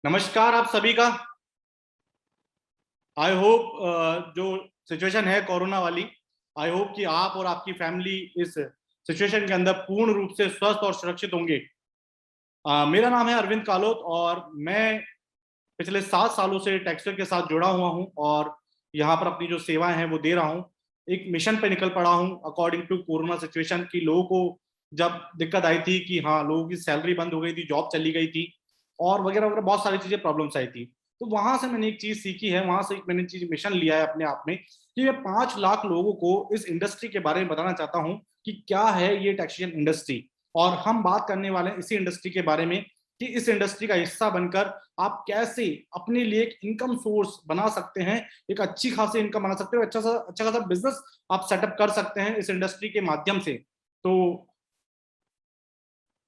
नमस्कार आप सभी का। आई होप जो सिचुएशन है कोरोना वाली, आई होप कि आप और आपकी फैमिली इस सिचुएशन के अंदर पूर्ण रूप से स्वस्थ और सुरक्षित होंगे। मेरा नाम है अरविंद कालोत और मैं पिछले 7 सालों से टेक्सटाइल के साथ जुड़ा हुआ हूं और यहाँ पर अपनी जो सेवाएं हैं वो दे रहा हूं। एक मिशन पे निकल पड़ा हूं अकॉर्डिंग टू कोरोना सिचुएशन की। लोगों को जब दिक्कत आई थी कि हाँ, लोगों की सैलरी बंद हो गई थी, जॉब चली गई थी और वगैरह वगैरह बहुत सारी चीजें प्रॉब्लम्स आई थी। तो वहां से मैंने एक चीज सीखी है, वहां से एक मैंने चीज मिशन लिया है अपने आप में कि मैं 5 लाख लोगों को इस इंडस्ट्री के बारे में बताना चाहता हूँ कि क्या है ये टेक्सटाइल इंडस्ट्री। और हम बात करने वाले हैं इसी इंडस्ट्री के बारे में कि इस इंडस्ट्री का हिस्सा बनकर आप कैसे अपने लिए एक इनकम सोर्स बना सकते हैं, एक अच्छी खासी इनकम बना सकते हो, अच्छा खासा बिजनेस आप सेटअप कर सकते हैं इस इंडस्ट्री के माध्यम से। तो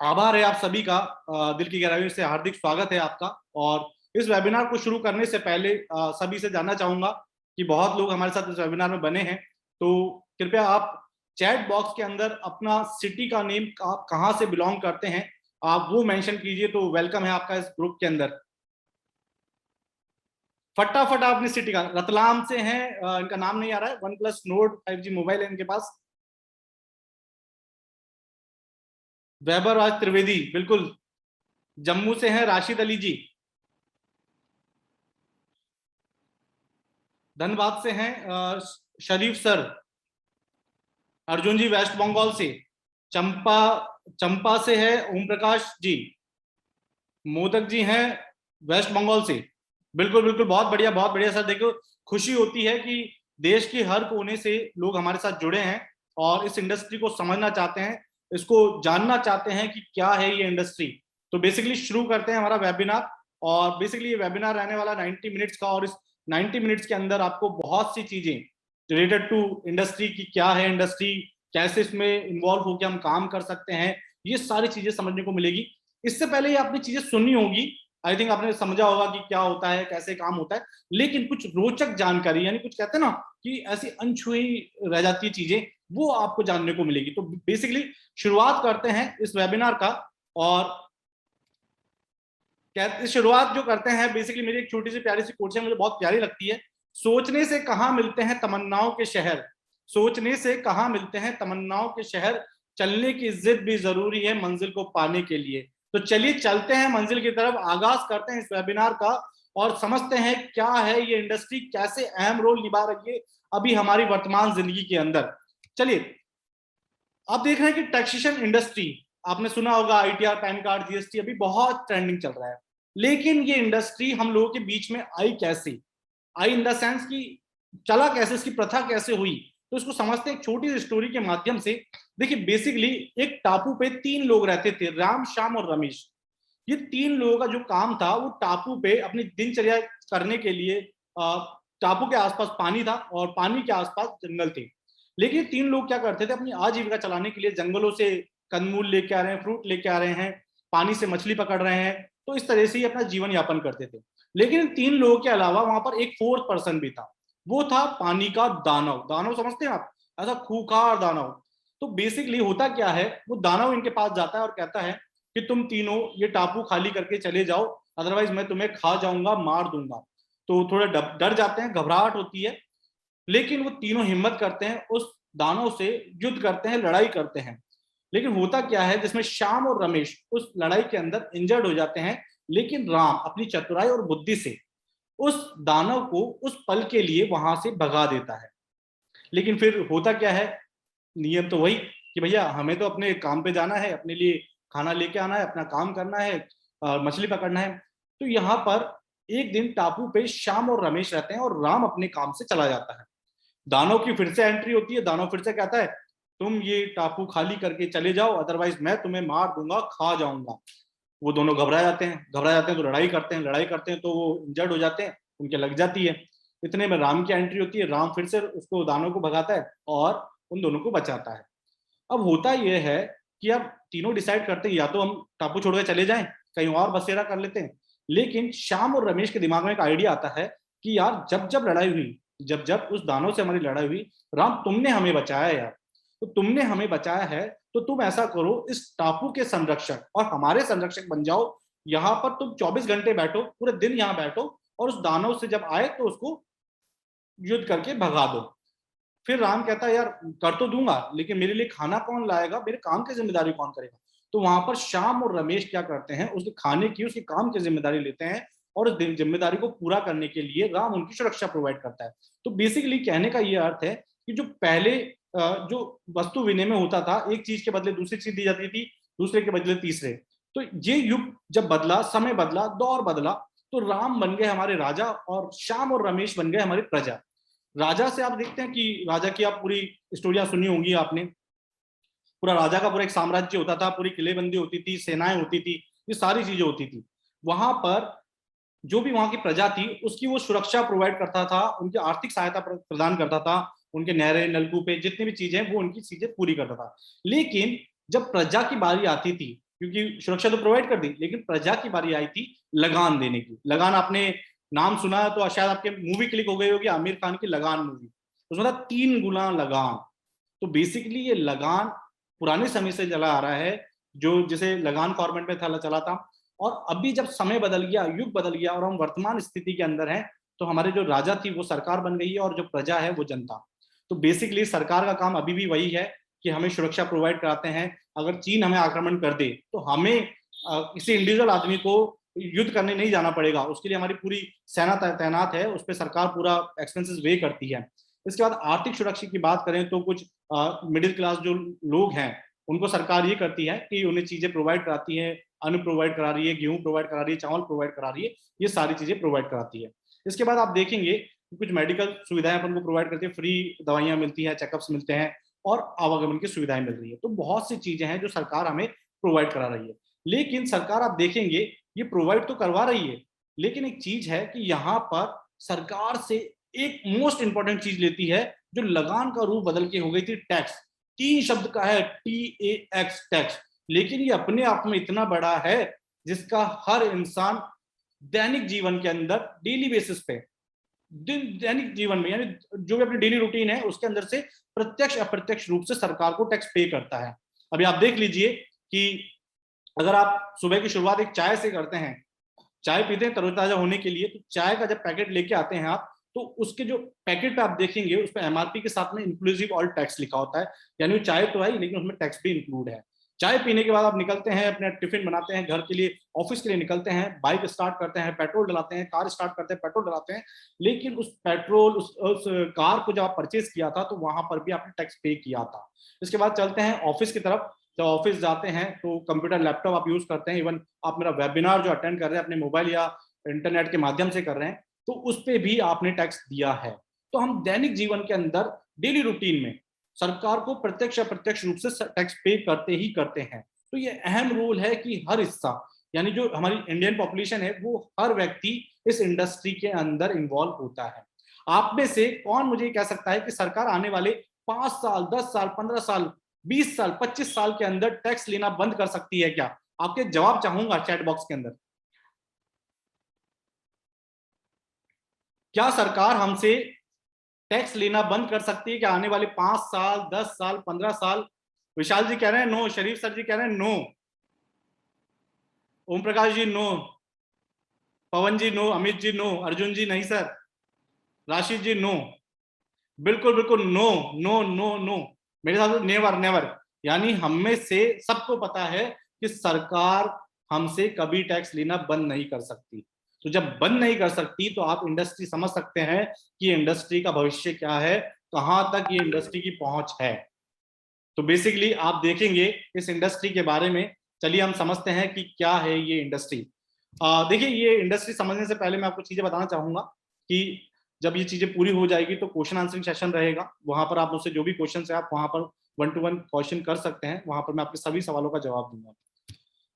आभार है आप सभी का, दिल की गहराइयों से हार्दिक स्वागत है आपका। और इस वेबिनार को शुरू करने से पहले सभी से जानना चाहूंगा कि बहुत लोग हमारे साथ इस वेबिनार में बने हैं, तो कृपया आप चैट बॉक्स के अंदर अपना सिटी का नेम, आप कहाँ से बिलोंग करते हैं, आप वो मेंशन कीजिए तो वेलकम है आपका इस ग्रुप के अंदर। फटाफट आप अपनी सिटी का, रतलाम से हैं, इनका नाम नहीं आ रहा है, one plus note 5G mobile है इनके पास। वैभव राज त्रिवेदी, बिल्कुल। जम्मू से हैं राशिद अली जी। धनबाद से हैं शरीफ सर। अर्जुन जी वेस्ट बंगाल से। चंपा चंपा से है ओम प्रकाश जी। मोदक जी हैं वेस्ट बंगाल से। बिल्कुल बिल्कुल, बहुत बढ़िया सर। देखो, खुशी होती है कि देश के हर कोने से लोग हमारे साथ जुड़े हैं और इस इंडस्ट्री को समझना चाहते हैं, इसको जानना चाहते हैं कि क्या है ये इंडस्ट्री। तो बेसिकली शुरू करते हैं हमारा वेबिनार। और बेसिकली ये वेबिनार रहने वाला 90 मिनट्स का, और इस 90 मिनट्स के अंदर आपको बहुत सी चीजें रिलेटेड टू इंडस्ट्री की, क्या है इंडस्ट्री, कैसे इसमें इन्वॉल्व होकर हम काम कर सकते हैं, ये सारी चीजें समझने को मिलेगी। इससे पहले ये आपने चीजें सुनी होगी, आई थिंक आपने समझा होगा कि क्या होता है, कैसे काम होता है, लेकिन कुछ रोचक जानकारी, यानी कुछ कहते हैं ना कि ऐसी अनछुई रह जाती है चीजें, वो आपको जानने को मिलेगी। तो बेसिकली शुरुआत करते हैं इस वेबिनार का। और शुरुआत जो करते हैं, बेसिकली मेरी एक छोटी सी प्यारी सी कोट है, मुझे बहुत प्यारी लगती है। सोचने से कहाँ मिलते हैं तमन्नाओं के शहर, सोचने से कहाँ मिलते हैं तमन्नाओं के शहर, चलने की जिद भी जरूरी है मंजिल को पाने के लिए। तो चलिए चलते हैं मंजिल की तरफ, आगाज करते हैं इस वेबिनार का और समझते हैं क्या है ये इंडस्ट्री, कैसे अहम रोल निभा रही है अभी हमारी वर्तमान जिंदगी के अंदर। चलिए, आप देख रहे हैं कि टैक्सेशन इंडस्ट्री, आपने सुना होगा आईटीआर, पैन कार्ड, जीएसटी अभी बहुत ट्रेंडिंग चल रहा है। लेकिन ये इंडस्ट्री हम लोगों के बीच में आई कैसे, आई इन द सेंस कि चला कैसे, इसकी प्रथा कैसे हुई, तो इसको समझते हैं एक छोटी सी स्टोरी के माध्यम से। देखिए, बेसिकली एक टापू पे 3 लोग रहते थे, राम, श्याम और रमेश। ये 3 लोगों का जो काम था, वो टापू पे अपनी दिनचर्या करने के लिए, टापू के आसपास पानी था और पानी के आसपास जंगल थे। लेकिन 3 लोग क्या करते थे, अपनी आजीविका चलाने के लिए जंगलों से कंदमूल लेके आ रहे हैं, फ्रूट लेके आ रहे हैं, पानी से मछली पकड़ रहे हैं, तो इस तरह से ही अपना जीवन यापन करते थे। लेकिन इन 3 लोगों के अलावा वहां पर एक फोर्थ पर्सन भी था, वो था पानी का दानव। दानव समझते हैं आप, ऐसा खूंखार दानव। तो बेसिकली होता क्या है, वो दानव इनके पास जाता है और कहता है कि तुम तीनों ये टापू खाली करके चले जाओ, अदरवाइज मैं तुम्हें खा जाऊंगा, मार दूंगा। तो थोड़ा डर जाते हैं, घबराहट होती है, लेकिन वो तीनों हिम्मत करते हैं, उस दानव से युद्ध करते हैं, लड़ाई करते हैं। लेकिन होता क्या है, जिसमें श्याम और रमेश उस लड़ाई के अंदर इंजर्ड हो जाते हैं, लेकिन राम अपनी चतुराई और बुद्धि से उस दानव को उस पल के लिए वहां से भगा देता है। लेकिन फिर होता क्या है, नियम तो वही कि भैया हमें तो अपने काम पे जाना है, अपने लिए खाना लेके आना है, अपना काम करना है, मछली पकड़ना है। तो यहाँ पर एक दिन टापू पे श्याम और रमेश रहते हैं और राम अपने काम से चला जाता है। दानव की फिर से एंट्री होती है, दानव फिर से कहता है तुम ये टापू खाली करके चले जाओ, अदरवाइज मैं तुम्हें मार दूंगा, खा जाऊंगा। वो दोनों घबरा जाते हैं तो लड़ाई करते हैं तो वो इंजर्ड हो जाते हैं, उनके लग जाती है। इतने में राम की एंट्री होती है, राम फिर से उसको, दानव को भगाता है और उन दोनों को बचाता है। अब होता यह है कि अब तीनों डिसाइड करते हैं या तो हम टापू छोड़कर चले जाएं, कहीं और बसेरा कर लेते हैं। लेकिन श्याम और रमेश के दिमाग में एक आइडिया आता है कि यार जब जब लड़ाई हुई, जब जब उस दानव से हमारी लड़ाई हुई, राम तुमने हमें बचाया यार, तो तुमने हमें बचाया है, तो तुम ऐसा करो, इस टापू के संरक्षक और हमारे संरक्षक बन जाओ, यहाँ पर तुम 24 घंटे बैठो, पूरे दिन यहाँ बैठो, और उस दानव से जब आए तो उसको युद्ध करके भगा दो। फिर राम कहता है यार कर तो दूंगा, लेकिन मेरे लिए खाना कौन लाएगा, मेरे काम की जिम्मेदारी कौन करेगा। तो वहां पर श्याम और रमेश क्या करते हैं, उसके खाने की, उसके काम की जिम्मेदारी लेते हैं, और उस जिम्मेदारी को पूरा करने के लिए राम उनकी सुरक्षा प्रोवाइड करता है। तो बेसिकली कहने का ये अर्थ है कि जो पहले जो वस्तु विनिमय होता था, एक चीज के बदले दूसरी चीज दी जाती थी, दूसरे के बदले तीसरे, तो ये युग जब बदला, समय बदला, दौर बदला, तो राम बन गए हमारे राजा और श्याम और रमेश बन गए हमारी प्रजा। राजा से आप देखते हैं कि राजा की आप पूरी स्टोरियां सुनी होंगी आपने, पूरा राजा का पूरा एक साम्राज्य होता था, पूरी किलेबंदी होती थी, सेनाएं होती थी, ये सारी चीजें होती थी। वहां पर जो भी वहां की प्रजा थी उसकी वो सुरक्षा प्रोवाइड करता था, उनकी आर्थिक सहायता प्रदान करता था, उनके नहरें नलकूपे जितनी भी चीजें वो उनकी चीजें पूरी करता था। लेकिन जब प्रजा की बारी आती थी, क्योंकि सुरक्षा तो प्रोवाइड कर दी, लेकिन प्रजा की बारी आई थी लगान देने की। लगान आपने नाम सुना है तो शायद आपके मूवी क्लिक हो गई होगी, आमिर खान की लगान मूवी, उसमें था 3 गुना लगान। तो बेसिकली ये लगान पुराने समय से चला आ रहा है, जो जिसे लगान फॉर्मेट में चला था। और अभी जब समय बदल गया, युग बदल गया, और हम वर्तमान स्थिति के अंदर हैं, तो हमारे जो राजा थी वो सरकार बन गई है, और जो प्रजा है वो जनता। तो बेसिकली सरकार का काम अभी भी वही है कि हमें सुरक्षा प्रोवाइड कराते हैं। अगर चीन हमें आक्रमण कर दे तो हमें किसी इंडिविजुअल आदमी को युद्ध करने नहीं जाना पड़ेगा, उसके लिए हमारी पूरी सेना तैनात है, उस पर सरकार पूरा एक्सपेंसेस वे करती है। इसके बाद आर्थिक सुरक्षा की बात करें तो कुछ मिडिल क्लास जो लोग हैं उनको सरकार ये करती है कि उन्हें चीजें प्रोवाइड कराती है, अन्न प्रोवाइड करा रही है, गेहूं प्रोवाइड करा रही है, चावल प्रोवाइड करा रही है, ये सारी चीजें प्रोवाइड कराती है। इसके बाद आप देखेंगे कुछ मेडिकल सुविधाएं अपन को प्रोवाइड करती है, फ्री दवाइयां मिलती हैं, चेकअप्स मिलते हैं, और आवागमन की सुविधाएं मिल रही है। तो बहुत सी चीजें हैं जो सरकार हमें प्रोवाइड करा रही है। लेकिन सरकार आप देखेंगे ये प्रोवाइड तो करवा रही है, लेकिन एक चीज है कि यहाँ पर सरकार से एक मोस्ट इंपॉर्टेंट चीज लेती है, जो लगान का रूप बदल के हो गई थी टैक्स। 3 शब्द का है, TAX, टैक्स। लेकिन ये अपने आप में इतना बड़ा है जिसका हर इंसान दैनिक जीवन के अंदर डेली बेसिस पे, दैनिक जीवन में, यानी जो भी अपनी डेली रूटीन है उसके अंदर से प्रत्यक्ष अप्रत्यक्ष रूप से सरकार को टैक्स पे करता है। अभी आप देख लीजिए कि अगर आप सुबह की शुरुआत एक चाय से करते हैं, चाय पीते हैं तरोताजा होने के लिए, तो चाय का जब पैकेट लेके आते हैं आप, तो उसके जो पैकेट पे आप देखेंगे उस पर MRP के साथ में इंक्लूसिव ऑल टैक्स लिखा होता है, यानी वो चाय तो है लेकिन उसमें टैक्स भी इंक्लूड है। चाय पीने के बाद आप निकलते हैं, अपने टिफिन बनाते हैं, घर के लिए, ऑफिस के लिए निकलते हैं, बाइक स्टार्ट करते हैं, पेट्रोल डलाते हैं, कार स्टार्ट करते हैं, पेट्रोल डलाते हैं, लेकिन उस पेट्रोल उस कार को जब आप परचेज किया था तो वहां पर भी आपने टैक्स पे किया था। इसके बाद चलते हैं ऑफिस की तरफ। जब ऑफिस जाते हैं तो कंप्यूटर लैपटॉप आप यूज करते हैं, इवन आप मेरा वेबिनार जो अटेंड कर रहे हैं अपने मोबाइल या इंटरनेट के माध्यम से कर रहे हैं, तो उस पर भी आपने टैक्स दिया है। तो हम दैनिक जीवन के अंदर डेली रूटीन में सरकार को प्रत्यक्ष अप्रत्यक्ष रूप से टैक्स पे करते ही करते हैं। तो ये अहम रोल है कि हर हिस्सा, यानी जो हमारी इंडियन पॉपुलेशन है वो हर व्यक्ति इस इंडस्ट्री के अंदर इन्वॉल्व होता है। आप में से कौन मुझे कह सकता है कि सरकार आने वाले 5 साल, 10 साल, 15 साल, 20 साल, 25 साल के अंदर टैक्स लेना बंद कर सकती है क्या? आपके जवाब चाहूंगा चैट बॉक्स के अंदर। क्या सरकार हमसे टैक्स लेना बंद कर सकती है क्या आने वाले 5 साल, 10 साल, 15 साल? विशाल जी कह रहे हैं नो, शरीफ सर जी कह रहे हैं नो, ओम प्रकाश जी नो, पवन जी नो, अमित जी नो, अर्जुन जी नहीं सर, राशिद जी नो, बिल्कुल बिल्कुल नो, नो नो नो, मेरे साथ नेवर नेवर। यानी हम में से सबको पता है कि सरकार हमसे कभी टैक्स लेना बंद नहीं कर सकती। तो जब बंद नहीं कर सकती तो आप इंडस्ट्री समझ सकते हैं कि इंडस्ट्री का भविष्य क्या है, कहां तक ये इंडस्ट्री की पहुंच है। तो बेसिकली आप देखेंगे इस इंडस्ट्री के बारे में। चलिए हम समझते हैं कि क्या है ये इंडस्ट्री। देखिए ये इंडस्ट्री समझने से पहले मैं आपको चीजें बताना चाहूंगा कि जब ये चीजें पूरी हो जाएगी तो क्वेश्चन आंसरिंग सेशन रहेगा, वहां पर आप मुझसे जो भी क्वेश्चन है आप वहां पर 1-to-1 क्वेश्चन कर सकते हैं, वहां पर मैं आपके सभी सवालों का जवाब दूंगा।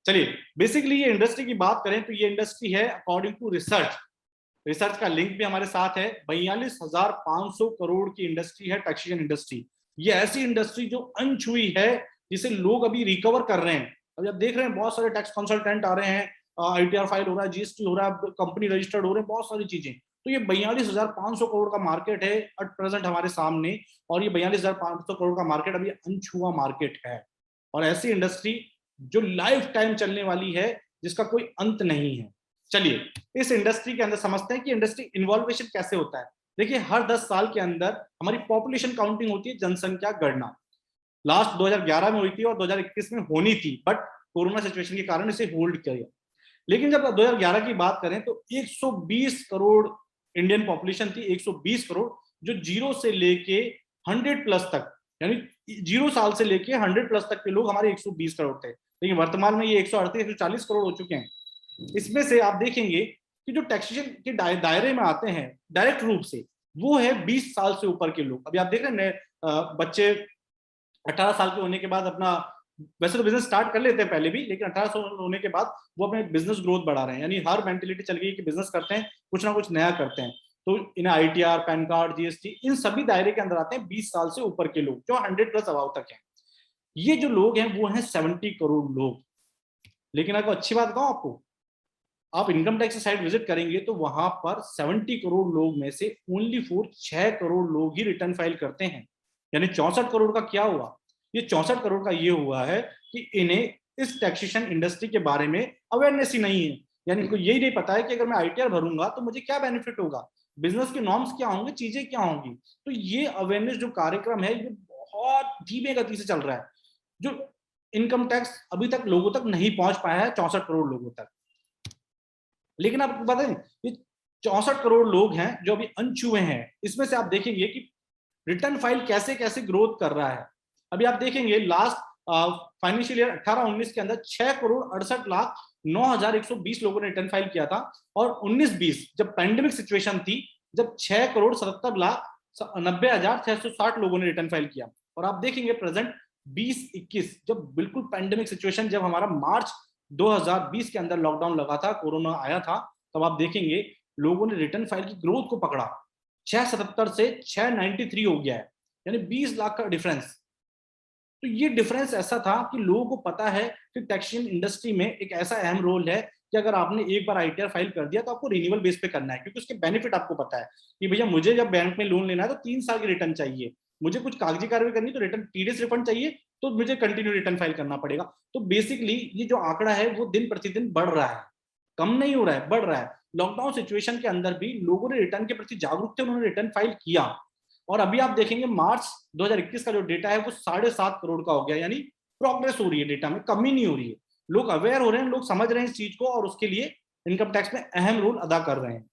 चलिए बेसिकली ये इंडस्ट्री की बात करें तो ये इंडस्ट्री है अकॉर्डिंग टू रिसर्च, रिसर्च का लिंक भी हमारे साथ है, 42,500 करोड़ की इंडस्ट्री है टैक्सेशन इंडस्ट्री। ये ऐसी इंडस्ट्री जो अनछुई है, जिसे लोग अभी रिकवर कर रहे हैं। अभी आप देख रहे हैं बहुत सारे टैक्स कंसल्टेंट आ रहे हैं, ITR फाइल हो रहा है, GST हो रहा है, कंपनी रजिस्टर्ड हो रहे हैं, बहुत सारी चीजें। तो ये 42,500 करोड़ का मार्केट है एट प्रेजेंट हमारे सामने, और ये 42,500 करोड़ का मार्केट अभी अनछुआ मार्केट है। और ऐसी इंडस्ट्री जो लाइफ टाइम चलने वाली है, जिसका कोई अंत नहीं है। चलिए इस इंडस्ट्री के अंदर समझते हैं कि इंडस्ट्री इन्वॉल्वेशन कैसे होता है। देखिए हर 10 साल के अंदर हमारी पॉपुलेशन काउंटिंग होती है, जनसंख्या गणना। लास्ट 2011 में हुई थी और 2021 में होनी थी, बट कोरोना सिचुएशन के कारण इसे होल्ड किया गया। लेकिन जब 2011 की बात करें तो 120 करोड़ इंडियन पॉपुलेशन थी, 120 करोड़, जो जीरो से लेके 100 प्लस तक, यानी 0 साल से लेके 100 प्लस तक के लोग हमारे 120 करोड़ थे। लेकिन वर्तमान में ये 138 140 करोड़ हो चुके हैं। इसमें से आप देखेंगे कि जो टैक्सेशन के दायरे में आते हैं डायरेक्ट रूप से, वो है 20 साल से ऊपर के लोग। अभी आप देख रहे हैं बच्चे 18 साल के होने के बाद अपना, वैसे तो बिजनेस स्टार्ट कर लेते हैं पहले भी, लेकिन 18 साल होने के बाद वो अपने बिजनेस ग्रोथ बढ़ा रहे हैं, यानी हर मेंटेलिटी चल गई कि बिजनेस करते हैं, कुछ ना कुछ नया करते हैं। तो इन्हें ITR, पैन कार्ड, GST, इन सभी दायरे के अंदर आते हैं 20 साल से ऊपर के लोग, जो 100 प्लस अबाव तक हैं। ये जो लोग हैं वो हैं 70 करोड़ लोग। लेकिन अगर अच्छी बात बताऊं आपको, आप इनकम टैक्स साइट विजिट करेंगे तो वहां पर 70 करोड़ लोग में से ओनली 6 करोड़ लोग ही रिटर्न फाइल करते हैं। यानी 64 करोड़ का क्या हुआ? ये 64 करोड़ का ये हुआ है कि इन्हें इस टैक्सेशन इंडस्ट्री के बारे में अवेयरनेस ही नहीं है। यानी इनको यही नहीं पता है कि अगर मैं ITR भरूंगा तो मुझे क्या बेनिफिट होगा, बिजनेस के नॉर्म्स क्या होंगे, चीजें क्या होंगी। तो ये अवेयरनेस जो कार्यक्रम है ये बहुत धीमे गति से चल रहा है, जो इनकम टैक्स अभी तक लोगों तक नहीं पहुंच पाया है, 64 करोड़ लोगों तक। लेकिन आपको बताएं, ये 64 करोड़ लोग हैं जो अभी अनछुए हैं। इसमें से आप देखेंगे कि रिटर्न फाइल कैसे कैसे ग्रोथ कर रहा है। अभी आप देखेंगे लास्ट फाइनेंशियल ईयर 18-19 के अंदर 6,68,09,120 लोगों ने रिटर्न फाइल किया था, और 19-20 जब पैंडेमिक सिचुएशन थी, जब 6,77,90,660 लोगों ने रिटर्न फाइल किया। और आप देखेंगे प्रेजेंट 20-21 जब बिल्कुल पैंडेमिक सिचुएशन, जब हमारा मार्च 2020 के अंदर लॉकडाउन लगा था, कोरोना आया था, तब आप देखेंगे लोगों ने रिटर्न फाइल की ग्रोथ को पकड़ा, 677 से 693 हो गया है, यानी 20 लाख का डिफरेंस। तो ये डिफरेंस ऐसा था कि लोगों को पता है कि टैक्सेशन इंडस्ट्री में एक ऐसा अहम रोल है कि अगर आपने एक बार ITR फाइल कर दिया तो आपको रिन्यूअल बेस पे करना है, क्योंकि उसके बेनिफिट आपको पता है कि भैया मुझे जब बैंक में लोन लेना है तो 3 साल की रिटर्न चाहिए, मुझे कुछ कागजी कार्रवाई करनी तो रिटर्न TDS रिफंड चाहिए, तो मुझे कंटिन्यू रिटर्न फाइल करना पड़ेगा। तो बेसिकली ये जो आंकड़ा है वो दिन प्रतिदिन बढ़ रहा है, कम नहीं हो रहा है, बढ़ रहा है। लॉकडाउन सिचुएशन के अंदर भी लोगों ने रिटर्न के प्रति जागरूक थे, उन्होंने रिटर्न फाइल किया। और अभी आप देखेंगे मार्च 2021 का जो डेटा है वो 7.5 करोड़ का हो गया, यानी प्रोग्रेस हो रही है, डेटा में कमी नहीं हो रही है। लोग अवेयर हो रहे हैं, लोग समझ रहे हैं इस चीज को, और उसके लिए इनकम टैक्स में अहम रोल अदा कर रहे हैं।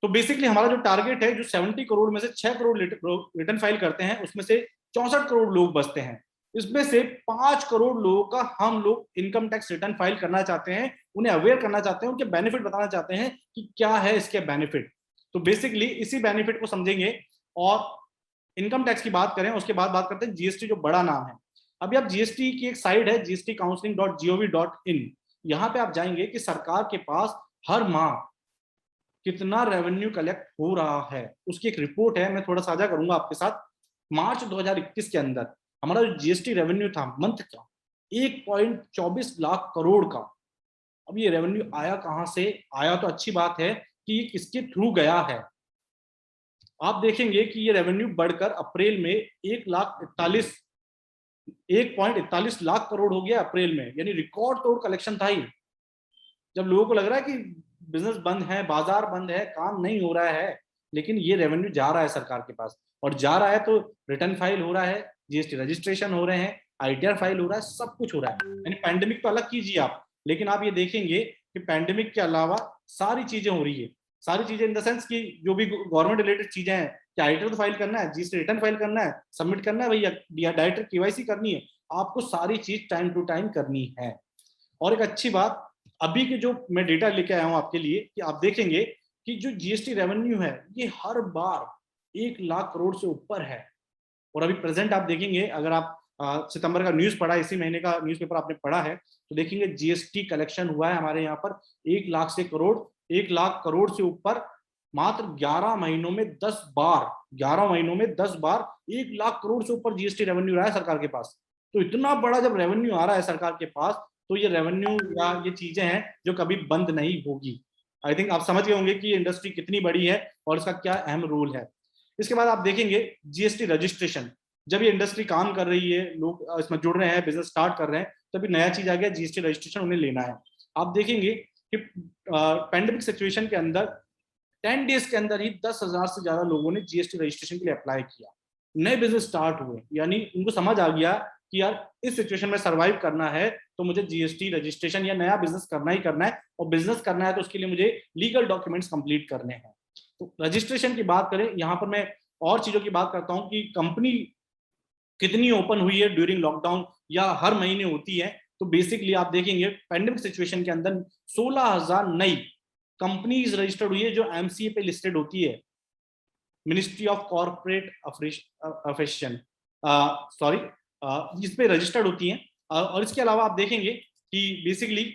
तो बेसिकली हमारा जो टारगेट है, जो 70 करोड़ में से 6 करोड़ रिटर्न फाइल करते हैं, उसमें से 64 करोड़ लोग बचते हैं। इसमें से 5 करोड़ लोगों का हम लोग इनकम टैक्स रिटर्न फाइल करना चाहते हैं, उन्हें अवेयर करना चाहते हैं, उनके बेनिफिट बताना चाहते हैं कि क्या है इसके बेनिफिट। तो बेसिकली इसी बेनिफिट को समझेंगे। और इनकम टैक्स की बात करें उसके बाद बात करते हैं GST, जो बड़ा नाम है। अभी आप GST की एक साइट है gstcounseling.gov.in, यहाँ पे आप जाएंगे कि सरकार के पास हर माह कितना रेवेन्यू कलेक्ट हो रहा है, उसकी एक रिपोर्ट है, मैं थोड़ा साझा करूंगा आपके साथ। मार्च 2021 के अंदर हमारा जो GST रेवेन्यू था मंथ का 1.24 लाख करोड़ का। अब ये रेवेन्यू आया कहां से? आया तो अच्छी बात है कि ये किसके थ्रू गया है। आप देखेंगे कि ये रेवेन्यू बढ़कर अप्रैल में 1.41 लाख करोड़ हो गया अप्रैल में, यानी रिकॉर्ड तोड़ कलेक्शन था ही। जब लोगों को लग रहा है कि बिजनेस बंद है, बाजार बंद है, काम नहीं हो रहा है, लेकिन ये रेवेन्यू जा रहा है सरकार के पास, और जा रहा है तो रिटर्न फाइल हो रहा है, GST रजिस्ट्रेशन हो रहे हैं, ITR फाइल हो रहा है, सब कुछ हो रहा है। यानी पैंडेमिक तो अलग कीजिए आप, लेकिन आप ये देखेंगे कि पैंडेमिक के अलावा सारी चीजें हो रही है। सारी चीजें इन द सेंस की जो भी गवर्नमेंट रिलेटेड चीजें हैं, क्या ITR तो फाइल करना है, GST रिटर्न फाइल करना है, सबमिट करना है भैया, डायरेक्टर KYC करनी है, आपको सारी चीज टाइम टू टाइम करनी है। और एक अच्छी बात, अभी के जो मैं डेटा लेके आया हूं आपके लिए, कि आप देखेंगे कि जो GST रेवेन्यू है ये हर बार 1 लाख करोड़ से ऊपर है। और अभी प्रेजेंट आप देखेंगे, अगर आप सितंबर का न्यूज पढ़ा, इसी महीने का न्यूज़पेपर आपने पढ़ा है, तो देखेंगे GST कलेक्शन हुआ है हमारे यहाँ पर 1 लाख करोड़ से ऊपर, मात्र 11 महीनों में 10 बार, 11 महीनों में 10 बार 1 लाख करोड़ से ऊपर GST रेवेन्यू रहा है सरकार के पास। तो इतना बड़ा जब रेवेन्यू आ रहा है सरकार के पास, तो ये रेवेन्यू या ये चीजें हैं जो कभी बंद नहीं होगी। आई थिंक आप समझ गए होंगे कि ये इंडस्ट्री कितनी बड़ी है और इसका क्या अहम रोल है। इसके बाद आप देखेंगे GST रजिस्ट्रेशन, जब ये इंडस्ट्री काम कर रही है, लोग इसमें जुड़ रहे हैं, बिजनेस स्टार्ट कर रहे हैं, तो अभी नया चीज आ गया, जीएसटी रजिस्ट्रेशन उन्हें लेना है। आप देखेंगे कि पैंडेमिक सिचुएशन के अंदर 10 डेज के अंदर ही 10,000 से ज्यादा लोगों ने जीएसटी रजिस्ट्रेशन के लिए अप्लाई किया, नए बिजनेस स्टार्ट हुए, यानी उनको समझ आ गया कि यार इस सिचुएशन में सरवाइव करना है तो मुझे जीएसटी रजिस्ट्रेशन या नया बिजनेस करना ही करना है, और बिजनेस करना है तो उसके लिए मुझे लीगल डॉक्यूमेंट्स कंप्लीट करने हैं। तो रजिस्ट्रेशन की बात करें, यहाँ पर मैं और चीजों की बात करता हूँ कि कंपनी कितनी ओपन हुई है ड्यूरिंग लॉकडाउन या हर महीने होती है। तो बेसिकली आप देखेंगे पैंडेमिक सिचुएशन के अंदर 16,000 नई कंपनीज रजिस्टर्ड हुई है जो एमसीए पे लिस्टेड होती है, मिनिस्ट्री ऑफ कॉर्पोरेट अफेशन, सॉरी, इस पे रजिस्टर्ड होती हैं। और इसके अलावा आप देखेंगे कि बेसिकली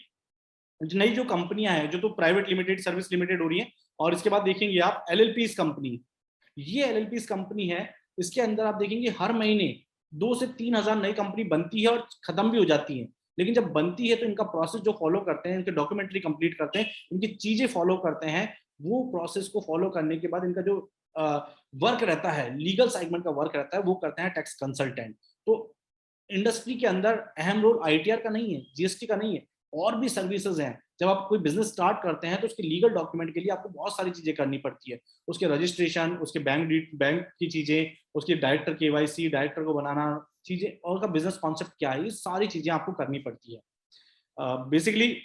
नई जो कंपनियां हैं जो तो प्राइवेट लिमिटेड, सर्विस लिमिटेड हो रही हैं, और इसके बाद देखेंगे आप एलएलपीस कंपनी, ये एलएलपीस कंपनी है, इसके अंदर आप देखेंगे हर महीने 2 से 3,000 नई कंपनी बनती है और खत्म भी हो जाती है। लेकिन जब बनती है तो इनका प्रोसेस जो फॉलो करते हैं, इनके डॉक्यूमेंट्री कंप्लीट करते हैं, इनकी चीजें फॉलो करते हैं, वो प्रोसेस को फॉलो करने के बाद इनका जो वर्क रहता है, लीगल सेगमेंट का वर्क रहता है, वो करते हैं टैक्स कंसल्टेंट। तो इंडस्ट्री के अंदर अहम रोल आईटीआर का नहीं है, जीएसटी का नहीं है, और भी सर्विसेज हैं। जब आप कोई बिजनेस स्टार्ट करते हैं तो उसके लीगल डॉक्यूमेंट के लिए आपको बहुत सारी चीजें करनी पड़ती है, उसके रजिस्ट्रेशन, उसके बैंक की चीजें, उसके डायरेक्टर केवाईसी, डायरेक्टर को बनाना चीजें, और उसका बिजनेस कॉन्सेप्ट क्या है, ये सारी चीजें आपको करनी पड़ती है बेसिकली।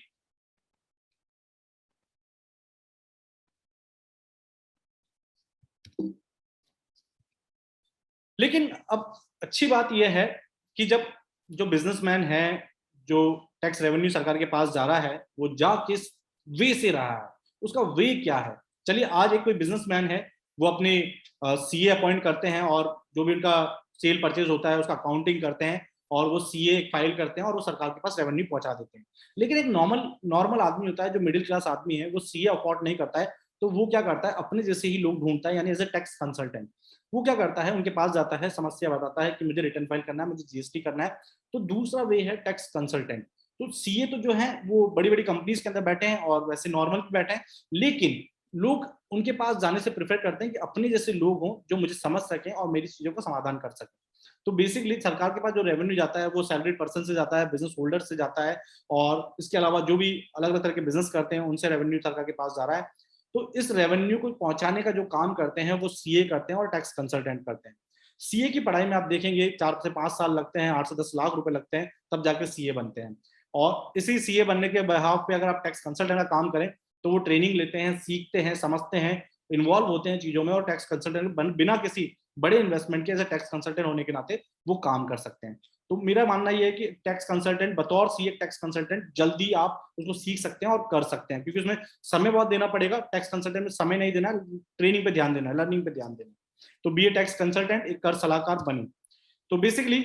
लेकिन अब अच्छी बात यह है कि जब जो बिजनेसमैन है, जो टैक्स रेवेन्यू सरकार के पास जा रहा है, वो जा किस वे से रहा है, उसका वे क्या है। चलिए आज एक कोई बिजनेसमैन है, वो अपने सीए अपॉइंट करते हैं, और जो भी उनका सेल परचेज होता है उसका अकाउंटिंग करते हैं, और वो सीए फाइल करते हैं और वो सरकार के पास रेवेन्यू पहुंचा देते हैं। लेकिन एक नॉर्मल आदमी होता है, जो मिडिल क्लास आदमी है, वो सीए अफोर्ड नहीं करता है, तो वो क्या करता है, अपने जैसे ही लोग ढूंढता है, यानी एज ए टैक्स कंसल्टेंट। वो क्या करता है, उनके पास जाता है, समस्या बताता है कि मुझे रिटर्न फाइल करना है, मुझे जीएसटी करना है। तो दूसरा वे है टैक्स कंसल्टेंट। तो सीए तो जो है वो बड़ी बड़ी कंपनीज के अंदर बैठे हैं और वैसे नॉर्मल पे बैठे हैं, लेकिन लोग उनके पास जाने से प्रेफर करते हैं कि अपने जैसे लोग हों जो मुझे समझ सकें और मेरी चीजों का समाधान कर सकें। तो बेसिकली सरकार के पास जो रेवेन्यू जाता है वो सैलरीड पर्सन से जाता है, बिजनेस होल्डर से जाता है, और इसके अलावा जो भी अलग अलग तरह के बिजनेस करते हैं उनसे रेवेन्यू सरकार के पास जा रहा है। तो इस रेवेन्यू को पहुंचाने का जो काम करते हैं वो सीए करते हैं और टैक्स कंसल्टेंट करते हैं। सीए की पढ़ाई में आप देखेंगे 4 से 5 साल लगते हैं, 8 से 10 लाख रुपए लगते हैं, तब जाके सीए बनते हैं। और इसी सीए बनने के बिहाफ पे अगर आप टैक्स कंसल्टेंट का काम करें तो वो ट्रेनिंग लेते हैं, सीखते हैं, समझते हैं, इन्वॉल्व होते हैं चीजों में, और टैक्स कंसल्टेंट बिना किसी बड़े इन्वेस्टमेंट के एज ए टैक्स कंसल्टेंट होने के नाते वो काम कर सकते हैं। तो मेरा मानना यह है कि टैक्स कंसल्टेंट बतौर सीए टैक्स कंसल्टेंट जल्दी आप उसको सीख सकते हैं और कर सकते हैं, क्योंकि उसमें समय बहुत देना पड़ेगा। टैक्स कंसल्टेंट में समय नहीं देना, ट्रेनिंग पे ध्यान देना, लर्निंग पे ध्यान देना। तो बीए टैक्स कंसल्टेंट एक कर सलाहकार बने। तो बेसिकली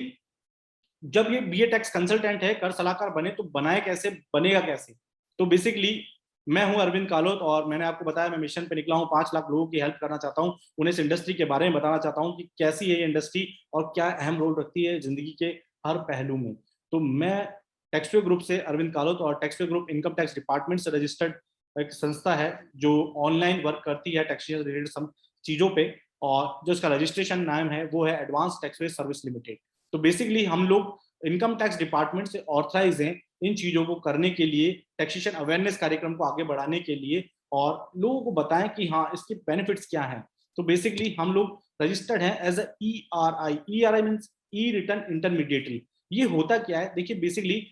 जब ये बीए टैक्स कंसल्टेंट है, कर सलाहकार बने, तो बनाए कैसे, बनेगा कैसे। तो बेसिकली मैं हूं अरविंद कालोत, और मैंने आपको बताया मैं मिशन पे निकला हूं, 5 लाख लोगों की हेल्प करना चाहता हूं, उन्हें इस इंडस्ट्री के बारे में बताना चाहता हूं कि कैसी है ये इंडस्ट्री और क्या अहम रोल रखती है जिंदगी के हर पहलू में। तो मैं टैक्सवे ग्रुप से अरविंद कालोत, और टैक्सवे ग्रुप इनकम टैक्स डिपार्टमेंट से रजिस्टर्ड एक संस्था है जो ऑनलाइन वर्क करती है टैक्सेशन रिलेटेड सब चीजों पे, और जो इसका रजिस्ट्रेशन नाम है वो है एडवांस टैक्सवे सर्विस लिमिटेड। तो बेसिकली हम लोग इनकम टैक्स डिपार्टमेंट से ऑथराइज हैं इन चीजों को करने के लिए, टैक्सेशन अवेयरनेस कार्यक्रम को आगे बढ़ाने के लिए, और लोगों को बताएं कि हाँ इसके बेनिफिट्स क्या हैं। तो बेसिकली हम लोग रजिस्टर्ड हैं as E R I means E return intermediary. ये होता क्या है, देखिए बेसिकली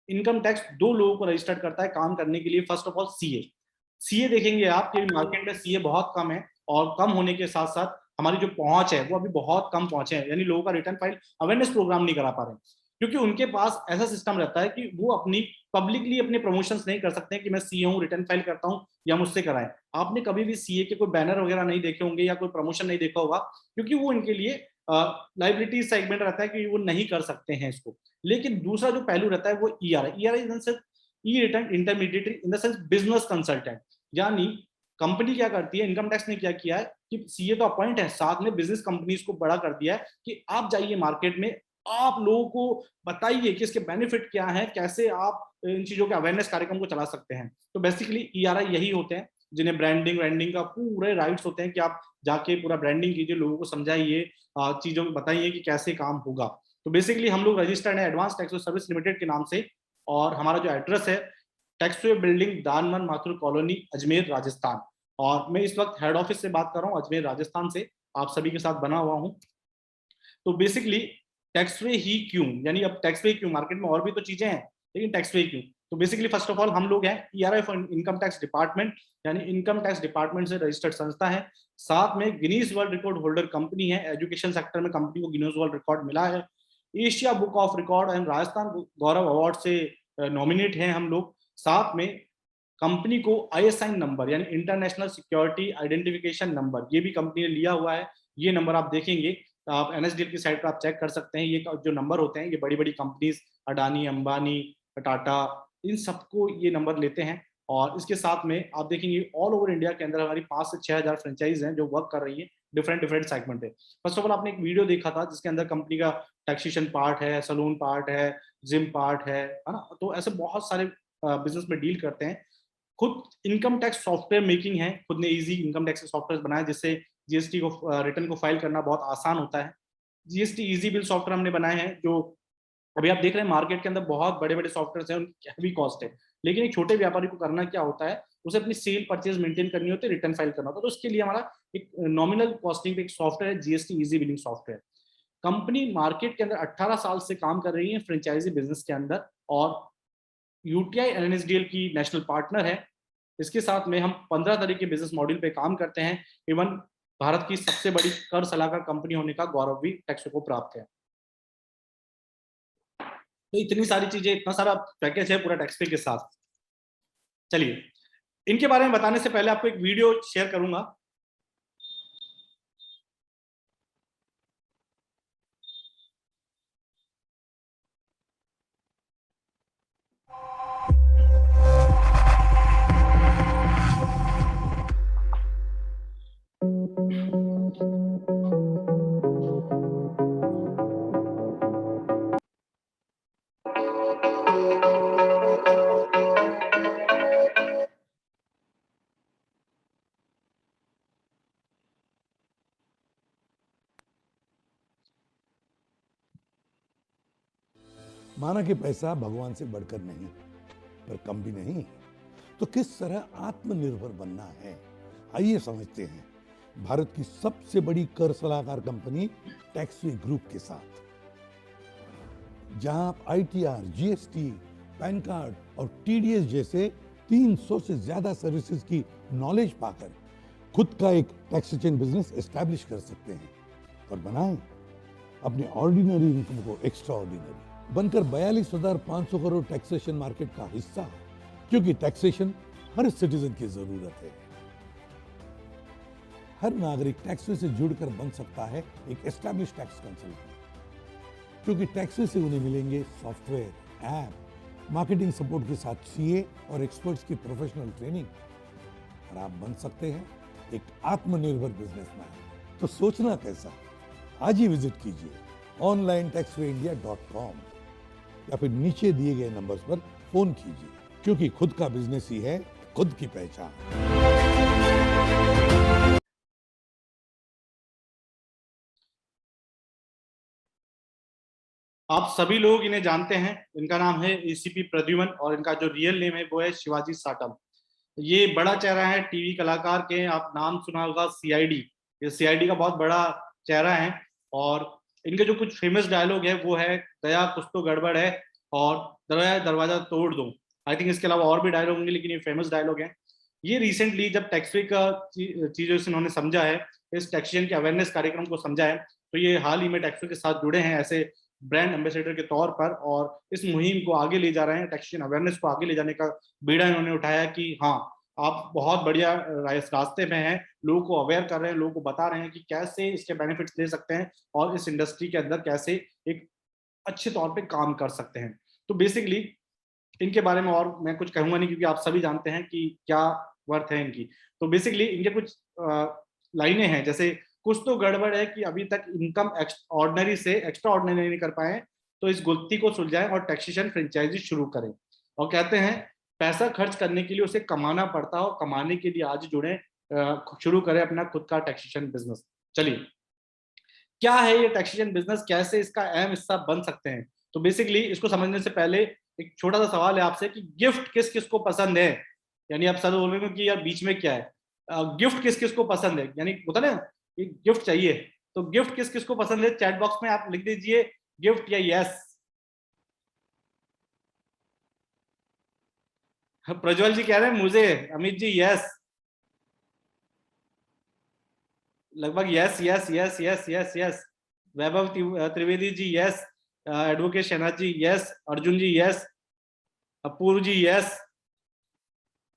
इनकम टैक्स 2 लोगों को रजिस्टर्ड करता है काम करने के लिए। फर्स्ट ऑफ ऑल सीए देखेंगे आप कि मार्केट में सीए बहुत कम है, और कम होने के साथ साथ हमारी जो पहुंच है वो अभी बहुत कम पहुंचे हैं, यानी लोगों का रिटर्न फाइल अवेयरनेस प्रोग्राम नहीं करा पा रहे हैं, क्योंकि उनके पास ऐसा सिस्टम रहता है कि वो अपनी पब्लिकली अपने प्रमोशंस नहीं कर सकते हैं कि मैं सीए हूं, रिटर्न फाइल करता हूं, या मुझसे कराएं। आपने कभी भी सीए के कोई बैनर वगैरह नहीं देखे होंगे या कोई प्रमोशन नहीं देखा होगा, क्योंकि वो इनके लिए लाइबिलिटी सेगमेंट रहता है कि वो नहीं कर सकते हैं इसको। लेकिन दूसरा जो पहलू रहता है वो e in sense e return intermediatory in the sense business consultant, यानी कंपनी क्या करती है, इनकम टैक्स ने क्या किया है कि सीए तो अपॉइंट है, साथ में बिजनेस कंपनीज को बड़ा कर दिया है कि आप जाइए मार्केट में, आप लोगों को बताइए कि इसके बेनिफिट क्या है, कैसे आप इन चीजों के अवेयरनेस कार्यक्रम को चला सकते हैं। तो बेसिकली ईआरआई यही होते हैं जिन्हें ब्रांडिंग का पूरे राइट्स होते हैं कि आप जाके पूरा ब्रांडिंग कीजिए, लोगों को समझाइए, चीजों को बताइए कि कैसे काम होगा। तो बेसिकली हम लोग रजिस्टर्ड है एडवांस टैक्स सर्विस लिमिटेड के नाम से, और हमारा जो एड्रेस है टैक्सवे बिल्डिंग दानमन माथुर कॉलोनी अजमेर राजस्थान, और मैं इस वक्त हेड ऑफिस से बात कर रहा हूँ अजमेर राजस्थान से, आप सभी के साथ बना हुआ हूँ। तो बेसिकली टैक्सवे ही क्यों, यानी अब टैक्सवे क्यों, मार्केट में और भी तो चीजें हैं लेकिन टैक्सवे क्यों। तो बेसिकली फर्स्ट ऑफ ऑल हम लोग हैं ईआरएफ इनकम टैक्स डिपार्टमेंट, यानी इनकम टैक्स डिपार्टमेंट से रजिस्टर्ड संस्था है। साथ में Guinness world record holder company है, एजुकेशन सेक्टर में कंपनी को गिनीज वर्ल्ड रिकॉर्ड मिला है, Asia book of record and Rajasthan Gaurav award से नॉमिनेट हैं हम लोग। साथ में कंपनी को आईएसआई नंबर यानी इंटरनेशनल सिक्योरिटी आइडेंटिफिकेशन नंबर ये भी कंपनी ने लिया हुआ है। ये नंबर आप देखेंगे, आप एनएसडीएल की साइट पर आप चेक कर सकते हैं। ये जो नंबर होते हैं ये बड़ी बड़ी कंपनीज अडानी, अंबानी, टाटा, इन सबको ये नंबर लेते हैं। और इसके साथ में आप देखेंगे ऑल ओवर इंडिया के अंदर हमारी 5 से 6,000 फ्रेंचाइज हैं जो वर्क कर रही है डिफरेंट सेगमेंट पे। फर्स्ट ऑफ ऑल आपने एक वीडियो देखा था जिसके अंदर कंपनी का टैक्सेशन पार्ट है, सलून पार्ट है, जिम पार्ट है ना। तो ऐसे बहुत सारे बिजनेस में डील करते हैं। खुद इनकम टैक्स सॉफ्टवेयर मेकिंग है, खुद ने इजी इनकम टैक्स सॉफ्टवेयर बनाया जिससे जीएसटी को रिटर्न को फाइल करना बहुत आसान होता है। जीएसटी इजी बिल सॉफ्टवेयर हमने बनाए हैं, जो अभी आप देख रहे हैं मार्केट के अंदर बहुत बड़े बड़े सॉफ्टवेयर हैं, उनकी हैवी कॉस्ट है, लेकिन एक छोटे व्यापारी को करना क्या होता है, उसे अपनी सेल परचेज मेंटेन करनी होती है, रिटर्न फाइल करना होता है। तो उसके लिए हमारा एक नॉमिनल कॉस्टिंग पे एक सॉफ्टवेयर है GST easy billing software. Company market के अंदर 18 साल से काम कर रही है फ्रेंचाइजी बिजनेस के अंदर, और यूटीआई एनएसडीएल की नेशनल पार्टनर है। इसके साथ में हम 15 तरह के बिजनेस मॉडल पे काम करते हैं। इवन भारत की सबसे बड़ी कर सलाहकार कंपनी होने का गौरव भी टैक्सवे को प्राप्त है। तो इतनी सारी चीजें, इतना सारा पैकेज है पूरा टैक्सवे के साथ। चलिए इनके बारे में बताने से पहले आपको एक वीडियो शेयर करूंगा। माना कि पैसा भगवान से बढ़कर नहीं पर कम भी नहीं, तो किस तरह आत्मनिर्भर बनना है आइए समझते हैं भारत की सबसे बड़ी कर सलाहकार कंपनी टैक्सवे ग्रुप के साथ, जहां आप आईटीआर, जीएसटी, पैन कार्ड और टीडीएस जैसे 300 से ज्यादा सर्विसेज की नॉलेज पाकर खुद का एक टैक्सेशन बिजनेस एस्टैब्लिश कर सकते हैं और बनाएं अपने ऑर्डिनरी इनकम को एक्स्ट्रा ऑर्डिनरी, बनकर 42,500 करोड़ टैक्सेशन मार्केट का हिस्सा, क्योंकि टैक्सेशन हर सिटीजन की जरूरत है। हर नागरिक टैक्सवे से जुड़कर बन सकता है एक एस्टैब्लिश टैक्स कंसल्टेंट, क्योंकि टैक्सवे से उन्हें मिलेंगे सॉफ्टवेयर, ऐप, मार्केटिंग सपोर्ट के साथ सीए और एक्सपर्ट्स की प्रोफेशनल ट्रेनिंग, और आप बन सकते हैं एक आत्मनिर्भर बिजनेसमैन। तो सोचना कैसा, आज ही विजिट कीजिए onlinetaxwayindia.com या फिर नीचे दिए गए नंबर्स पर फोन कीजिए, क्योंकि खुद का बिजनेस ही है खुद की पहचान। आप सभी लोग इन्हें जानते हैं, इनका नाम है एसीपी प्रद्युमन और इनका जो रियल नेम है वो है शिवाजी साटम। ये बड़ा चेहरा है टीवी कलाकार के, आप नाम सुना होगा सीआईडी, ये सीआईडी का बहुत बड़ा चेहरा है। और इनके जो कुछ फेमस डायलॉग है वो है दया कुछ तो गड़बड़ है और दया दरवाजा तोड़ दो। आई थिंक इसके अलावा और भी डायलॉग होंगे लेकिन ये फेमस डायलॉग है। ये रिसेंटली जब टैक्सवे का चीजों से इन्होंने समझा है, इस टैक्सेशन के अवेयरनेस कार्यक्रम को समझा है, तो ये हाल ही में टैक्सवे के साथ जुड़े हैं ऐसे ब्रांड एम्बेसडर के तौर पर, और इस मुहिम को आगे ले जा रहे हैं, टैक्सेशन अवेयरनेस को आगे ले जाने का बीड़ा इन्होंने उठाया कि हाँ आप बहुत बढ़िया रास्ते में हैं, लोगों को अवेयर कर रहे हैं, लोगों को बता रहे हैं कि कैसे इसके बेनिफिट्स ले सकते हैं और इस इंडस्ट्री के अंदर कैसे एक अच्छे तौर पे काम कर सकते हैं। तो बेसिकली इनके बारे में और मैं कुछ कहूंगा नहीं, क्योंकि आप सभी जानते हैं कि क्या वर्थ है इनकी। तो बेसिकली इनके कुछ लाइनें हैं, जैसे कुछ तो गड़बड़ है कि अभी तक इनकम ऑर्डिनरी से एक्स्ट्रा ऑर्डिनरी नहीं कर पाए, तो इस गुत्थी को सुलझाएं और टैक्सेशन फ्रेंचाइजी शुरू करें। और कहते हैं पैसा खर्च करने के लिए उसे कमाना पड़ता है, और कमाने के लिए आज जुड़े, शुरू करें अपना खुद का टैक्सेशन बिजनेस। चलिए क्या है ये टैक्सेशन बिजनेस, कैसे इसका अहम हिस्सा बन सकते हैं। तो बेसिकली इसको समझने से पहले एक छोटा सा सवाल है आपसे कि गिफ्ट किस किस को पसंद है। यानी आप सब बोल रहे हो कि यार बीच में क्या है, गिफ्ट किस किस को पसंद है, यानी होता ना कि गिफ्ट चाहिए, तो गिफ्ट किस किस को पसंद है, चैट बॉक्स में आप लिख दीजिए गिफ्ट या यस। प्रज्वल जी कह रहे हैं मुझे, अमित जी यस, लगभग yes yes yes yes yes yes. Vaibhav Trivedi ji yes, advocate Shahnaz ji yes, Arjun ji yes, Apoorv ji yes,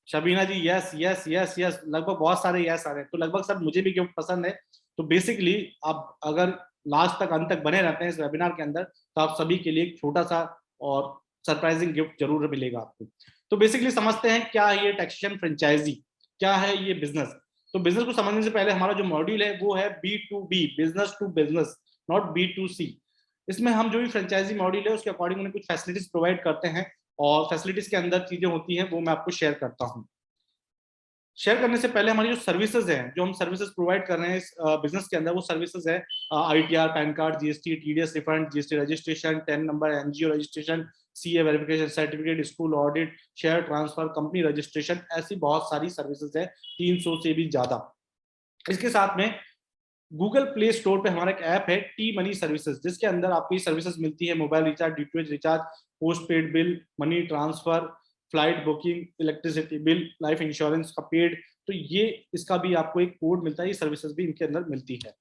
Shabina ji yes yes yes yes, लगभग बहुत सारे यस आ रहे हैं, तो लगभग सब मुझे भी गिफ्ट पसंद है। तो बेसिकली आप अगर लास्ट तक अंत तक बने रहते हैं इस वेबिनार के अंदर, तो आप सभी के लिए एक छोटा सा और सरप्राइजिंग गिफ्ट जरूर मिलेगा आपको। तो बेसिकली समझते हैं क्या है ये टैक्सेशन फ्रेंचाइजी, क्या है ये बिजनेस। तो बिजनेस को समझने से पहले हमारा जो मॉड्यूल है वो है B2B, business to business, not B2C। इसमें हम जो भी फ्रेंचाइजी मॉड्यूल है उसके अकॉर्डिंग उन्हें कुछ फैसिलिटीज प्रोवाइड करते हैं, और फैसिलिटीज के अंदर चीजें होती हैं वो मैं आपको शेयर करता हूँ। शेयर करने से पहले हमारी जो सर्विसेज हैं, जो हम सर्विसेज प्रोवाइड कर रहे हैं इस बिजनेस के अंदर, वो सर्विसेज है ITR, pan card, GST, TDS refund, GST registration, 10 number, NGO registration, CA verification certificate, school audit, share transfer, company registration, ऐसी बहुत सारी सर्विसेज है, 300 से भी ज्यादा। इसके साथ में गूगल प्ले स्टोर पे हमारा एक ऐप है टी मनी सर्विसेज, जिसके अंदर आपको ये सर्विसेज मिलती है, mobile recharge, DTH recharge, post paid bill, money transfer, flight booking, electricity bill, life insurance का पेड। तो ये इसका भी आपको एक कोड मिलता है, ये सर्विसेज भी इनके अंदर मिलती है।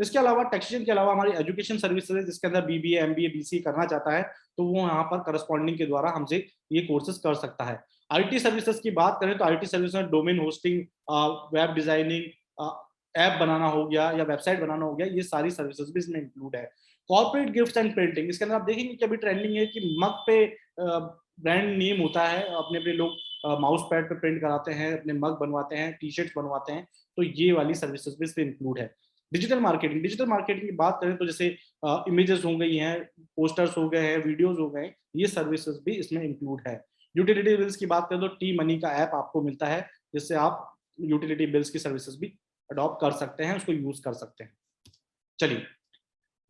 इसके अलावा टैक्सेशन के अलावा हमारी एजुकेशन सर्विसेज है, जिसके अंदर BBA, MBA, BCA करना चाहता है तो वो यहाँ पर करस्पॉन्डिंग के द्वारा हमसे ये कोर्सेज कर सकता है। IT सर्विसेज की बात करें तो IT सर्विसेज में domain hosting, web designing, app बनाना हो गया या वेबसाइट बनाना हो गया, ये सारी सर्विसेज भी इसमें इंक्लूड है। कॉर्पोरेट गिफ्ट्स एंड प्रिंटिंग, इसके अंदर आप देखेंगे कि अभी ट्रेंडिंग है कि मग पे ब्रांड नेम होता है, अपने अपने लोग माउस पैड पे प्रिंट कराते हैं, अपने मग बनवाते हैं, T-शर्ट्स बनवाते हैं, तो ये वाली सर्विसेज भी इसमें इंक्लूड है। डिजिटल मार्केटिंग, डिजिटल मार्केटिंग की बात करें तो जैसे इमेजेस हो गई हैं, पोस्टर्स हो गए हैं, वीडियोस हो गए, ये सर्विसेज भी इसमें इंक्लूड है। यूटिलिटी बिल्स की बात करें तो टी मनी का ऐप आपको मिलता है, जिससे आप यूटिलिटी बिल्स की सर्विसेज भी अडॉप्ट कर सकते हैं, उसको यूज कर सकते हैं। चलिए,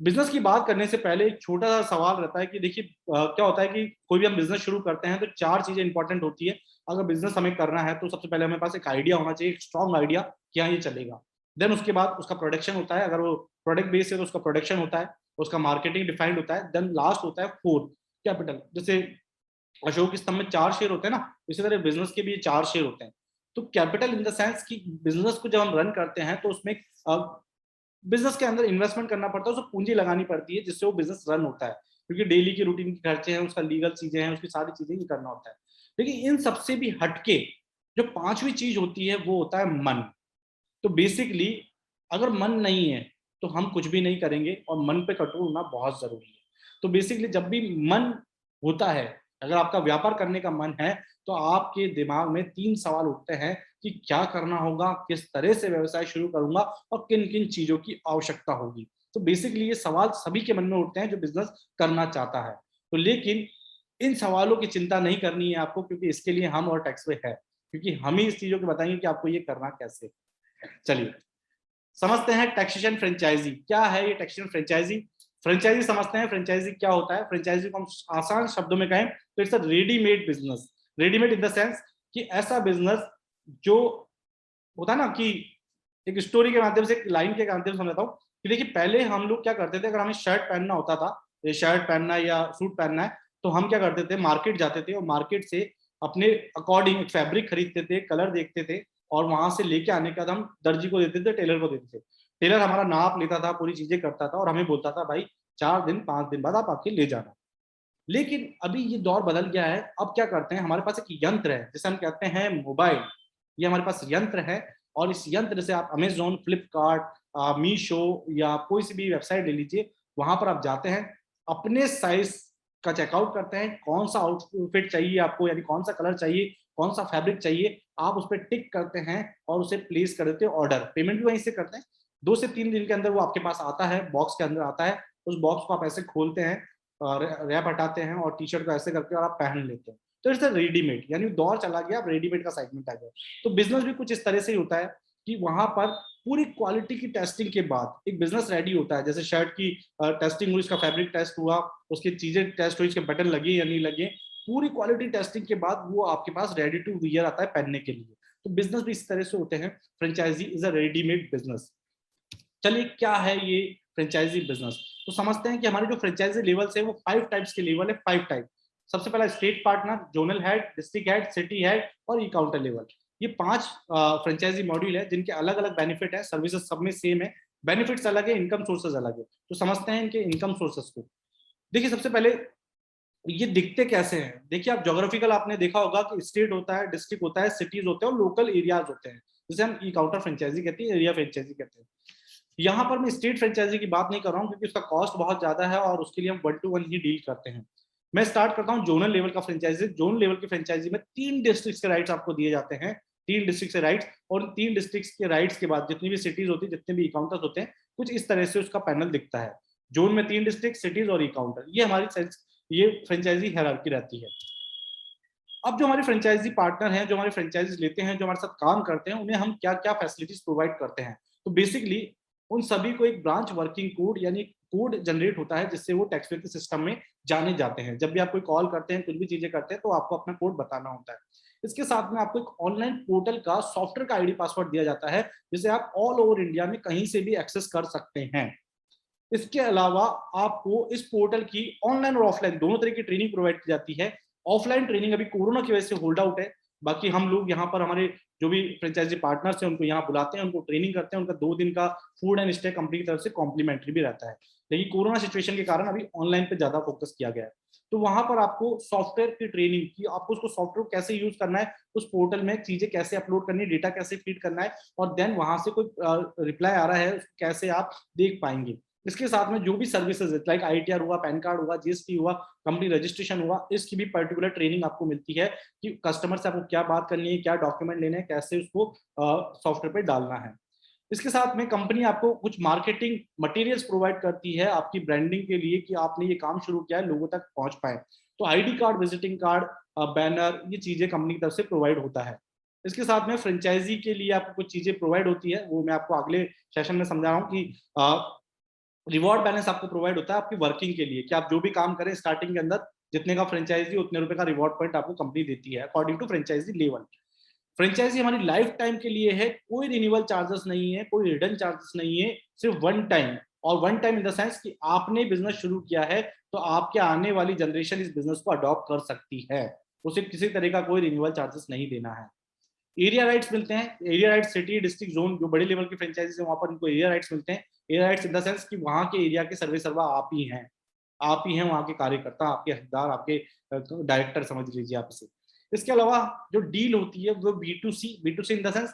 बिजनेस की बात करने से पहले एक छोटा सा सवाल रहता है कि देखिए क्या होता है कि कोई भी हम बिजनेस शुरू करते हैं तो 4 चीजें इंपॉर्टेंट होती है। अगर बिजनेस हमें करना है तो सबसे पहले हमें पास एक आइडिया होना चाहिए, एक स्ट्रॉन्ग आइडिया कि हाँ ये चलेगा। देन उसके बाद उसका प्रोडक्शन होता है, अगर वो प्रोडक्ट बेस्ड है तो उसका प्रोडक्शन होता है, उसका मार्केटिंग डिफाइंड होता है, देन लास्ट होता है फोर्थ कैपिटल। जैसे अशोक स्तंभ में 4 शेर होते हैं ना, इसी तरह बिजनेस के भी 4 शेर होते हैं। तो कैपिटल इन द सेंस कि बिजनेस को जब हम रन करते हैं तो उसमें बिजनेस के अंदर इन्वेस्टमेंट करना पड़ता है, उसको पूंजी लगानी पड़ती है, जिससे वो बिजनेस रन होता है, क्योंकि डेली की रूटीन के खर्चे हैं, उसका लीगल चीजें हैं, उसकी सारी चीजें ये करना होता है। लेकिन इन सबसे भी हटके जो 5वीं चीज होती है वो होता है मन। तो बेसिकली अगर मन नहीं है तो हम कुछ भी नहीं करेंगे, और मन पे कंट्रोल होना बहुत जरूरी है। तो बेसिकली जब भी मन होता है, अगर आपका व्यापार करने का मन है, तो आपके दिमाग में 3 सवाल उठते हैं कि क्या करना होगा, किस तरह से व्यवसाय शुरू करूंगा, और किन किन चीजों की आवश्यकता होगी। तो बेसिकली ये सवाल सभी के मन में उठते हैं जो बिजनेस करना चाहता है। तो लेकिन इन सवालों की चिंता नहीं करनी है आपको, क्योंकि इसके लिए हम और टैक्सवे है, क्योंकि हम ही इस चीजों को बताएंगे कि आपको ये करना कैसे। चलिए समझते हैं टैक्सेशन फ्रेंचाइजी क्या है। ये टैक्सेशन फ्रेंचाइजी फ्रेंचाइजी समझते हैं, फ्रेंचाइजी क्या होता है। फ्रेंचाइजी को हम आसान शब्दों में कहें तो it's a readymade business. Readymade in the sense कि ऐसा बिजनेस जो होता है ना, कि एक स्टोरी के माध्यम से, एक लाइन के माध्यम से समझाता हूँ कि देखिए पहले हम लोग क्या करते थे, अगर हमें शर्ट पहनना होता था, ये शर्ट पहनना या सूट पहनना है, तो हम क्या करते थे, मार्केट जाते थे और मार्केट से अपने अकॉर्डिंग फैब्रिक खरीदते थे, कलर देखते थे, और वहां से लेके आने के बाद हम दर्जी को देते थे, टेलर को देते थे। टेलर हमारा नाप लेता था, पूरी चीजें करता था, और हमें बोलता था भाई 4 दिन 5 दिन बाद आप आके ले जाना। लेकिन अभी ये दौर बदल गया है। अब क्या करते हैं, हमारे पास एक यंत्र है जिसे हम कहते हैं मोबाइल। ये हमारे पास यंत्र है, और इस यंत्र से आप अमेजोन, फ्लिपकार्ट, मीशो या कोई सी भी वेबसाइट ले लीजिए, वहां पर आप जाते हैं, अपने साइज का चेकआउट करते हैं, कौन सा आउटफिट चाहिए आपको, यानी कौन सा कलर चाहिए, कौन सा फैब्रिक चाहिए, आप उस पर टिक करते हैं और उसे प्लेस कर देते हैं ऑर्डर। पेमेंट भी वहीं से करते हैं। 2 से 3 दिन के अंदर वो आपके पास आता है, बॉक्स के अंदर आता है। उस बॉक्स को आप ऐसे खोलते हैं, रैप हटाते हैं, और टी-शर्ट को ऐसे करके और आप पहन लेते हैं। तो इट्स रेडीमेड, यानी दौर चला गया, अब रेडीमेड का सेगमेंट आ गया। तो बिजनेस भी कुछ इस तरह से ही होता है कि वहां पर पूरी क्वालिटी की टेस्टिंग के बाद एक बिजनेस रेडी होता है। जैसे शर्ट की टेस्टिंग हुई, इसका फैब्रिक टेस्ट हुआ, उसकी चीजें टेस्ट हुई, इसके बटन लगे या नहीं लगे, पूरी क्वालिटी टेस्टिंग के बाद वो आपके पास रेडी टू वियर आता है पहनने के लिए। तो बिजनेस भी इस तरह से होते हैं। Franchisee is a readymade business. चलिए क्या है ये फ्रेंचाइजी बिजनेस, तो समझते हैं कि हमारे जो फ्रेंचाइजी लेवल्स है वो 5 टाइप्स के लेवल है, 5 टाइप। सबसे पहला state partner, zonal head, district head, city head और ई काउंटर लेवल। ये 5 फ्रेंचाइजी मॉड्यूल है जिनके अलग अलग बेनिफिट है, सर्विसेज सब में सेम है, बेनिफिट्स अलग है, इनकम सोर्सेज अलग है। तो समझते हैं इनके इनकम सोर्सेज को। देखिए सबसे पहले ये दिखते कैसे हैं। देखिए आप ज्योग्राफिकल आपने देखा होगा कि स्टेट होता है, डिस्ट्रिक्ट होता है, सिटीज होते हैं और लोकल एरियाज होते हैं, जिसे हम ई काउंटर फ्रेंचाइजी कहते हैं, एरिया फ्रेंचाइजी कहते हैं। यहाँ पर मैं स्टेट फ्रेंचाइजी की बात नहीं कर रहा हूँ क्योंकि उसका कॉस्ट बहुत ज्यादा है और उसके लिए हम 1-to-1 ही डील करते हैं। मैं स्टार्ट करता हूँ जोनल लेवल का फ्रेंचाइजी। जोनल लेवल की फ्रेंचाइजी में 3 डिस्ट्रिक्ट के राइट्स आपको दिए जाते हैं, 3 डिस्ट्रिक्ट के राइट्स, और 3 डिस्ट्रिक्ट के राइट्स के बाद जितनी भी सिटीज होती है, जितने भी अकाउंटर्स होते हैं, कुछ इस तरह से उसका पैनल दिखता है। जोन में 3 डिस्ट्रिक्ट, सिटीज और अकाउंटर, ये हमारी ये फ्रेंचाइजी हायरार्की रहती है। अब जो हमारे फ्रेंचाइजी पार्टनर हैं, जो हमारे फ्रेंचाइजी लेते हैं, जो हमारे साथ काम करते हैं, उन्हें हम क्या क्या फैसिलिटीज प्रोवाइड करते हैं। तो बेसिकली उन सभी को एक ब्रांच वर्किंग कोड यानी कोड जनरेट होता है जिससे वो टैक्स पे के सिस्टम में जाने जाते हैं। जब भी आप कोई कॉल करते हैं, कुछ भी चीजें करते हैं, तो आपको अपना कोड बताना होता है। इसके साथ में आपको एक ऑनलाइन पोर्टल का सॉफ्टवेयर का आईडी पासवर्ड दिया जाता है, जिसे आप ऑल ओवर इंडिया में कहीं से भी एक्सेस कर सकते हैं। इसके अलावा आपको इस पोर्टल की ऑनलाइन और ऑफलाइन दोनों तरह की ट्रेनिंग प्रोवाइड की जाती है। ऑफलाइन ट्रेनिंग अभी कोरोना की वजह से होल्ड आउट है, बाकी हम लोग यहाँ पर हमारे जो भी फ्रेंचाइजी पार्टनर्स हैं उनको यहाँ बुलाते हैं, उनको ट्रेनिंग करते हैं, उनका 2 दिन का फूड एंड स्टे कंपनी की तरफ से कॉम्प्लीमेंट्री भी रहता है। लेकिन कोरोना सिचुएशन के कारण अभी ऑनलाइन पे ज्यादा फोकस किया गया है। तो वहां पर आपको सॉफ्टवेयर की ट्रेनिंग की, आपको उसको सॉफ्टवेयर कैसे यूज करना है, उस पोर्टल में चीजें कैसे अपलोड करनी है, डेटा कैसे फीड करना है, और देन वहां से कोई रिप्लाई आ रहा है उसको कैसे आप देख पाएंगे। इसके साथ में जो भी सर्विसेज है, लाइक आईटीआर हुआ, पैन कार्ड हुआ, जीएसटी हुआ, कंपनी रजिस्ट्रेशन हुआ, इसकी भी पर्टिकुलर ट्रेनिंग आपको मिलती है कि कस्टमर से आपको क्या बात करनी है, क्या डॉक्यूमेंट लेने हैं, कैसे उसको सॉफ्टवेयर पे डालना है। इसके साथ में कंपनी आपको कुछ मार्केटिंग मटेरियल्स प्रोवाइड करती है आपकी ब्रांडिंग के लिए कि आपने ये काम शुरू किया है, लोगों तक पहुंच पाए। तो ID card, visiting card, banner, ये चीजें कंपनी की तरफ से प्रोवाइड होता है। इसके साथ में फ्रेंचाइजी के लिए आपको कुछ चीजें प्रोवाइड होती है, वो मैं आपको अगले सेशन में समझा रहा हूँ कि रिवॉर्ड बैलेंस आपको प्रोवाइड होता है आपकी वर्किंग के लिए, कि आप जो भी काम करें स्टार्टिंग के अंदर जितने का फ्रेंचाइजी उतने रुपए का रिवॉर्ड पॉइंट आपको कंपनी देती है according to franchisee level. Franchisee हमारी लाइफ टाइम के लिए है, कोई रिन्यूअल चार्जेस नहीं है, कोई रिटर्न चार्जेस नहीं है, सिर्फ वन टाइम। और one time in the sense कि आपने बिजनेस शुरू किया है तो आपके आने वाली जनरेशन इस बिजनेस को अडॉप्ट कर सकती है, उसे किसी तरह का कोई रिन्यूअल चार्जेस नहीं देना है। एरिया राइट्स मिलते हैं, area rights city, district, zone, जो बड़े लेवल की फ्रेंचाइजीज है वहां पर इनको एरिया राइट्स मिलते हैं। Area rights in the sense कि वहां के एरिया के सर्वे सर्वा आप ही हैं, आप ही हैं वहां के कार्यकर्ता, आपके हकदार, आपके डायरेक्टर समझ लीजिए आप इसे। इसके अलावा जो डील होती है वो B2C, B2C in the sense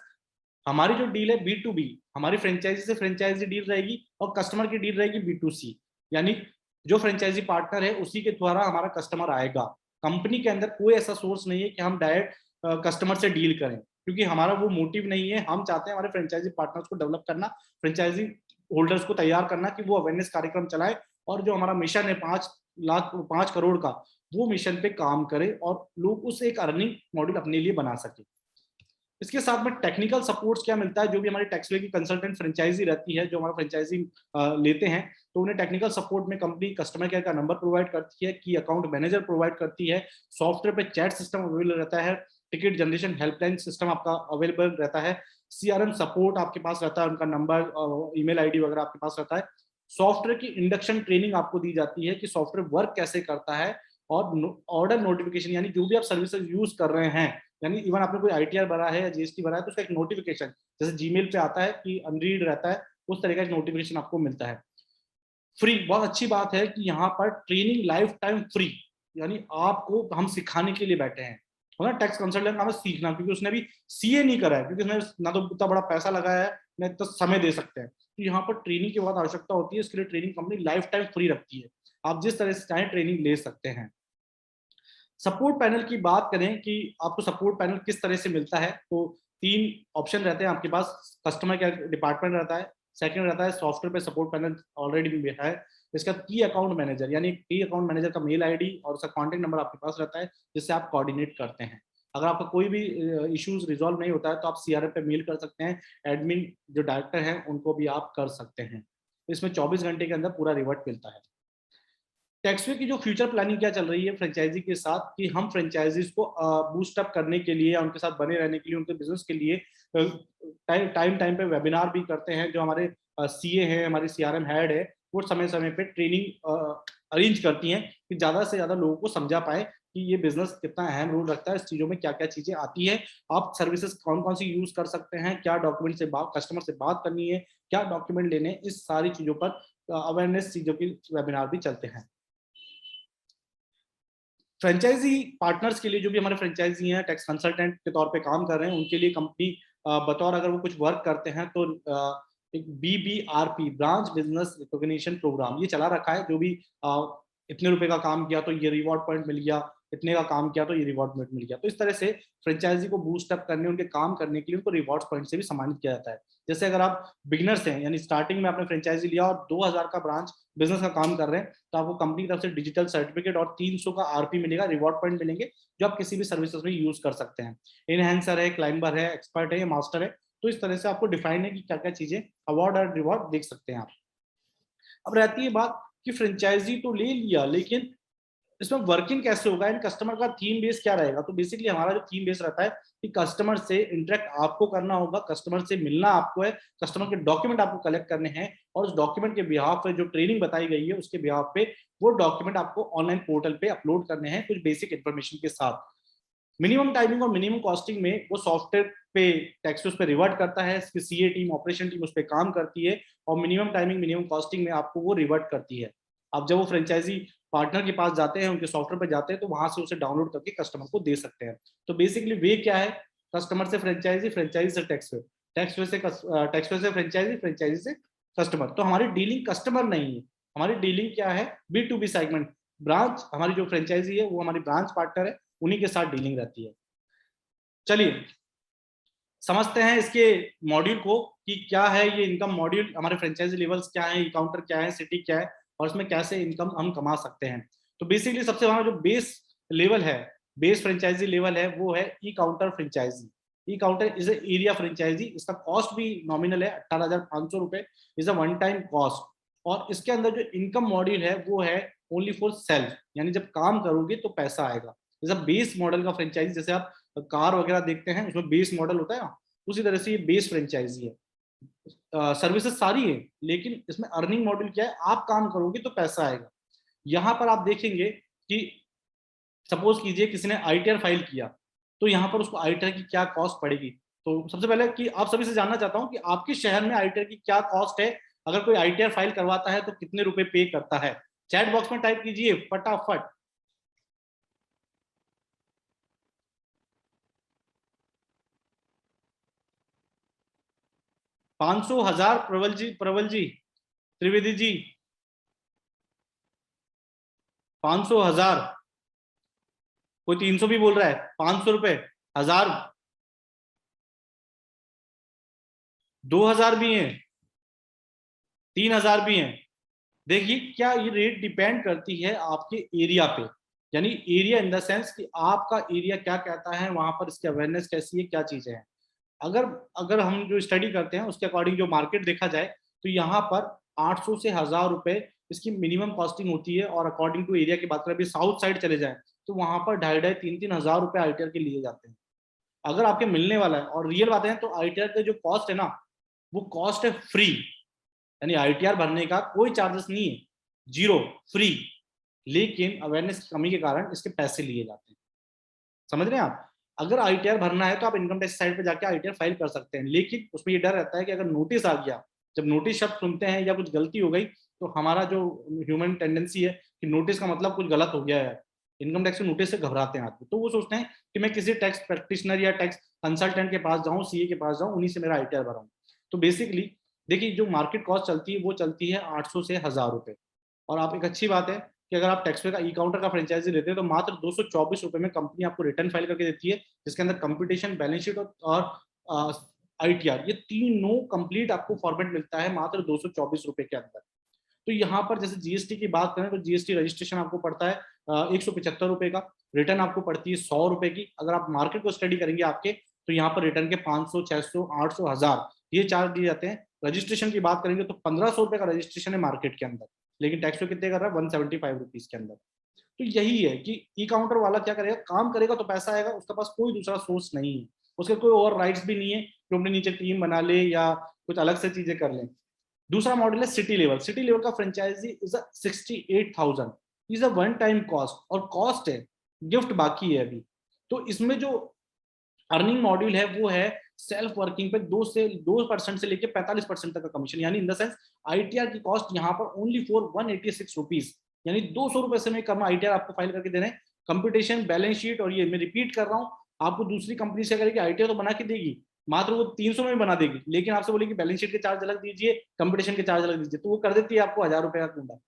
हमारी जो डील है B2B, हमारी फ्रेंचाइजी से फ्रेंचाइजी डील रहेगी और कस्टमर की डील रहेगी B2C, यानी जो फ्रेंचाइजी पार्टनर है उसी के द्वारा हमारा कस्टमर आएगा। कंपनी के अंदर कोई ऐसा सोर्स नहीं है कि हम डायरेक्ट कस्टमर से डील करें, क्योंकि हमारा वो मोटिव नहीं है। हम चाहते हैं हमारे फ्रेंचाइजी पार्टनर्स को डेवलप करना, फ्रेंचाइजी होल्डर्स को तैयार करना कि वो अवेयरनेस कार्यक्रम चलाए और जो हमारा मिशन है 5 करोड़ का, वो मिशन पे काम करे और लोग उस एक अर्निंग मॉडल अपने लिए बना सके। इसके साथ में टेक्निकल सपोर्ट्स क्या मिलता है, जो भी हमारी टैक्स की कंसल्टेंट फ्रेंचाइजी रहती है, जो हमारा फ्रेंचाइजी लेते हैं, तो उन्हें टेक्निकल सपोर्ट में कंपनी कस्टमर केयर का नंबर प्रोवाइड करती है, की अकाउंट मैनेजर प्रोवाइड करती है, सॉफ्टवेयर पे चैट सिस्टम अवेलेबल रहता है, टिकट जनरेशन हेल्पलाइन सिस्टम आपका अवेलेबल रहता है, सीआरएम सपोर्ट आपके पास रहता है, उनका नंबर, ईमेल आईडी वगैरह आपके पास रहता है। सॉफ्टवेयर की इंडक्शन ट्रेनिंग आपको दी जाती है कि सॉफ्टवेयर वर्क कैसे करता है, और ऑर्डर नोटिफिकेशन यानी जो भी आप सर्विसेज यूज कर रहे हैं, यानी इवन आपने कोई आईटीआर भरा है या जीएसटी भरा है तो उसका एक नोटिफिकेशन जैसे जीमेल पे आता है कि अनरीड रहता है, उस तरह का एक नोटिफिकेशन आपको मिलता है। फ्री, बहुत अच्छी बात है कि यहाँ पर ट्रेनिंग लाइफ टाइम फ्री, यानी आपको हम सिखाने के लिए बैठे हैं। ना टैक्स कंसल्टेंट का हमें सीखना, क्योंकि उसने भी सीए नहीं करा है, क्योंकि उसने ना तो इतना बड़ा पैसा लगाया है ना इतना समय दे सकते हैं, तो यहाँ पर ट्रेनिंग की बहुत आवश्यकता होती है। इसके लिए training company life time free रखती है, आप जिस तरह से चाहें ट्रेनिंग ले सकते हैं। सपोर्ट पैनल की बात करें कि आपको सपोर्ट पैनल किस तरह से मिलता है, तो 3 ऑप्शन रहते हैं आपके पास। कस्टमर केयर डिपार्टमेंट रहता है, सेकंड रहता है सॉफ्टवेयर पे सपोर्ट पैनल ऑलरेडी भी है, इसका की अकाउंट मैनेजर, यानी की अकाउंट मैनेजर का मेल आईडी और उसका कॉन्टैक्ट नंबर आपके पास रहता है जिससे आप कोऑर्डिनेट करते हैं। अगर आपका कोई भी इश्यूज रिजॉल्व नहीं होता है तो आप सीआरएम पे मेल कर सकते हैं, एडमिन जो डायरेक्टर हैं उनको भी आप कर सकते हैं। इसमें 24 घंटे के अंदर पूरा रिवर्ट मिलता है। टेक्सवे की जो फ्यूचर प्लानिंग क्या चल रही है फ्रेंचाइजी के साथ, कि हम फ्रेंचाइजीज को बूस्ट अप करने के लिए या उनके साथ बने रहने के लिए, उनके बिजनेस के लिए टाइम पे वेबिनार भी करते हैं। जो हमारे सीए हैं, हमारी सीआरएम हेड है, वो समय समय पे ट्रेनिंग अरेंज करती हैं कि ज्यादा से ज्यादा लोगों को समझा पाए कि ये बिजनेस कितना अहम रोल रखता है, इस चीजों में क्या क्या चीजें आती है, आप सर्विसेज कौन कौन सी यूज कर सकते हैं, क्या डॉक्यूमेंट से बात कस्टमर से बात करनी है, क्या डॉक्यूमेंट लेने, इस सारी चीजों पर अवेयरनेस चीजों की वेबिनार भी चलते हैं। फ्रेंचाइजी पार्टनर्स के लिए, जो भी हमारे फ्रेंचाइजी हैं टैक्स कंसल्टेंट के तौर पे काम कर रहे हैं, उनके लिए कंपनी बतौर अगर वो कुछ वर्क करते हैं तो एक BBRP branch business recognition program ये चला रखा है। जो भी इतने रुपए का काम किया तो ये रिवॉर्ड पॉइंट मिल गया, इतने का काम किया तो ये रिवॉर्ड पॉइंट मिल गया। तो इस तरह से फ्रेंचाइजी को बूस्ट अप करने, उनके काम करने के लिए उनको रिवॉर्ड पॉइंट से भी सम्मानित किया जाता है। जैसे अगर आप बिगिनर्स हैं, यानी स्टार्टिंग में आपने फ्रेंचाइजी लिया और 2000 का ब्रांच बिजनेस का काम कर रहे हैं, तो आपको कंपनी की तरफ से डिजिटल सर्टिफिकेट और 300 का आरपी मिलेगा, रिवॉर्ड पॉइंट मिलेंगे, जो आप किसी भी सर्विसेज में यूज कर सकते हैं। इनहेंसर है, क्लाइंबर है, एक्सपर्ट है या मास्टर है। तो इस तरह से आपको डिफाइन है कि क्या क्या चीजें अवार्ड और रिवॉर्ड देख सकते हैं आप। अब रहती है बात कि फ्रेंचाइजी तो ले लिया, लेकिन इसमें वर्किंग कैसे होगा, एंड कस्टमर का थीम बेस क्या रहेगा। तो बेसिकली हमारा जो थीम बेस रहता है कि कस्टमर से इंटरेक्ट आपको करना होगा, कस्टमर से मिलना आपको है, कस्टमर के डॉक्यूमेंट आपको कलेक्ट करने हैं, और उस डॉक्यूमेंट के बिहाफ पे जो ट्रेनिंग बताई गई है उसके बिहाफ पे वो डॉक्यूमेंट आपको ऑनलाइन पोर्टल पे अपलोड करने हैं कुछ बेसिक इन्फॉर्मेशन के साथ। मिनिमम टाइमिंग और मिनिमम कॉस्टिंग में वो सॉफ्टवेयर पे टैक्स उस पर रिवर्ट करता है, इसकी सीए टीम, ऑपरेशन टीम उस पर काम करती है, और मिनिमम टाइमिंग मिनिमम कॉस्टिंग में आपको वो रिवर्ट करती है। अब जब वो फ्रेंचाइजी पार्टनर के पास जाते हैं, उनके सॉफ्टवेयर पे जाते हैं, तो वहां से उसे डाउनलोड करके कस्टमर को दे सकते हैं। तो बेसिकली वे क्या है, कस्टमर से फ्रेंचाइजी, फ्रेंचाइजी से टैक्सवे, टैक्सवे से टैक्सवे से फ्रेंचाइजी, फ्रेंचाइजी से कस्टमर। तो हमारी डीलिंग कस्टमर नहीं है, हमारी डीलिंग क्या है, B2B सेगमेंट। ब्रांच हमारी जो फ्रेंचाइजी है वो हमारी ब्रांच पार्टनर है, उन्हीं के साथ डीलिंग रहती है। चलिए समझते हैं इसके मॉड्यूल को कि क्या है ये इनकम मॉड्यूल, हमारे फ्रेंचाइजी लेवल्स क्या है, काउंटर क्या है, सिटी क्या है, और इसमें कैसे इनकम हम कमा सकते हैं। तो बेसिकली सबसे हमारा जो बेस लेवल है, बेस फ्रेंचाइजी लेवल है, वो है e counter franchisee. E counter is area franchisee, इसका कॉस्ट भी नॉमिनल है 18,500 रुपए, is a one time cost. और इसके अंदर जो इनकम मॉड्यूल है वो है ओनली फॉर सेल्फ, यानी जब काम करोगे तो पैसा आएगा। इज अ बेस मॉडल का फ्रेंचाइजी, जैसे आप कार वगैरह देखते हैं उसमें बेस मॉडल होता है ना, उसी तरह से ये बेस फ्रेंचाइजी है। सर्विसेज सारी है, लेकिन इसमें अर्निंग मॉडल क्या है, आप काम करोगे तो पैसा आएगा। यहां पर आप देखेंगे कि सपोज कीजिए किसी ने आईटीआर फाइल किया, तो यहाँ पर उसको आईटीआर की क्या कॉस्ट पड़ेगी। तो सबसे पहले कि आप सभी से जानना चाहता हूँ कि आपके शहर में आईटीआर की क्या कॉस्ट है, अगर कोई आईटीआर फाइल करवाता है तो कितने रुपए पे करता है। चैट बॉक्स में टाइप कीजिए फटाफट। 500, 1000, प्रबल जी, त्रिवेदी जी, 500, 1000, कोई 300 भी बोल रहा है, 500 रुपए, 1000, 2000 भी हैं, 3000 भी हैं। देखिए क्या ये रेट डिपेंड करती है आपके एरिया पे, यानी एरिया इन द सेंस कि आपका एरिया क्या कहता है, वहां पर इसकी अवेयरनेस कैसी है, क्या चीजें हैं। अगर अगर हम जो स्टडी करते हैं उसके अकॉर्डिंग जो मार्केट देखा जाए, तो यहाँ पर 800 से 1000 रुपए इसकी मिनिमम कॉस्टिंग होती है। और अकॉर्डिंग टू एरिया की बात करें, अभी साउथ साइड चले जाए तो वहां पर 2,500-3,000 रुपए आईटीआर के लिए जाते हैं, अगर आपके मिलने वाला है। और रियल बात है तो आईटीआर का जो कॉस्ट है ना, वो कॉस्ट है फ्री, यानी आईटीआर भरने का कोई चार्जेस नहीं है, जीरो, फ्री। लेकिन अवेयरनेस की कमी के कारण इसके पैसे लिए जाते हैं। समझ रहे हैं आप, अगर आईटीआर भरना है तो आप इनकम टैक्स साइट पे जाके आईटीआर फाइल कर सकते हैं, लेकिन उसमें ये डर रहता है कि अगर नोटिस आ गया, जब नोटिस शब्द सुनते हैं या कुछ गलती हो गई, तो हमारा जो ह्यूमन टेंडेंसी है कि नोटिस का मतलब कुछ गलत हो गया है, इनकम टैक्स के नोटिस से घबराते हैं आदमी। तो वो सोचते हैं कि मैं किसी टैक्स प्रैक्टिशनर या टैक्स कंसल्टेंट के पास जाऊँ, सीए के पास जाऊँ, उन्हीं से मेरा आईटीआर भराऊँ। तो बेसिकली देखिए जो मार्केट कॉस्ट चलती है वो चलती है 800 से 1000 रुपए। और आप एक अच्छी बात है कि अगर आप टैक्सवे का ई काउंटर का फ्रेंचाइजी लेते हैं तो मात्र 224 रुपए में कंपनी आपको रिटर्न फाइल करके देती है, जिसके अंदर कंप्यूटेशन, बैलेंस शीट और आईटीआर, ये तीनों कंप्लीट आपको फॉर्मेट मिलता है मात्र 224 रुपए के अंदर। तो यहाँ पर जैसे जीएसटी की बात करें तो जीएसटी रजिस्ट्रेशन आपको पड़ता है 175 रुपए का, रिटर्न आपको पड़ती है 100 रुपए की। अगर आप मार्केट को स्टडी करेंगे आपके, तो यहाँ पर रिटर्न के 500, 600, 800, 1000 ये चार्ज दिए जाते हैं। रजिस्ट्रेशन की बात करेंगे तो 1500 रुपए का रजिस्ट्रेशन है मार्केट के अंदर, लेकिन टैक्स तो कितने कर रहा है, 175 रुपीज के अंदर। तो यही है कि ई काउंटर वाला क्या करेगा, काम करेगा तो पैसा आएगा, उसके पास कोई दूसरा सोर्स नहीं है, उसके कोई और राइट्स भी नहीं है कि अपने नीचे टीम बना ले या कुछ अलग से चीजें कर ले। दूसरा मॉडल है सिटी लेवल। सिटी लेवल का franchisee is 68,000, is a one time cost, और कॉस्ट है, गिफ्ट बाकी है अभी। तो इसमें जो अर्निंग मॉड्यूल है वो है सेल्फ वर्किंग पे 2% से लेके 45% तक का कमीशन, यानी इन द सेंस आईटीआर की कॉस्ट यहाँ पर ओनली फॉर 186 रुपीज, यानी 200 रुपए से मैं कम आईटीआर आपको फाइल करके दे रहे हैं। कंप्यूटेशन, बैलेंस शीट, और ये मैं रिपीट कर रहा हूँ, आपको दूसरी कंपनी से करेगी आईटीआर तो बना के देगी, मात्र वो 300 में बना देगी, लेकिन आपसे बोलेगी बैलेंस शीट के चार्ज अलग दीजिए, कंप्यूटेशन के चार्ज अलग दीजिए, तो वो कर देती है आपको 1000 रुपए का कुंडा।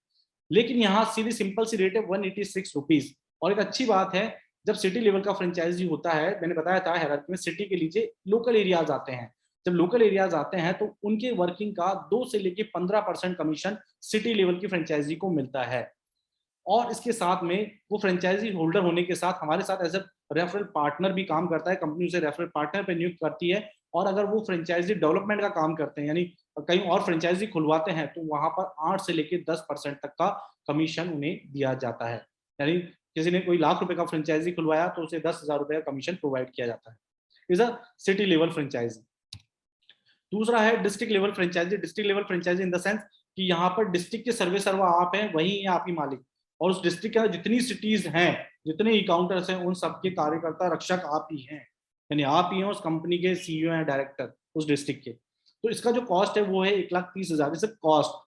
लेकिन यहाँ सीधी सिंपल सी रेट है 186 रुपीज। और एक अच्छी बात है, जब सिटी लेवल का फ्रेंचाइजी होता है, मैंने बताया था हायरार्की में सिटी के नीचे लोकल एरियाज आते हैं, जब लोकल एरियाज आते हैं तो उनके वर्किंग का 2 से लेके 15% कमीशन सिटी लेवल की फ्रेंचाइजी को मिलता है। और इसके साथ में वो फ्रेंचाइजी होल्डर होने के साथ हमारे साथ एज ए रेफरल पार्टनर भी काम करता है, कंपनी उसे रेफरल पार्टनर पे नियुक्त करती है। और अगर वो फ्रेंचाइजी डेवलपमेंट का काम करते हैं, यानी कहीं और फ्रेंचाइजी खुलवाते हैं, तो वहां पर 8 से लेके 10% तक का कमीशन उन्हें दिया जाता है। यानी किसी ने कोई ₹1,00,000 का फ्रेंचाइजी खुलवाया तो उसे 10,000 रुपए का कमीशन प्रोवाइड किया जाता है। Is a city level franchisee. दूसरा है district level franchisee. District level franchisee in the sense कि यहाँ पर डिस्ट्रिक्ट के सर्वे सर्वा आप हैं, वही है आपकी मालिक, और उस डिस्ट्रिक्ट के जितनी सिटीज हैं, जितने ई काउंटर्स हैं, उन सबके कार्यकर्ता रक्षक आप ही हैं, यानी आप ही हैं उस कंपनी के सीईओ या डायरेक्टर उस डिस्ट्रिक्ट के। तो इसका जो कॉस्ट है वो है 1,30,000 इस कॉस्ट।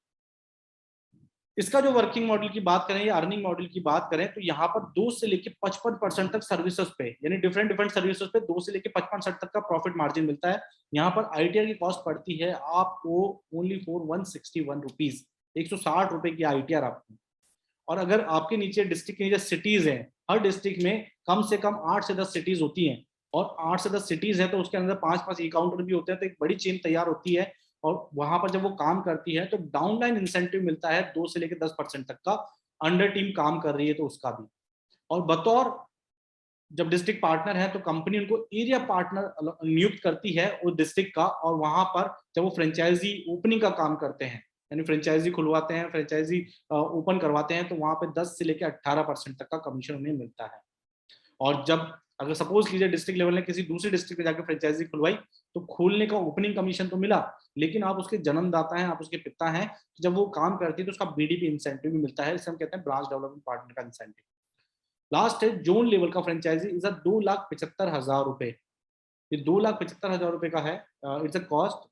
इसका जो वर्किंग मॉडल की बात करें या अर्निंग मॉडल की बात करें, तो यहाँ पर 2 से लेके 55% तक सर्विसेज पे, यानी डिफरेंट डिफरेंट सर्विसेज पे 2 से लेके 55% तक का प्रॉफिट मार्जिन मिलता है। यहाँ पर आईटीआर की कॉस्ट पड़ती है आपको ओनली फॉर 161 रुपीज, 160 रुपए की आईटीआर आपको। और अगर आपके नीचे डिस्ट्रिक्ट के नीचे सिटीज हैं, हर डिस्ट्रिक्ट में कम से कम 8 से 10 सिटीज होती हैं, और 8 से 10 सिटीज है तो उसके अंदर 5-5 ई काउंटर भी होते हैं, तो एक बड़ी चेन तैयार होती है। और वहां पर जब वो काम करती है तो डाउनलाइन इंसेंटिव मिलता है 2 से लेकर 10% तक का, अंडर टीम काम कर रही है तो उसका भी। और बतौर जब डिस्ट्रिक्ट पार्टनर है तो कंपनी उनको एरिया पार्टनर नियुक्त करती है उस डिस्ट्रिक्ट का, और वहां पर जब वो फ्रेंचाइजी ओपनिंग का काम करते हैं, यानी फ्रेंचाइजी खुलवाते हैं, फ्रेंचाइजी ओपन करवाते हैं, तो वहां पे 10 से लेकर 18% तक का कमीशन उन्हें मिलता है। और जब अगर सपोज कीजिए डिस्ट्रिक्ट लेवल ने किसी दूसरे डिस्ट्रिक्ट में जाकर फ्रेंचाइजी खुलवाई, तो खोलने का ओपनिंग कमीशन तो मिला, लेकिन आप उसके जन्मदाता हैं, आप उसके पिता हैं, तो जब वो काम करती है तो उसका बीडीपी इंसेंटिव भी मिलता है, इसे हम कहते हैं ब्रांच डेवलपमेंट पार्टनर का इंसेंटिव। लास्ट है जोन लेवल का फ्रेंचाइजी, इज 2,75,000 रुपए। ये 2,75,000 रुपए का है, इट्स अ कॉस्ट।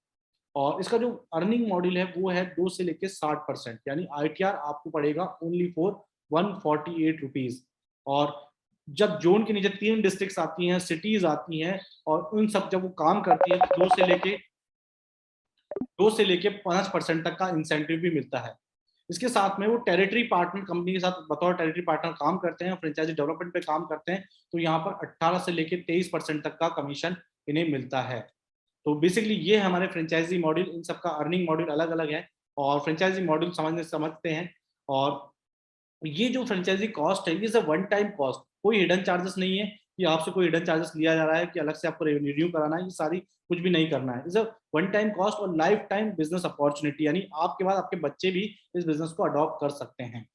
और इसका जो अर्निंग मॉड्यूल है वो है 2 से लेके 60%, यानी आईटीआर आपको पड़ेगा ओनली फॉर 148 रुपीज। और जब जोन के नीचे 3 डिस्ट्रिक्ट्स आती हैं, सिटीज आती हैं, और उन सब जब वो काम करती है तो 2 से लेके 5% तक का इंसेंटिव भी मिलता है। इसके साथ में वो टेरिटरी पार्टनर कंपनी के साथ बतौर टेरिटरी पार्टनर काम करते हैं, फ्रेंचाइजी डेवलपमेंट पे काम करते हैं, तो यहाँ पर 18 से लेके 23% तक का कमीशन इन्हें मिलता है। तो बेसिकली ये हमारे फ्रेंचाइजी मॉड्यूल, इन सबका अर्निंग मॉड्यूल अलग अलग है, और फ्रेंचाइजी मॉड्यूल समझते हैं। और ये जो फ्रेंचाइजी कॉस्ट है, ये वन टाइम कॉस्ट, कोई हिडन चार्जेस नहीं है कि आपसे कोई हिडन चार्जेस लिया जा रहा है कि अलग से आपको रिन्यू कराना है, ये सारी कुछ भी नहीं करना है। Is a one time cost और लाइफ टाइम बिजनेस अपॉर्चुनिटी, यानी आपके बाद आपके बच्चे भी इस बिजनेस को अडॉप्ट कर सकते हैं।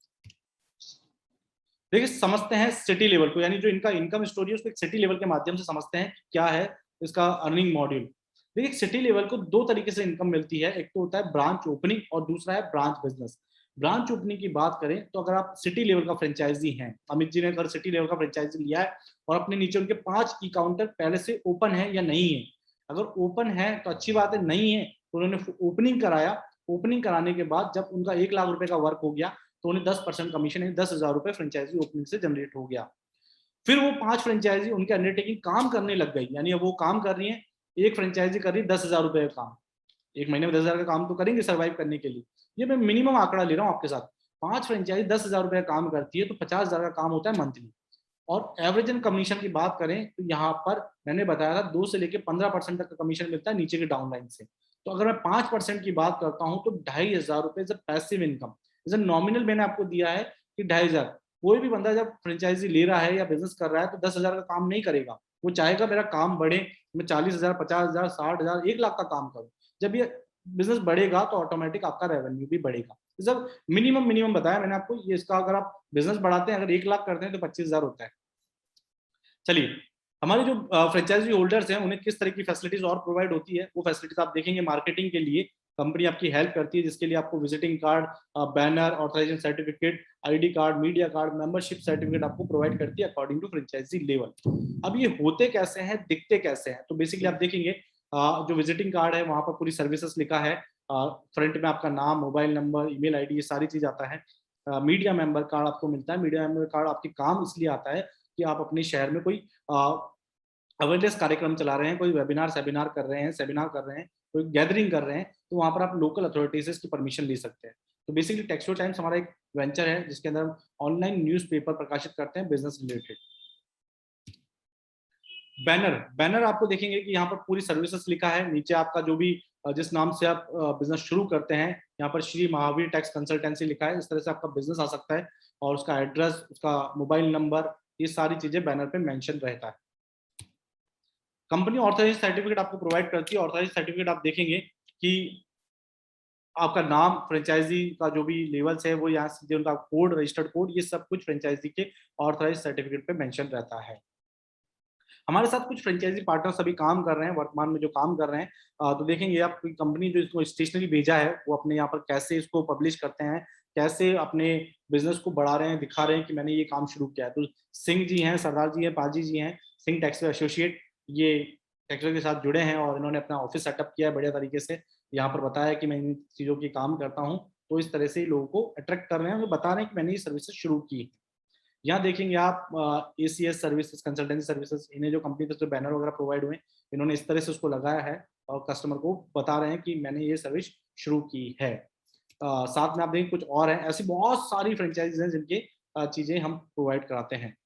देखिए समझते हैं सिटी लेवल को, यानी जो इनका इनकम स्टोरी है उसको एक सिटी लेवल के माध्यम से समझते हैं क्या है इसका अर्निंग मॉड्यूल। देखिए सिटी लेवल को 2 तरीके से इनकम मिलती है, एक तो होता है ब्रांच ओपनिंग और दूसरा है ब्रांच बिजनेस। ब्रांच ओपनिंग की बात करें तो अगर आप सिटी लेवल का फ्रेंचाइजी हैं, अमित जी ने अगर सिटी लेवल का फ्रेंचाइजी लिया है और अपने नीचे उनके 5 ई काउंटर पहले से ओपन है या नहीं है, अगर ओपन है तो अच्छी बात है, नहीं है तो उन्होंने ओपनिंग कराया, ओपनिंग कराने के बाद जब उनका 1,00,000 रुपए का वर्क हो गया तो उन्हें 10% कमीशन है, 10,000 रुपए फ्रेंचाइजी ओपनिंग से जनरेट हो गया। फिर वो 5 फ्रेंचाइजी उनके अंडरटेकिंग काम करने लग गई, यानी अब वो काम कर रही है, एक फ्रेंचाइजी कर रही है 10,000 रुपए का काम, एक महीने में 10,000 का काम तो करेंगे सर्वाइव करने के लिए, ये मैं मिनिमम आंकड़ा ले रहा हूँ आपके साथ। 5 फ्रेंचाइजी 10,000 रुपए का काम करती है तो 50,000 का काम होता है मंथली। और एवरेज एंड कमीशन की बात करें तो यहाँ पर मैंने बताया था 2 से लेकर 15% तक का कमीशन मिलता है नीचे के डाउनलाइन से। तो अगर मैं 5% की बात करता हूँ तो 2,500 रुपए पैसिव इनकम, जैसे नॉमिनल मैंने आपको दिया है कि 2,500। कोई भी बंदा जब फ्रेंचाइजी ले रहा है या बिजनेस कर रहा है तो 10,000 का काम नहीं करेगा, वो चाहेगा मेरा काम बढ़े, मैं 40,000, 50,000, 60,000, 1 लाख का काम करूं। जब ये बिजनेस बढ़ेगा तो ऑटोमेटिक आपका रेवेन्यू भी बढ़ेगा। जब मिनिमम बताया मैंने आपको, ये इसका अगर आप बिजनेस बढ़ाते हैं, अगर 1 लाख करते हैं तो 25,000 होता है। चलिए, हमारे जो फ्रेंचाइजी होल्डर्स हैं उन्हें किस तरह की फैसिलिटीज और प्रोवाइड होती है, वो फैसिलिटीज आप देखेंगे। मार्केटिंग के लिए कंपनी आपकी हेल्प करती है, जिसके लिए आपको visiting card, banner, authorisation certificate, ID card, media card, membership certificate आपको प्रोवाइड करती है अकॉर्डिंग टू फ्रेंचाइजी लेवल। अब ये होते कैसे हैं, दिखते कैसे हैं, तो बेसिकली आप देखेंगे जो विजिटिंग कार्ड है वहां पर पूरी सर्विसेज लिखा है, फ्रंट में आपका नाम, मोबाइल नंबर, ईमेल आईडी, ये सारी चीज आता है। मीडिया मेंबर कार्ड आपको मिलता है। मीडिया मेंबर कार्ड आपके काम इसलिए आता है कि आप अपने शहर में कोई अवेयरनेस कार्यक्रम चला रहे हैं, कोई वेबिनार सेमिनार कर रहे हैं, कोई गैदरिंग कर रहे हैं, तो वहां पर आप लोकल अथॉरिटीज की परमिशन ले सकते हैं। तो बेसिकली टेक्सो टाइम्स हमारा एक वेंचर है जिसके अंदर हम ऑनलाइन न्यूज़पेपर प्रकाशित करते हैं बिजनेस रिलेटेड। बैनर आपको देखेंगे कि यहाँ पर पूरी सर्विसेज लिखा है, नीचे आपका जो भी जिस नाम से आप बिजनेस शुरू करते हैं, यहाँ पर श्री महावीर टैक्स कंसल्टेंसी लिखा है, इस तरह से आपका बिजनेस आ सकता है, और उसका एड्रेस, उसका मोबाइल नंबर, ये सारी चीजें बैनर पे मेंशन रहता है। कंपनी ऑथराइज सर्टिफिकेट आपको प्रोवाइड करती है। ऑथराइज सर्टिफिकेट आप देखेंगे कि आपका नाम, फ्रेंचाइजी का जो भी लेवल्स है वो यहाँ सीधे उनका कोड, रजिस्टर्ड कोड, ये सब कुछ फ्रेंचाइजी के ऑथराइज सर्टिफिकेट पे मेंशन रहता है। हमारे साथ कुछ फ्रेंचाइजी पार्टनर्स अभी काम कर रहे हैं, वर्तमान में जो काम कर रहे हैं, तो देखेंगे आप कंपनी जो इसको स्टेशनरी भेजा है वो अपने यहाँ पर कैसे इसको पब्लिश करते हैं, कैसे अपने बिजनेस को बढ़ा रहे हैं, दिखा रहे हैं कि मैंने ये काम शुरू किया है। तो सिंह जी हैं, सरदार जी हैं, पाजी जी हैं, सिंह टैक्सवे एसोसिएट, ये टैक्सवे के साथ जुड़े हैं और इन्होंने अपना ऑफिस सेटअप किया है बढ़िया तरीके से। यहाँ पर बताया कि मैं इन चीज़ों की काम करता हूँ, तो इस तरह से लोगों को अट्रैक्ट कर रहे हैं, बता रहे हैं कि मैंने ये सर्विसेज शुरू की है। यहाँ देखेंगे आप एसीएस सर्विसेज, कंसल्टेंसी सर्विसेज, इन्हें जो कंपनी से बैनर वगैरह प्रोवाइड हुए, इन्होंने इस तरह से उसको लगाया है और कस्टमर को बता रहे हैं कि मैंने ये सर्विस शुरू की है। साथ में आप देखें कुछ और है, ऐसी बहुत सारी फ्रेंचाइजीज हैं जिनके चीजें हम प्रोवाइड कराते हैं।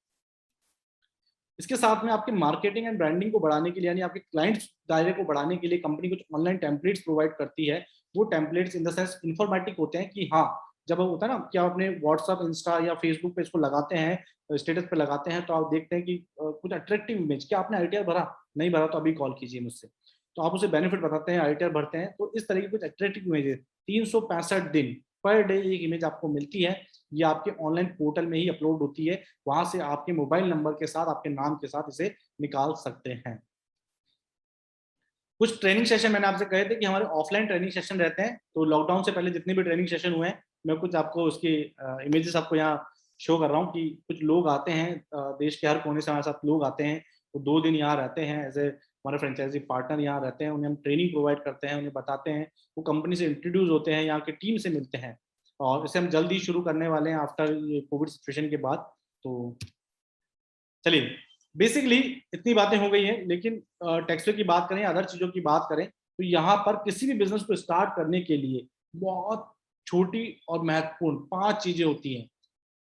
इसके साथ में आपके मार्केटिंग एंड ब्रांडिंग को बढ़ाने के लिए, यानी आपके क्लाइंट्स दायरे को बढ़ाने के लिए कंपनी कुछ ऑनलाइन टेम्पलेट्स प्रोवाइड करती है। वो templates in the sense informative होते हैं कि हाँ, जब होता है ना कि आप अपने व्हाट्सएप, इंस्टा या फेसबुक पे इसको लगाते हैं, स्टेटस पे लगाते हैं, तो आप देखते हैं कि कुछ अट्रैक्टिव इमेज, क्या आपने आईटीआर भरा, नहीं भरा तो अभी कॉल कीजिए मुझसे, तो आप उसे बेनिफिट बताते हैं, आईटीआर भरते हैं, तो इस तरह की कुछ अट्रैक्टिव इमेजेस 365 दिन पर डे एक इमेज आपको मिलती है। ये आपके ऑनलाइन पोर्टल में ही अपलोड होती है, वहां से आपके मोबाइल नंबर के साथ, आपके नाम के साथ इसे निकाल सकते हैं। कुछ ट्रेनिंग सेशन मैंने आपसे कहे थे कि हमारे ऑफलाइन ट्रेनिंग सेशन रहते हैं, तो लॉकडाउन से पहले जितने भी ट्रेनिंग सेशन हुए हैं, मैं कुछ आपको उसकी इमेजेस आपको यहाँ शो कर रहा हूँ कि कुछ लोग आते हैं, देश के हर कोने से हमारे साथ लोग आते हैं, वो 2 दिन यहाँ रहते हैं, एज ए हमारे फ्रेंचाइजी पार्टनर यहाँ रहते हैं, उन्हें हम ट्रेनिंग प्रोवाइड करते हैं, उन्हें बताते हैं, वो कंपनी से इंट्रोड्यूस होते हैं, यहाँ की टीम से मिलते हैं, और इसे हम जल्दी शुरू करने वाले हैं आफ्टर ये कोविड सिचुएशन के बाद। तो चलिए, बेसिकली इतनी बातें हो गई हैं, लेकिन टैक्सवे की बात करें, अदर चीजों की बात करें, तो यहाँ पर किसी भी बिजनेस को स्टार्ट करने के लिए बहुत छोटी और महत्वपूर्ण 5 चीजें होती हैं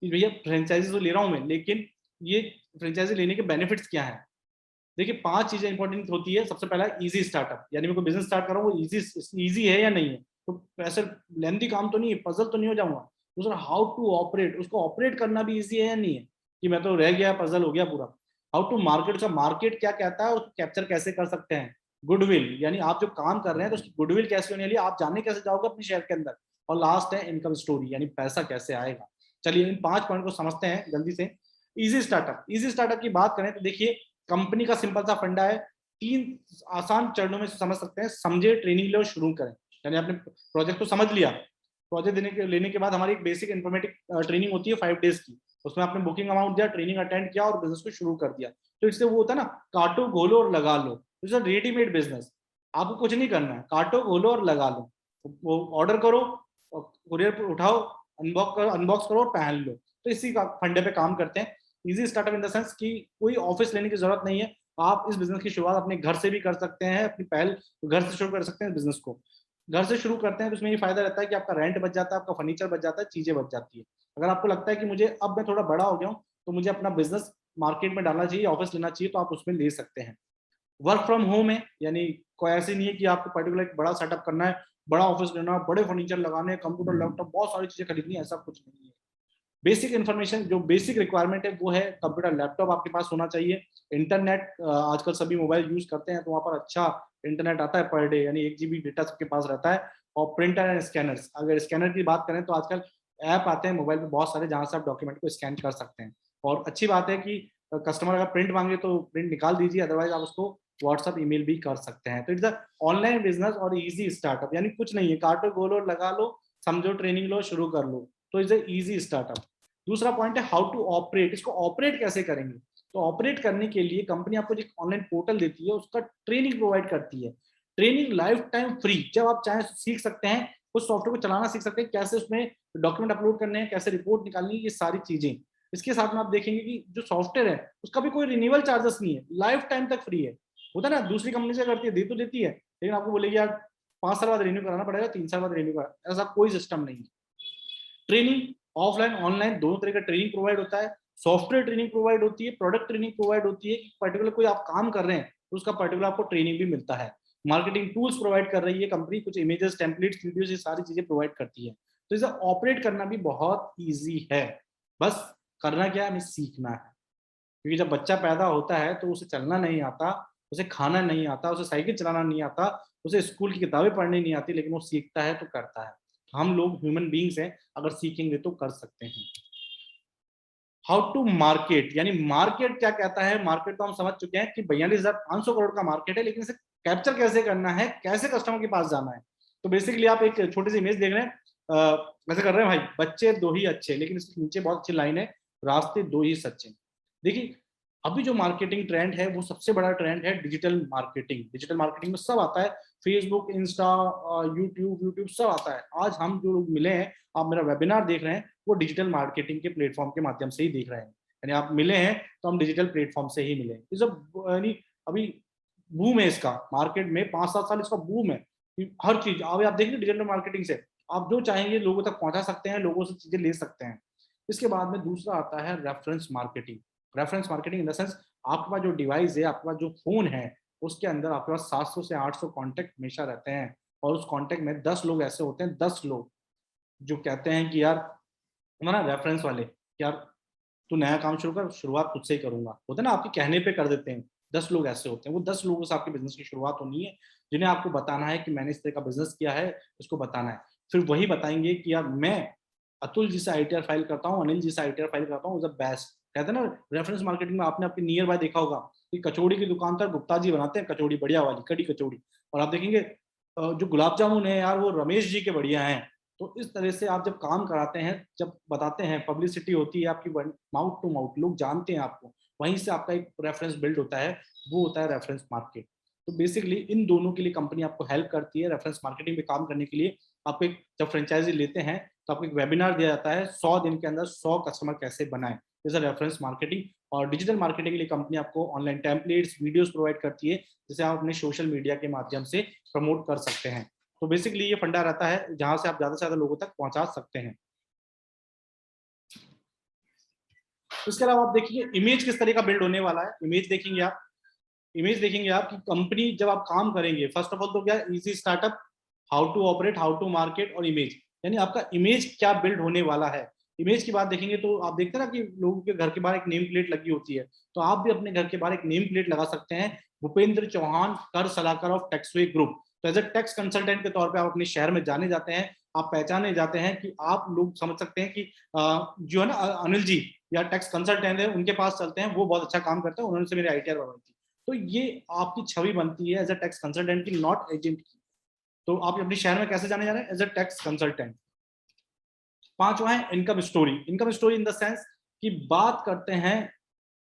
कि भैया फ्रेंचाइजी तो ले रहा हूं मैं, लेकिन ये फ्रेंचाइजी लेने के बेनिफिट्स क्या हैं। देखिए 5 चीजें इंपॉर्टेंट होती है। सबसे पहला इजी स्टार्टअप, यानी मैं कोई बिजनेस स्टार्ट कर रहा हूँ, वो इजी है या नहीं है, तो ऐसे लेंथी काम तो नहीं है, पजल तो नहीं हो जाऊंगा। दूसरा, हाउ टू ऑपरेट, उसको ऑपरेट करना भी इजी है या नहीं है, कि मैं तो रह गया, पजल हो गया पूरा। हाउ टू मार्केट, उसका मार्केट क्या कहता है, उसको कैप्चर कैसे कर सकते हैं। गुडविल, यानी आप जो काम कर रहे हैं तो उसकी गुडविल कैसे होने वाली है, आप जाने कैसे जाओगे अपने शहर के अंदर। और लास्ट है इनकम स्टोरी, यानी पैसा कैसे आएगा। चलिए इन 5 पॉइंट को समझते हैं जल्दी से। इजी स्टार्टअप की बात करें तो देखिए, कंपनी का सिंपल सा फंडा है, 3 आसान चरणों में समझ सकते हैं। समझे, ट्रेनिंग लो, शुरू करें। यानी आपने प्रोजेक्ट को समझ लिया, प्रोजेक्ट लेने के बाद हमारी एक बेसिक इन्फॉर्मेटिव ट्रेनिंग होती है 5 डेज की, उसमें आपने बुकिंग अमाउंट दिया, ट्रेनिंग अटेंड किया और बिजनेस को शुरू कर दिया। तो इससे वो होता है ना, काटो घोलो और लगा लो, तो रेडीमेड बिजनेस, आपको कुछ नहीं करना है, काटो घोलो और लगा लो, वो ऑर्डर करो, कुरियर पर उठाओ, अनबॉक्स करो और पहन लो। तो इसी का फंडे पे काम करते हैं। Easy startup in the sense कि कोई ऑफिस लेने की जरूरत नहीं है, आप इस बिजनेस की शुरुआत अपने घर से भी कर सकते हैं, अपनी पहल घर से शुरू कर सकते हैं। बिजनेस को घर से शुरू करते हैं तो उसमें ये फायदा रहता है कि आपका रेंट बच जाता है, आपका फर्नीचर बच जाता है, चीजें बच जाती है। अगर आपको लगता है कि मुझे अब मैं थोड़ा बड़ा हो गया हूँ तो मुझे अपना बिजनेस मार्केट में डालना चाहिए, ऑफिस लेना चाहिए, तो आप उसमें ले सकते हैं। वर्क फ्रॉम होम है, यानी कोई ऐसे नहीं है कि आपको पर्टिकुलर एक बड़ा सेटअप करना है बड़ा ऑफिस लेना, बड़े फर्नीचर लगाने, कंप्यूटर लैपटॉप बहुत सारी चीजें खरीदनी, ऐसा कुछ नहीं है। बेसिक इन्फॉर्मेशन जो बेसिक रिक्वायरमेंट है वो है कंप्यूटर लैपटॉप आपके पास होना चाहिए। इंटरनेट, आजकल सभी मोबाइल यूज करते हैं तो वहाँ पर अच्छा इंटरनेट आता है पर डे, यानी 1 GB डेटा सबके पास रहता है। और प्रिंटर एंड स्कैनर्स, अगर स्कैनर की बात करें तो आजकल ऐप आते हैं मोबाइल पे बहुत सारे जहाँ से आप डॉक्यूमेंट को स्कैन कर सकते हैं। और अच्छी बात है कि कस्टमर अगर प्रिंट मांगे तो प्रिंट निकाल दीजिए, अदरवाइज आप उसको व्हाट्सअप ईमेल भी कर सकते हैं। तो इट्स अ ऑनलाइन बिजनेस और इजी स्टार्टअप, यानी कुछ नहीं है, काटो गोलो लगा लो, समझो, ट्रेनिंग लो, शुरू कर लो। तो इट्स अ इजी स्टार्टअप। दूसरा पॉइंट है हाउ टू ऑपरेट, इसको ऑपरेट कैसे करेंगे। तो ऑपरेट करने के लिए कंपनी आपको एक ऑनलाइन पोर्टल देती है, उसका ट्रेनिंग प्रोवाइड करती है। ट्रेनिंग लाइफ टाइम फ्री, जब आप चाहें सीख सकते हैं, उस सॉफ्टवेयर को चलाना सीख सकते हैं, कैसे उसमें डॉक्यूमेंट अपलोड करने हैं, कैसे रिपोर्ट निकालनी है, ये सारी चीजें। इसके साथ में आप देखेंगे कि जो सॉफ्टवेयर है उसका भी कोई रिन्यूअल चार्जेस नहीं है, लाइफ टाइम तक फ्री है। होता है ना, दूसरी कंपनी से करती है, दे तो देती है, लेकिन आपको बोलेगी यार 5 साल बाद रिन्यू कराना पड़ेगा, 3 साल बाद रिन्यू कराना, ऐसा कोई सिस्टम नहीं है। ट्रेनिंग ऑफलाइन ऑनलाइन दोनों तरह का ट्रेनिंग प्रोवाइड होता है। सॉफ्टवेयर ट्रेनिंग प्रोवाइड होती है, प्रोडक्ट ट्रेनिंग प्रोवाइड होती है, पर्टिकुलर कोई आप काम कर रहे हैं तो उसका पर्टिकुलर आपको ट्रेनिंग भी मिलता है। मार्केटिंग टूल्स प्रोवाइड कर रही है कंपनी, कुछ इमेजेस, टेम्पलेट्स, वीडियोस, ये सारी चीजें प्रोवाइड करती है। तो इसे ऑपरेट करना भी बहुत ईजी है, बस करना क्या है, हमें सीखना है। क्योंकि जब बच्चा पैदा होता है तो उसे चलना नहीं आता, उसे खाना नहीं आता, उसे साइकिल चलाना नहीं आता, उसे स्कूल की किताबें पढ़नी नहीं आती, लेकिन वो सीखता है तो करता है। हम लोग ह्यूमन बींग्स हैं, अगर सीखेंगे तो कर सकते हैं। हाउ टू मार्केट, यानी मार्केट क्या कहता है। मार्केट तो हम समझ चुके हैं कि 42,500 करोड़ का मार्केट है, लेकिन इसे कैप्चर कैसे करना है, कैसे कस्टमर के पास जाना है। तो बेसिकली आप एक छोटी सी इमेज देख रहे हैं, कैसे कर रहे हैं भाई, बच्चे दो ही अच्छे, लेकिन इसके नीचे बहुत अच्छी लाइन है, रास्ते दो ही सच्चे। देखिए, अभी जो मार्केटिंग ट्रेंड है वो सबसे बड़ा ट्रेंड है डिजिटल मार्केटिंग। डिजिटल मार्केटिंग में सब आता है, फेसबुक, इंस्टा, यूट्यूब सब आता है। आज हम जो लोग मिले हैं, आप मेरा वेबिनार देख रहे हैं, वो डिजिटल मार्केटिंग के प्लेटफॉर्म के माध्यम से ही देख रहे हैं। यानी आप मिले हैं तो हम डिजिटल प्लेटफॉर्म से ही मिले हैं। ये सब यानी अभी बूम है इसका, मार्केट में 5-7 साल इसका बूम है। हर चीज अभी आप देखेंगे डिजिटल मार्केटिंग से आप जो चाहेंगे लोगों तक पहुंचा सकते हैं, लोगों से चीजें ले सकते हैं। इसके बाद में दूसरा आता है reference marketing. Reference marketing in the sense, आपके पास जो डिवाइस है, आपके पास जो फोन है, उसके अंदर आपके पास 700 से 800 कॉन्टेक्ट हमेशा रहते हैं। और उस कॉन्टेक्ट में 10 लोग ऐसे होते हैं, 10 लोग जो कहते हैं कि यार हमारा रेफरेंस वाले, यार तू नया काम शुरू कर, शुरुआत खुद से ही करूंगा, होता है ना, आपके कहने पे कर देते हैं। 10 लोग ऐसे होते हैं, वो 10 लोगों से आपके बिजनेस की शुरुआत होनी है, जिन्हें आपको बताना है कि मैंने इस तरह का बिजनेस किया है, इसको बताना है। फिर वही बताएंगे कि यार मैं अतुल जी से आईटीआर फाइल करता हूँ, अनिल जी से आईटीआर फाइल करता हूँ, बेस्ट। कहते हैं ना, रेफरेंस मार्केटिंग में आपने आपके नियर बाय देखा होगा कि कचौड़ी की दुकान पर गुप्ता जी बनाते हैं कचौड़ी, बढ़िया वाली कड़ी कचौड़ी, और आप देखेंगे जो गुलाब जामुन है यार वो रमेश जी के बढ़िया हैं। तो इस तरह से आप जब काम कराते हैं, जब बताते हैं, पब्लिसिटी होती है आपकी, माउथ टू माउथ, लोग जानते हैं आपको, वहीं से आपका एक रेफरेंस बिल्ड होता है, वो होता है रेफरेंस मार्केट। तो बेसिकली इन दोनों के लिए कंपनी आपको हेल्प करती है रेफरेंस मार्केटिंग में काम करने के लिए। आप एक जब फ्रेंचाइजी लेते हैं तो आपको एक वेबिनार दिया जाता है, 100 दिन के अंदर 100 कस्टमर कैसे बनाए, जैसे रेफरेंस मार्केटिंग। और डिजिटल मार्केटिंग के लिए कंपनी आपको ऑनलाइन टेम्पलेट्स, वीडियोस प्रोवाइड करती है, जिसे आप अपने सोशल मीडिया के माध्यम से प्रमोट कर सकते हैं। तो बेसिकली ये फंडा रहता है जहां से आप ज्यादा से ज्यादा लोगों तक पहुंचा सकते हैं। इसके अलावा आप देखिए इमेज किस तरह का बिल्ड होने वाला है। इमेज देखेंगे आप कि कंपनी जब आप काम करेंगे, फर्स्ट ऑफ ऑल तो क्या, easy startup, how to operate, how to market और इमेज, यानी आपका इमेज क्या बिल्ड होने वाला है। इमेज की बात देखेंगे तो आप देखते हैं ना कि लोगों के घर के बाहर एक नेम प्लेट लगी होती है, तो आप भी अपने घर के बाहर एक नेम प्लेट लगा सकते हैं, भूपेंद्र चौहान कर सलाहकार ऑफ टैक्सवे ग्रुप। तो एज ए टैक्स कंसल्टेंट के तौर पे आप अपने शहर में जाने जाते हैं, आप पहचाने जाते हैं कि आप लोग समझ सकते हैं कि जो है ना अनिल जी या टैक्स कंसल्टेंट है, उनके पास चलते हैं, वो बहुत अच्छा काम करते हैं, उन्होंने से मेरी आईटीआर बनवाई थी। तो ये आपकी छवि बनती है एज अ टैक्स कंसल्टेंट की, नॉट एजेंट की। तो आप अपने शहर में कैसे जाने जा रहे हैं, एज अ टैक्स कंसल्टेंट। पांचवा है income story. Income story in the sense कि बात करते हैं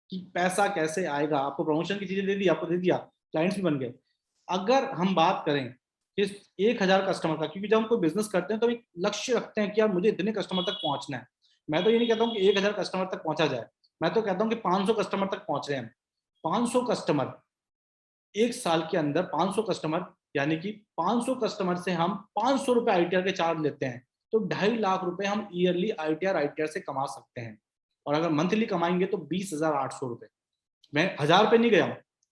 कि पैसा कैसे आएगा। आपको प्रमोशन की चीजें दे दी, आपको दे दिया, क्लाइंट्स भी बन गए। अगर हम बात करें कि 1,000 कस्टमर का, क्योंकि जब हम कोई बिजनेस करते हैं तो एक लक्ष्य रखते हैं कि यार मुझे इतने कस्टमर तक पहुंचना है। मैं तो ये नहीं कहता हूँ कि 1,000 कस्टमर तक पहुंचा जाए, मैं तो कहता हूँ कि 500 कस्टमर तक पहुंच रहे हैं। 500 कस्टमर एक साल के अंदर, 500 कस्टमर, यानी कि 500 कस्टमर से हम 500 रुपए आईटीआर के चार्ज लेते हैं, तो 2.5 लाख रुपए हम ईयरली आईटीआर से कमा सकते हैं। और अगर मंथली कमाएंगे तो 20,800 रुपए। मैं 1,000 पे नहीं गया,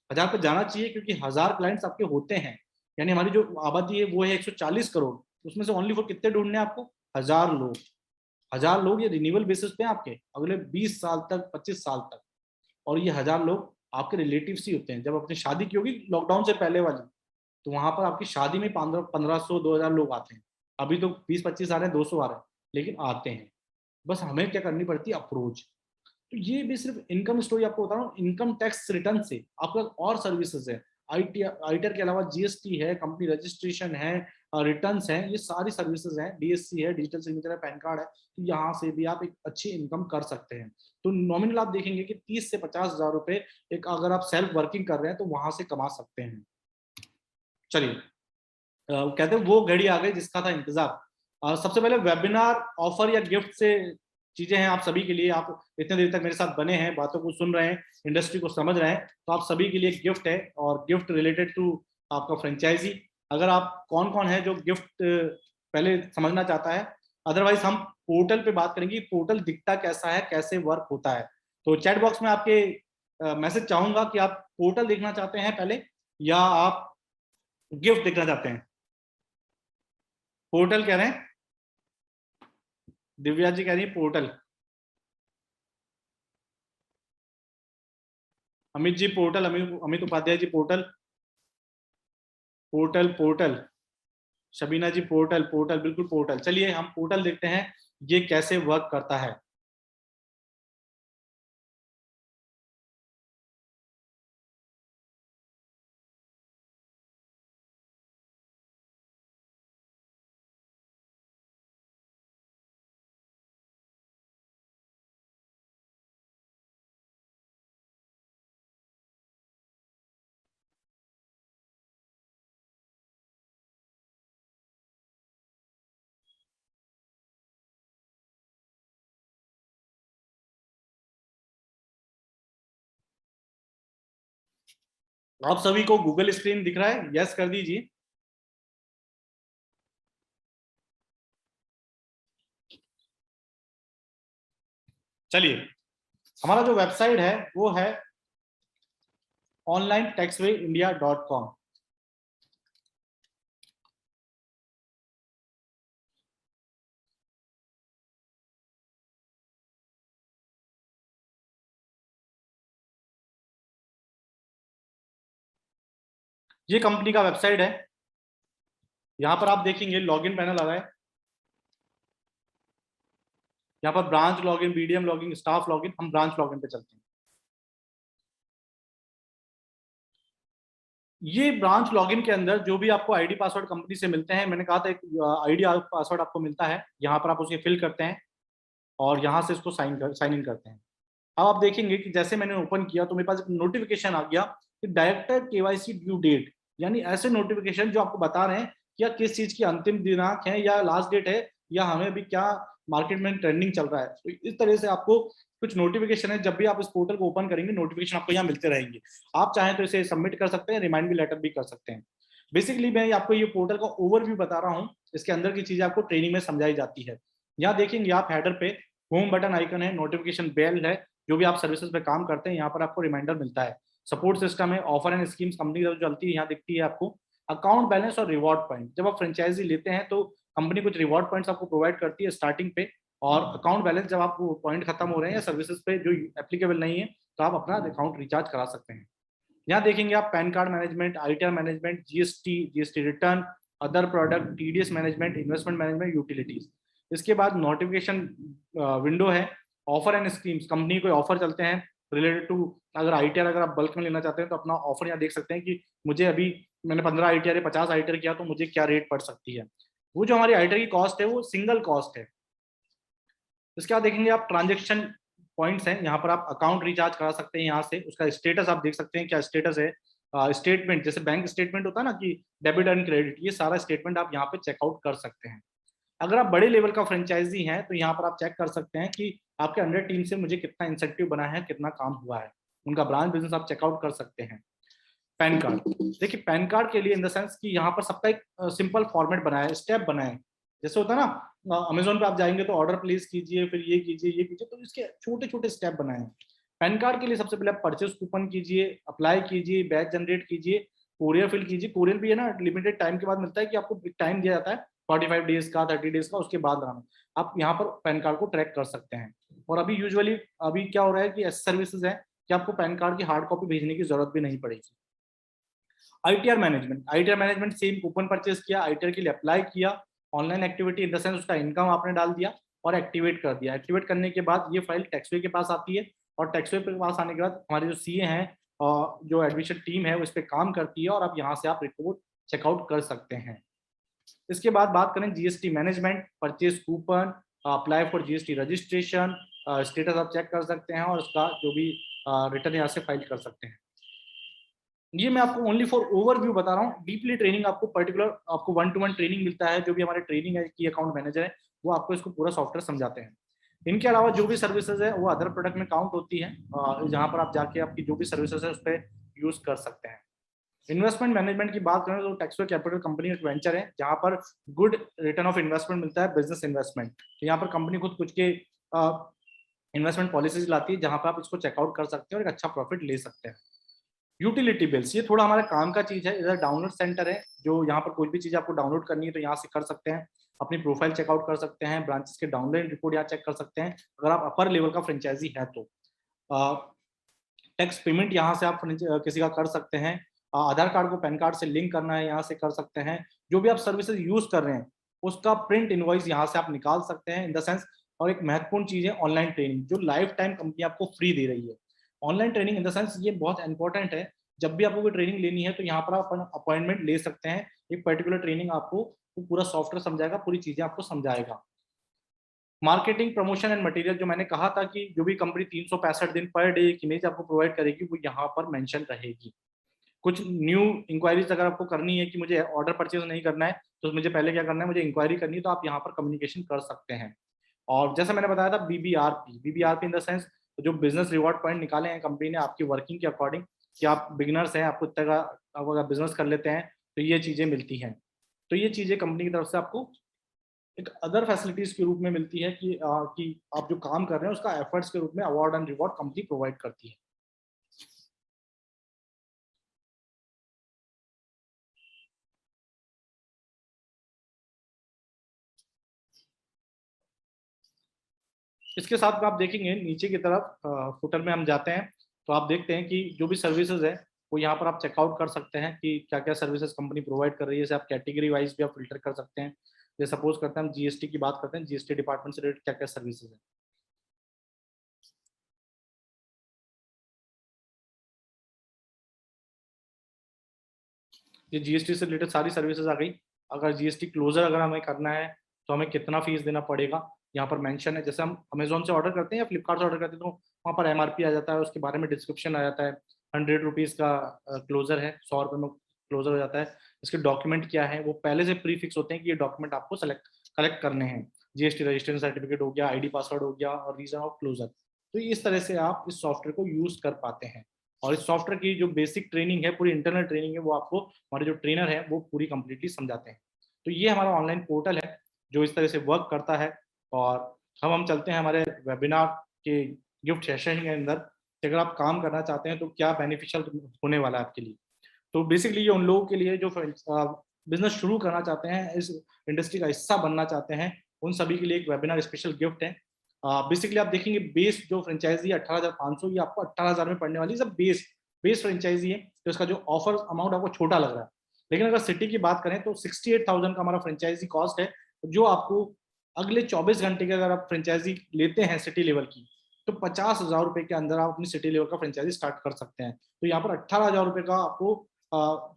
1,000 पे जाना चाहिए, क्योंकि 1,000 क्लाइंट्स आपके होते हैं, यानी हमारी जो आबादी है वो है 140 करोड़, उसमें से ओनली फॉर कितने ढूंढने हैं आपको? 1000 लोग। 1000 लोग ये रिन्यूअल बेसिस पे आपके अगले 20 साल तक, 25 साल तक। और ये 1000 लोग आपके रिलेटिव्स ही होते हैं। जब अपनी शादी की होगी लॉकडाउन से पहले वाली, तो वहां पर आपकी शादी में 1500 2000 लोग आते हैं। अभी तो 20-25 आ रहे हैं, 200 आ रहे हैं, लेकिन आते हैं। बस हमें क्या करनी पड़ती है? अप्रोच। तो ये भी सिर्फ इनकम स्टोरी आपको बता रहा हूँ। इनकम टैक्स रिटर्न से आपका और सर्विसेज है, आईटीआर के अलावा जीएसटी है, कंपनी रजिस्ट्रेशन है, रिटर्न्स हैं, ये सारी सर्विसेज हैं, डीएससी है, डिजिटल सिग्नेचर है, पैन कार्ड है। तो यहाँ से भी आप एक अच्छी इनकम कर सकते हैं। तो नॉमिनल आप देखेंगे कि 30 से 50 हजार रुपए एक, अगर आप सेल्फ वर्किंग कर रहे हैं तो वहां से कमा सकते हैं। चलिए, कहते हैं वो घड़ी आ गई जिसका था इंतजार। सबसे पहले वेबिनार ऑफर या गिफ्ट से चीजें हैं आप सभी के लिए। आप इतने देर तक मेरे साथ बने हैं, बातों को सुन रहे हैं, इंडस्ट्री को समझ रहे हैं, तो आप सभी के लिए गिफ्ट है, और गिफ्ट रिलेटेड टू आपका फ्रेंचाइजी। अगर आप कौन कौन है जो गिफ्ट पहले समझना चाहता है, अदरवाइज हम पोर्टल पे बात करेंगे। पोर्टल दिखता कैसा है, कैसे वर्क होता है। तो चैट बॉक्स में आपके मैसेज चाहूंगा कि आप पोर्टल देखना चाहते हैं पहले, या आप गिफ्ट देखना चाहते हैं। पोर्टल कह रहे हैं, दिव्या जी कह रही है portal, Amit ji portal, Amit Upadhyay ji portal, portal portal, Shabina ji portal, portal बिल्कुल पोर्टल। चलिए हम पोर्टल देखते हैं ये कैसे वर्क करता है। आप सभी को गूगल स्क्रीन दिख रहा है? यस कर दीजिए। चलिए, हमारा जो वेबसाइट है वो है onlinetaxwayindia.com। ये कंपनी का वेबसाइट है। यहाँ पर आप देखेंगे लॉगिन पैनल आ रहा है। यहाँ पर branch login, BDM login, staff login. हम ब्रांच लॉगिन पे चलते हैं। ये ब्रांच लॉगिन के अंदर जो भी आपको आईडी पासवर्ड कंपनी से मिलते हैं, मैंने कहा था एक आईडी पासवर्ड आपको मिलता है, यहाँ पर आप उसे फिल करते हैं और यहाँ से इसको साइन इन करते हैं। अब आप देखेंगे कि जैसे मैंने ओपन किया तो मेरे पास एक नोटिफिकेशन आ गया कि डायरेक्टर केवाईसी ड्यू डेट, यानी ऐसे नोटिफिकेशन जो आपको बता रहे हैं कि या किस चीज की अंतिम दिनांक है या लास्ट डेट है, या हमें अभी क्या मार्केट में ट्रेंडिंग चल रहा है। तो इस तरह से आपको कुछ नोटिफिकेशन है, जब भी आप इस पोर्टल को ओपन करेंगे नोटिफिकेशन आपको यहाँ मिलते रहेंगे। आप चाहें तो इसे सबमिट कर सकते हैं, रिमाइंड लेटर भी कर सकते हैं। बेसिकली मैं आपको ये पोर्टल का ओवरव्यू बता रहा हूँ, इसके अंदर की चीजें आपको ट्रेनिंग में समझाई जाती है। यहाँ देखेंगे आप हेडर पे होम बटन आइकन है, नोटिफिकेशन बेल है, जो भी आप सर्विसेज पे काम करते हैं यहाँ पर आपको रिमाइंडर मिलता है। सपोर्ट सिस्टम है, ऑफर एंड स्कीम्स कंपनी जो चलती है यहाँ दिखती है आपको। अकाउंट बैलेंस और रिवॉर्ड पॉइंट, जब आप फ्रेंचाइजी लेते हैं तो कंपनी कुछ रिवॉर्ड पॉइंट्स आपको प्रोवाइड करती है स्टार्टिंग पे, और अकाउंट बैलेंस जब आपको पॉइंट खत्म हो रहे हैं या सर्विसेज पे जो एप्लीकेबल नहीं है तो आप अपना अकाउंट रिचार्ज करा सकते हैं। यहाँ देखेंगे आप pan card management, ITR management, GST return, other product, TDS management, investment management, utilities. इसके बाद नोटिफिकेशन विंडो है, ऑफर एंड स्कीम्स, कंपनी कोई ऑफर चलते हैं रिलेटेड टू, अगर आईटीआर अगर आप बल्क में लेना चाहते हैं तो अपना ऑफर यहाँ देख सकते हैं कि मुझे अभी मैंने 15 आईटीआर या 50 आईटीआर किया तो मुझे क्या रेट पड़ सकती है। वो जो हमारी आईटीआर की कॉस्ट है वो सिंगल कॉस्ट है। इसके बाद देखेंगे आप ट्रांजेक्शन पॉइंट्स हैं, यहाँ पर आप अकाउंट रिचार्ज करा सकते हैं, यहाँ से उसका स्टेटस आप देख सकते हैं क्या स्टेटस है। स्टेटमेंट जैसे बैंक स्टेटमेंट होता है ना कि डेबिट एंड क्रेडिट, ये सारा स्टेटमेंट आप यहाँ पे चेकआउट कर सकते हैं। अगर आप बड़े लेवल का फ्रेंचाइजी हैं तो यहाँ पर आप चेक कर सकते हैं कि आपके अंडर टीम से मुझे कितना इंसेंटिव बना है, कितना काम हुआ है, उनका ब्रांच बिजनेस आप चेकआउट कर सकते हैं। पैन कार्ड, देखिए पैन कार्ड के लिए इन द सेंस कि यहाँ पर सबका एक सिंपल फॉर्मेट बना है, स्टेप बना है। जैसे होता है ना अमेजोन पे आप जाएंगे तो ऑर्डर प्लेस कीजिए, फिर ये कीजिए ये कीजिए, तो इसके छोटे छोटे स्टेप बनाए हैं। पैन कार्ड के लिए सबसे पहले आप परचेस कूपन कीजिए, अप्लाई कीजिए, बैच जनरेट कीजिए, कोरियर फिल कीजिए। कोरियर भी है ना लिमिटेड टाइम के बाद मिलता है, कि आपको टाइम दिया जाता है 45 डेज का, 30 डेज का, उसके बाद लाना। आप यहाँ पर पैन कार्ड को ट्रैक कर सकते हैं। और अभी यूजुअली अभी क्या हो रहा है कि ऐसी सर्विसेज है कि आपको पैन कार्ड की हार्ड कॉपी भेजने की जरूरत भी नहीं पड़ेगी। ITR management same coupon purchase किया, आईटीआर के लिए अप्लाई किया, online activity in the sense उसका इनकम आपने डाल दिया और एक्टिवेट कर दिया। एक्टिवेट करने के बाद ये फाइल टैक्सवे के पास आती है, और टैक्सवे के पास आने के बाद हमारे जो सीए हैं और जो एडमिशन टीम है वो इस पर काम करती है, और अब यहाँ से आप रिपोर्ट चेकआउट कर सकते हैं। इसके बाद बात करें GST management, purchase coupon, apply for GST registration, status आप चेक कर सकते हैं, और उसका जो भी रिटर्न यहाँ से फाइल कर सकते हैं। ये मैं आपको ओनली फॉर ओवरव्यू बता रहा हूँ। डीपली ट्रेनिंग आपको पर्टिकुलर आपको 1-to-1 ट्रेनिंग मिलता है, जो भी हमारे ट्रेनिंग है की अकाउंट मैनेजर है वो आपको इसको पूरा सॉफ्टवेयर समझाते हैं। इनके अलावा जो भी सर्विसेज है वो अदर प्रोडक्ट में काउंट होती है, जहाँ पर आप जाके आपकी जो भी सर्विसेज है उस पर यूज कर सकते हैं। इन्वेस्टमेंट मैनेजमेंट की बात करें तो टैक्सवे कैपिटल कंपनी एक वेंचर है जहाँ पर गुड रिटर्न ऑफ इन्वेस्टमेंट मिलता है, बिजनेस इन्वेस्टमेंट। तो यहाँ पर कंपनी खुद कुछ के इन्वेस्टमेंट पॉलिसीज लाती है जहाँ पर आप इसको चेकआउट कर सकते हैं और एक अच्छा प्रॉफिट ले सकते हैं। यूटिलिटी बिल्स, ये थोड़ा हमारे काम का चीज है। इधर डाउनलोड सेंटर है, जो यहाँ पर कोई भी चीज आपको डाउनलोड करनी है तो यहाँ से कर सकते हैं, अपनी प्रोफाइल चेकआउट कर सकते हैं, ब्रांचेस के डाउनलोड रिपोर्ट यहाँ चेक कर सकते हैं अगर आप अपर लेवल का फ्रेंचाइजी है तो। टैक्स पेमेंट यहाँ से आप किसी का कर सकते हैं। आधार कार्ड को पैन कार्ड से लिंक करना है, यहाँ से कर सकते हैं। जो भी आप सर्विसेज यूज कर रहे हैं उसका प्रिंट इनवॉइस यहाँ से आप निकाल सकते हैं इन द सेंस। और एक महत्वपूर्ण चीज है ऑनलाइन ट्रेनिंग, जो लाइफ टाइम कंपनी आपको फ्री दे रही है। Online training in the sense ये बहुत इंपॉर्टेंट है, जब भी आपको कोई ट्रेनिंग लेनी है तो यहाँ पर आप अपॉइंटमेंट ले सकते हैं। एक पर्टिकुलर ट्रेनिंग आपको पूरा सॉफ्टवेयर समझाएगा, पूरी चीजें आपको समझाएगा। मार्केटिंग प्रमोशन एंड मटेरियल, जो मैंने कहा था कि जो भी कंपनी 365 दिन पर डे एक इमेज आपको प्रोवाइड करेगी वो यहाँ पर मेंशन रहेगी। कुछ न्यू इंक्वायरीज अगर आपको करनी है कि मुझे ऑर्डर परचेज नहीं करना है तो मुझे पहले क्या करना है, मुझे इंक्वायरी करनी है, तो आप यहाँ पर कम्युनिकेशन कर सकते हैं। और जैसा मैंने बताया था बीबीआरपी इन द सेंस जो बिजनेस रिवॉर्ड पॉइंट निकाले हैं कंपनी ने आपकी वर्किंग के अकॉर्डिंग, कि आप बिगिनर्स हैं, आपको इतना आप अगर बिजनेस कर लेते हैं तो ये चीजें मिलती हैं। तो ये चीजें कंपनी की तरफ से आपको एक अदर फैसिलिटीज के रूप में मिलती है कि आप जो काम कर रहे हैं उसका एफर्ट्स के रूप में award and reward company provide करती है। इसके साथ में आप देखेंगे नीचे की तरफ फुटर में हम जाते हैं तो आप देखते हैं कि जो भी सर्विसेज है वो यहाँ पर आप चेकआउट कर सकते हैं कि क्या क्या सर्विसेज कंपनी प्रोवाइड कर रही है। जैसे आप कैटेगरी वाइज भी आप फिल्टर कर सकते हैं। जैसे सपोज करते हैं हम जीएसटी की बात करते हैं, जीएसटी डिपार्टमेंट से रिलेटेड क्या क्या सर्विसेज है। ये जीएसटी से रिलेटेड सारी सर्विसेज आ गई। अगर जीएसटी क्लोजर अगर हमें करना है तो हमें कितना फीस देना पड़ेगा यहाँ पर मेंशन है। जैसे हम अमेजोन से ऑर्डर करते हैं या फ्लिपकार्ट से ऑर्डर करते हैं तो वहाँ पर एमआरपी आ जाता है, उसके बारे में डिस्क्रिप्शन आ जाता है। 100 रुपीज़ का क्लोजर है, 100 रुपये में क्लोजर हो जाता है। इसके डॉक्यूमेंट क्या है वो पहले से प्री फिक्स होते हैं कि ये डॉक्यूमेंट आपको कलेक्ट करने हैं। जीएसटी रजिस्ट्रेशन सर्टिफिकेट हो गया, आईडी पासवर्ड हो गया और रीजन ऑफ क्लोजर। तो इस तरह से आप इस सॉफ्टवेयर को यूज कर पाते हैं। और इस सॉफ्टवेयर की जो बेसिक ट्रेनिंग है, पूरी इंटरनल ट्रेनिंग है, वो आपको हमारे जो ट्रेनर है वो पूरी कंप्लीटली समझाते हैं। तो ये हमारा ऑनलाइन पोर्टल है जो इस तरह से वर्क करता है। और हम चलते हैं हमारे वेबिनार के गिफ्ट सेशन के अंदर कि अगर आप काम करना चाहते हैं तो क्या बेनिफिशियल होने वाला है आपके लिए। तो बेसिकली ये उन लोगों के लिए जो बिजनेस शुरू करना चाहते हैं, इस इंडस्ट्री का हिस्सा बनना चाहते हैं, उन सभी के लिए एक वेबिनार स्पेशल गिफ्ट है। बेसिकली आप देखेंगे बेस जो फ्रेंचाइजी 18,500 ये आपको 18,000 में पड़ने वाली है। सब बेस फ्रेंचाइजी है तो इसका जो ऑफर अमाउंट आपको छोटा लग रहा है। लेकिन अगर सिटी की बात करें तो 68,000 का हमारा फ्रेंचाइजी कॉस्ट है, जो आपको अगले 24 घंटे के अगर आप फ्रेंचाइजी लेते हैं सिटी लेवल की तो 50,000 रुपए के अंदर आप अपनी सिटी लेवल का फ्रेंचाइजी स्टार्ट कर सकते हैं। तो यहाँ पर 18,000 रुपए का आपको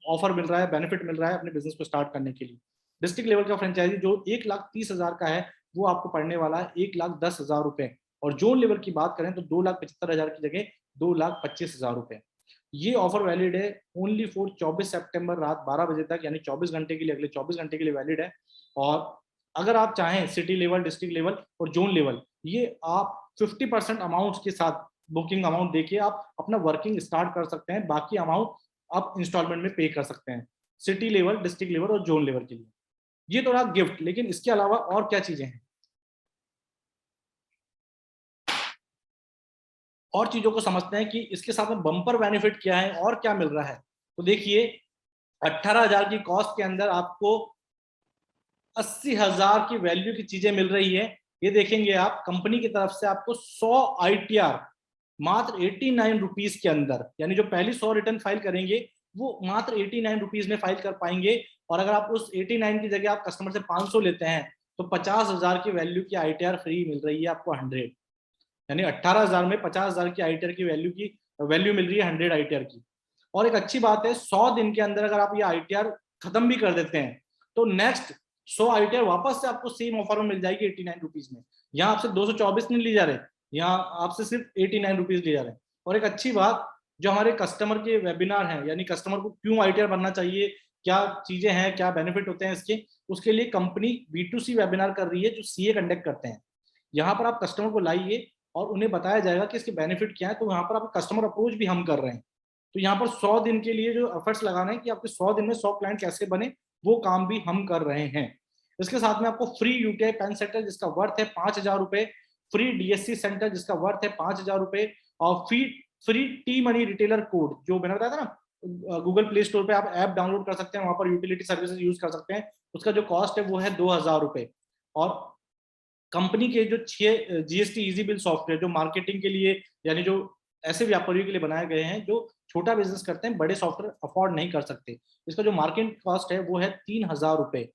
ऑफर मिल रहा है, बेनिफिट मिल रहा है अपने बिजनेस को स्टार्ट करने के लिए। डिस्ट्रिक्ट लेवल का फ्रेंचाइजी जो 1,30,000 का है वो आपको पड़ने वाला है 1,10,000 रुपए। और जोन लेवल की बात करें तो 2,75,000 की जगह 2,25,000 रुपए। ये ऑफर वैलिड है ओनली फॉर 24 सितंबर रात 12 बजे तक, यानी 24 घंटे के लिए, अगले 24 घंटे के लिए वैलिड है। और अगर आप चाहें सिटी लेवल, डिस्ट्रिक्ट लेवल और जोन लेवल, ये आप 50% अमाउंट के साथ बुकिंग अमाउंट देखिए आप अपना वर्किंग स्टार्ट कर सकते हैं। बाकी अमाउंट आप इंस्टॉलमेंट में पे कर सकते हैं सिटी लेवल, डिस्ट्रिक्ट लेवल और जोन लेवल के लिए। ये तो रहा गिफ्ट, लेकिन इसके अलावा और क्या चीजें हैं, और चीजों को समझते हैं कि इसके साथ में बम्पर बेनिफिट क्या है और क्या मिल रहा है। तो देखिए 18,000 की कॉस्ट के अंदर आपको 80,000 की वैल्यू की चीजें मिल रही है। ये देखेंगे आप, कंपनी की तरफ से आपको 100 ITR मात्र 89 रुपीज के अंदर, यानी जो पहली 100 रिटर्न फाइल करेंगे वो मात्र 89 रुपीज में फाइल कर पाएंगे। और अगर आप उस 89 की जगह आप कस्टमर से 500 लेते हैं तो 50,000 की वैल्यू की ITR फ्री मिल रही है आपको 100, यानी 18,000 में 50,000 की ITR की वैल्यू मिल रही है 100 ITR की। और एक अच्छी बात है, 100 दिन के अंदर अगर आप ये ITR खत्म भी कर देते हैं तो नेक्स्ट 100 ITR वापस से आपको सेम ऑफर में मिल जाएगी 89 रुपीज में। यहाँ आपसे 224 नहीं ली जा रहे, यहाँ आपसे सिर्फ 89 रुपीज ली जा रहे हैं। और एक अच्छी बात, जो हमारे कस्टमर के वेबिनार हैं, यानी कस्टमर को क्यों ITR बनना चाहिए, क्या चीजें हैं, क्या बेनिफिट होते हैं इसके, उसके लिए कंपनी B2C वेबिनार कर रही है जो CA कंडक्ट करते हैं। यहाँ पर आप कस्टमर को लाइए और उन्हें बताया जाएगा कि इसके बेनिफिट क्या है। तो यहाँ पर आप कस्टमर अप्रोच भी हम कर रहे हैं। तो यहाँ पर 100 दिन के लिए जो एफर्ट्स लगाना है कि आपके 100 दिन में 100 क्लाइंट कैसे बने, वो काम भी हम कर रहे हैं। इसके साथ में आपको फ्री UTI पेन सेंटर जिसका वर्थ है 5,000 रुपए, फ्री DSC सेंटर जिसका वर्थ है 5,000 रुपए, और free T money retailer code, जो मैंने बताया था ना, गूगल प्ले स्टोर पे आप ऐप डाउनलोड कर सकते हैं, वहां पर यूटिलिटी सर्विसेज यूज कर सकते हैं, उसका जो कॉस्ट है वो है 2,000 रुपए। और कंपनी के जो 6 GST इजी बिल सॉफ्टवेयर जो मार्केटिंग के लिए, यानी जो ऐसे व्यापारियों के लिए बनाए गए हैं जो छोटा बिजनेस करते हैं, बड़े सॉफ्टवेयर अफोर्ड नहीं कर सकते, इसका जो मार्केटिंग कॉस्ट है वो है 3,000 रुपए।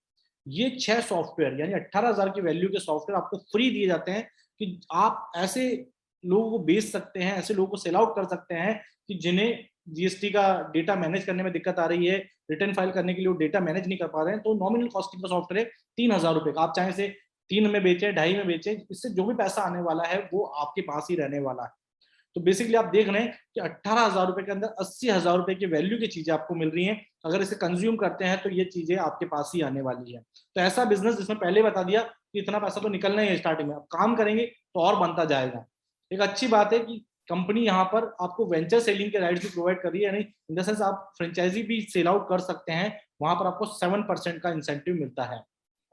ये 6 सॉफ्टवेयर यानी 18,000 की वैल्यू के सॉफ्टवेयर आपको फ्री दिए जाते हैं कि आप ऐसे लोगों को बेच सकते हैं, ऐसे लोगों को सेल आउट कर सकते हैं कि जिन्हें GST का डेटा मैनेज करने में दिक्कत आ रही है, रिटर्न फाइल करने के लिए वो डेटा मैनेज नहीं कर पा रहे हैं। तो नॉमिनल कॉस्टिंग का सॉफ्टवेयर है 3,000 रुपए का, आप चाहे से 3 में बेचे, 2.5 में बेचे, इससे जो भी पैसा आने वाला है वो आपके पास ही रहने वाला है। तो बेसिकली आप देख रहे हैं कि 18,000 रुपए के अंदर 80,000 रुपए की वैल्यू की चीजें आपको मिल रही हैं। अगर इसे कंज्यूम करते हैं तो ये चीजें आपके पास ही आने वाली है। तो ऐसा बिजनेस जिसमें पहले बता दिया कि इतना पैसा तो निकलना ही है स्टार्टिंग में, अब काम करेंगे तो और बनता जाएगा। एक अच्छी बात है कि कंपनी यहाँ पर आपको वेंचर सेलिंग के राइट्स भी प्रोवाइड कर रही है, यानी इन द सेंस आप फ्रेंचाइजी भी सेल आउट कर सकते हैं, वहां पर आपको 7% का इंसेंटिव मिलता है।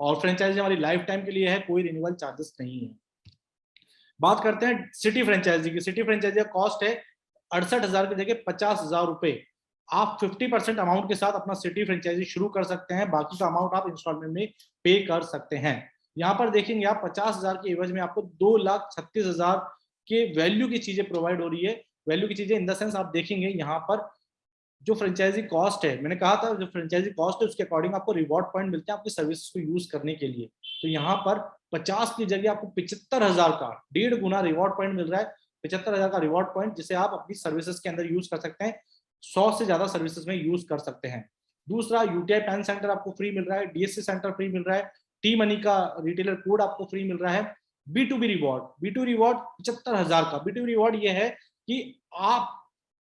और फ्रेंचाइजी हमारी लाइफ टाइम के लिए है, कोई रिन्यूअल चार्जेस नहीं है। बात करते हैं सिटी फ्रेंचाइजी की। सिटी फ्रेंचाइजी का कॉस्ट है 68,000 की जगह 50,000 रुपए। आप 50% अमाउंट के साथ अपना सिटी फ्रेंचाइजी शुरू कर सकते हैं, बाकी का अमाउंट आप इंस्टॉलमेंट में पे कर सकते हैं। यहाँ पर देखेंगे आप 50,000 के एवज में आपको 2,36,000 के वैल्यू की चीजें प्रोवाइड हो रही है। वैल्यू की चीजें इन द सेंस आप देखेंगे यहाँ पर जो फ्रेंचाइजी कॉस्ट है, मैंने कहा था जो फ्रेंचाइजी कॉस्ट है उसके अकॉर्डिंग आपको रिवॉर्ड पॉइंट मिलते हैं आपकी सर्विस को यूज करने के लिए। तो यहाँ पर 50 की जगह आपको 75,000 का 1.5 गुना रिवॉर्ड पॉइंट मिल रहा है। 75,000 का रिवॉर्ड पॉइंट जिसे आप अपनी सर्विसेज के अंदर यूज कर सकते हैं, 100 से ज्यादा सर्विसेज में यूज कर सकते हैं। दूसरा, UTI पैन सेंटर आपको फ्री मिल रहा है, DSC सेंटर फ्री मिल रहा है, टी मनी का रिटेलर कोड आपको फ्री मिल रहा है। B2B रिवॉर्ड 75,000 का B2B रिवॉर्ड ये है कि आप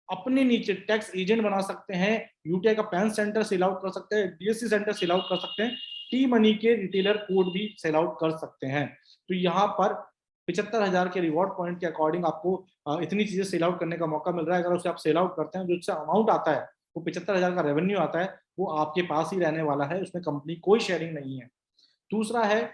अपने नीचे टैक्स एजेंट बना सकते हैं, UTI का पैन सेंटर सेल आउट कर सकते हैं, DSC सेंटर सेल आउट कर सकते हैं, टी मनी के रिटेलर कोड भी सेल आउट कर सकते हैं। तो यहाँ पर 75,000 के रिवॉर्ड पॉइंट के अकॉर्डिंग आपको इतनी चीजें सेल आउट करने का मौका मिल रहा है। अगर उसे आप सेल आउट करते हैं, जो उससे अमाउंट आता है वो 75,000 का रेवेन्यू आता है, वो आपके पास ही रहने वाला है, उसमें कंपनी कोई शेयरिंग नहीं है। दूसरा है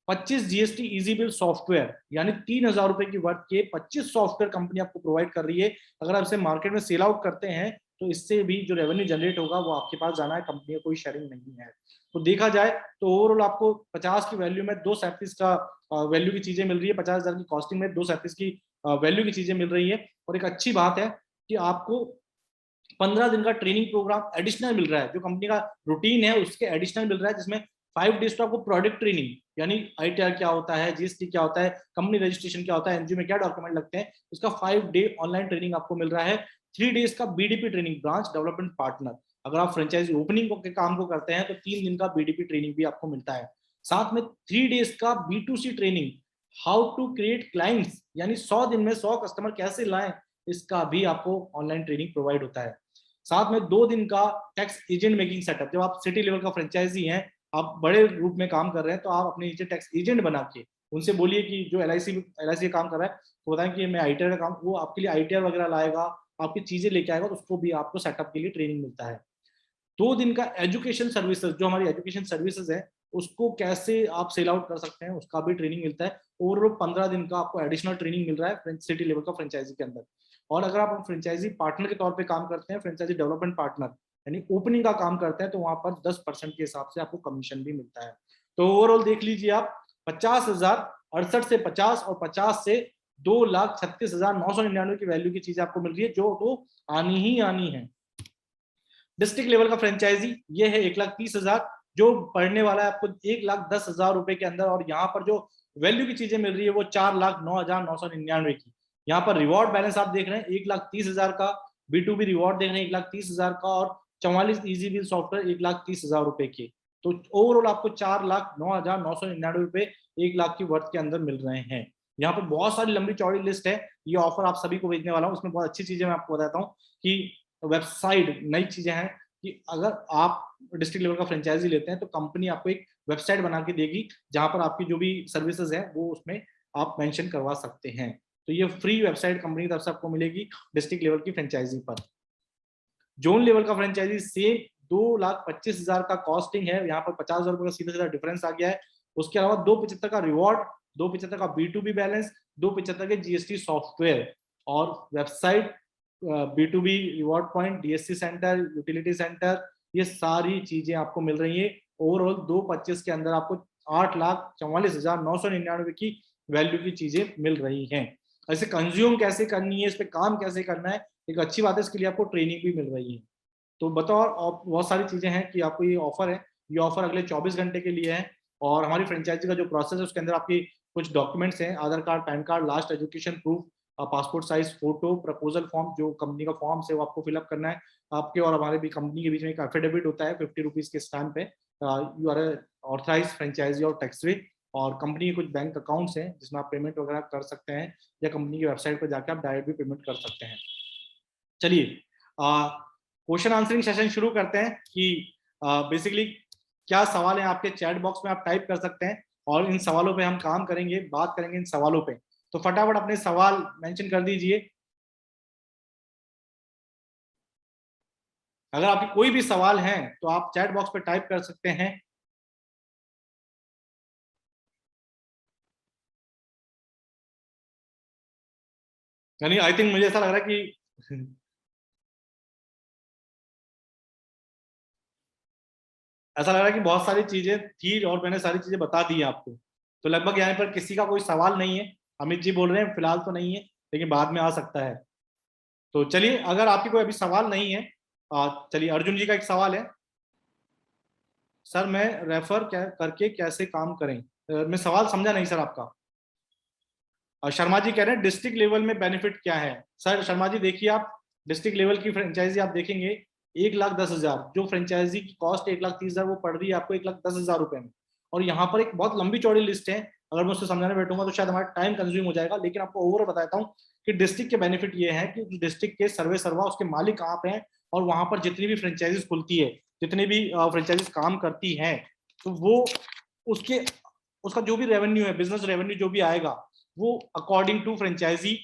25 GST इजी बिल सॉफ्टवेयर, यानी 3,000 रुपए की वर्थ के 25 सॉफ्टवेयर कंपनी आपको प्रोवाइड कर रही है। अगर आप इसे मार्केट में सेल आउट करते हैं तो इससे भी जो रेवेन्यू जनरेट होगा वो आपके पास जाना है, कंपनी में कोई शेयरिंग नहीं है। तो देखा जाए तो ओवरऑल आपको 50 की वैल्यू में 237 का वैल्यू की चीजें मिल रही है, 50,000 की कॉस्टिंग में 237 की वैल्यू की चीजें मिल रही है। और एक अच्छी बात है कि आपको 15 दिन का ट्रेनिंग प्रोग्राम एडिशनल मिल रहा है, जो कंपनी का रूटीन है उसके एडिशनल मिल रहा है, जिसमें 5 डेज तो आपको प्रोडक्ट ट्रेनिंग, यानी ITR क्या होता है, GST क्या होता है, कंपनी रजिस्ट्रेशन क्या होता है, एनजीओ में क्या डॉक्यूमेंट लगते हैं, उसका 5 डे ऑनलाइन ट्रेनिंग आपको मिल रहा है। 3 डेज का BDP training, branch development partner, अगर आप फ्रेंचाइजी ओपनिंग के काम को करते हैं तो 3 दिन का BDP ट्रेनिंग भी आपको मिलता है। साथ में 3 डेज का B2C training, how to create clients, यानी 100 दिन में 100 कस्टमर कैसे लाएं, इसका भी आपको ऑनलाइन ट्रेनिंग प्रोवाइड होता है। साथ में 2 दिन का टैक्स एजेंट मेकिंग सेटअप, जब आप सिटी लेवल का फ्रेंचाइजी हैं, आप बड़े रूप में काम कर रहे हैं, तो आप अपने नीचे टैक्स एजेंट बना के उनसे बोलिए कि जो LIC काम कर रहा है तो बताएं कि मैं ITR का काम, वो आपके लिए ITR वगैरह लाएगा, आपकी चीजें लेके आएगा, तो उसको भी आपको सेटअप के लिए ट्रेनिंग मिलता है। 2 दिन का एजुकेशन सर्विसेज, जो हमारी एजुकेशन सर्विसेज है उसको कैसे आप सेल आउट कर सकते हैं, उसका भी ट्रेनिंग मिलता है। ओवरऑल 15 दिन का आपको एडिशनल ट्रेनिंग मिल रहा है सिटी लेवल का फ्रेंचाइजी के अंदर। और अगर आप फ्रेंचाइजी पार्टनर के तौर पे काम करते हैं, फ्रेंचाइजी डेवलपमेंट पार्टनर, यानी ओपनिंग का काम करते हैं तो वहां पर 10% के हिसाब से आपको कमीशन भी मिलता है। तो ओवरऑल देख लीजिए आप 50,000, 68 से 50 और 50 से 2,36,999 की वैल्यू की चीज आपको मिल रही है, जो तो आनी ही आनी है। डिस्ट्रिक्ट लेवल का फ्रेंचाइजी ये है 1,30,000, जो पढ़ने वाला है आपको 1,10,000 रुपए के अंदर, और यहाँ पर जो वैल्यू की चीजें मिल रही है वो 4,09,999 की। यहाँ पर रिवॉर्ड बैलेंस आप देख रहे हैं 1,30,000 का, B2B रिवॉर्ड देख रहे हैं 1,30,000 का, और 44 इजी बिल सॉफ्टवेयर 1,30,000 रुपए के। तो ओवरऑल आपको 4,09,999 रुपए 1 लाख की वर्थ के अंदर मिल रहे हैं। यहाँ पर बहुत सारी लंबी चौड़ी लिस्ट है, ये ऑफर आप सभी को भेजने वाला हूँ। उसमें बहुत अच्छी चीजें मैं आपको बताता हूँ कि वेबसाइट, नई चीजें हैं कि अगर आप डिस्ट्रिक्ट लेवल का फ्रेंचाइजी लेते हैं तो कंपनी आपको एक वेबसाइट बना के देगी जहां पर आपकी जो भी सर्विसेज है वो उसमें आप मेंशन करवा सकते हैं। तो ये फ्री वेबसाइट कंपनी की तरफ से आपको मिलेगी डिस्ट्रिक्ट लेवल की फ्रेंचाइजी पर। जोन लेवल का फ्रेंचाइजी सेम 2,25,000 का कॉस्टिंग है, यहाँ पर 50,000 रुपए का सीधा सीधा डिफरेंस आ गया है। उसके अलावा 2,75 का रिवॉर्ड, 2,75 का B2B बैलेंस, 2,75 के GST सॉफ्टवेयर, और website, B2B reward point, DSC centre, utility centre, ये सारी चीजें आपको मिल रही है। ओवरऑल 2,25 के अंदर आपको 8,44,999 की वैल्यू की चीजें मिल रही हैं। ऐसे कंज्यूम कैसे करनी है, इस पे काम कैसे करना है, एक अच्छी बात है, इसके लिए आपको ट्रेनिंग भी मिल रही है। तो बताओ, और बहुत सारी चीजें हैं कि आपको ये ऑफर है, ये ऑफर अगले 24 घंटे के लिए है। और हमारी फ्रेंचाइजी का जो प्रोसेस है उसके अंदर आपकी कुछ डॉक्यूमेंट्स हैं, Aadhaar card, pan card, last education proof, passport size photo, proposal form, जो कंपनी का फॉर्म है वो आपको फिलअप करना है। आपके और हमारे भी कंपनी के बीच में एक एफिडेविट होता है 50 रुपीज के स्टैम्प पे, यू आर ऑथराइज फ्रेंचाइजी और टैक्स फ्री। और कंपनी के कुछ बैंक अकाउंट्स हैं जिसमें आप पेमेंट वगैरह कर सकते हैं, या कंपनी की वेबसाइट पर जाकर आप डायरेक्ट भी पेमेंट कर सकते हैं। चलिए क्वेश्चन आंसरिंग सेशन शुरू करते हैं कि बेसिकली क्या सवाल है आपके, चैट बॉक्स में आप टाइप कर सकते हैं और इन सवालों पे हम काम करेंगे, बात करेंगे इन सवालों पे। तो फटाफट अपने सवाल मेंशन कर दीजिए। अगर आपके कोई भी सवाल हैं तो आप चैट बॉक्स पे टाइप कर सकते हैं। यानी आई थिंक मुझे ऐसा लग रहा है कि ऐसा लग रहा है कि बहुत सारी चीजें थी और मैंने सारी चीजें बता दी आपको। तो लगभग यहाँ पर किसी का कोई सवाल नहीं है। अमित जी बोल रहे हैं फिलहाल तो नहीं है, लेकिन बाद में आ सकता है। तो चलिए, अगर आपकी कोई अभी सवाल नहीं है, चलिए अर्जुन जी का एक सवाल है, सर मैं रेफर करके कैसे काम करें। मैं सवाल समझा नहीं सर आपका। शर्मा जी कह रहे हैं डिस्ट्रिक्ट लेवल में बेनिफिट क्या है। सर शर्मा जी देखिए, आप डिस्ट्रिक्ट लेवल की फ्रेंचाइजी आप देखेंगे 1,10,000, जो फ्रेंचाइजी की कॉस्ट 1,30,000 वो पड़ रही है आपको 1,10,000 रुपए में। और यहाँ पर एक बहुत लंबी चौड़ी लिस्ट है, अगर मैं उसको समझाने बैठूंगा तो शायद हमारा टाइम कंज्यूम हो जाएगा, लेकिन आपको ओवरऑल बताता हूँ कि डिस्ट्रिक्ट के बेनिफिट ये है कि डिस्ट्रिक्ट के सर्वे सर्वा उसके मालिक कहाँ पे हैं, और वहां पर जितनी भी फ्रेंचाइजीज खुलती है, जितनी भी फ्रेंचाइजीज काम करती हैं, तो वो उसके उसका जो भी रेवेन्यू है, बिजनेस रेवेन्यू जो भी आएगा, वो अकॉर्डिंग टू फ्रेंचाइजी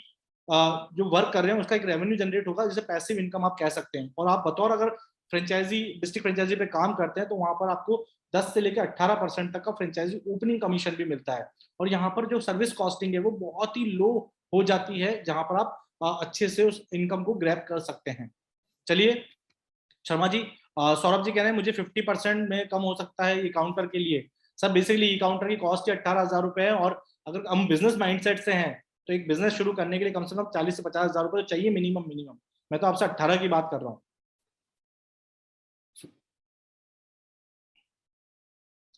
जो वर्क कर रहे हैं उसका एक रेवेन्यू जनरेट होगा, जिसे पैसिव इनकम आप कह सकते हैं। और आप बतौर अगर फ्रेंचाइजी डिस्ट्रिक्ट फ्रेंचाइजी पे काम करते हैं तो वहां पर आपको 10 से लेकर 18% तक का फ्रेंचाइजी ओपनिंग कमीशन भी मिलता है। और यहाँ पर जो सर्विस कॉस्टिंग है वो बहुत ही लो हो जाती है, जहां पर आप अच्छे से उस इनकम को ग्रैब कर सकते हैं। चलिए शर्मा जी, सौरभ जी कह रहे हैं मुझे 50% में कम हो सकता है ई काउंटर के लिए। सर बेसिकली ई काउंटर की कॉस्ट 18,000 रुपए है, और अगर हम बिजनेस माइंडसेट से हैं तो एक बिजनेस शुरू करने के लिए कम से कम 40 से 50,000 रुपए तो चाहिए मिनिमम मिनिमम। मैं तो आपसे 18 की बात कर रहा हूँ।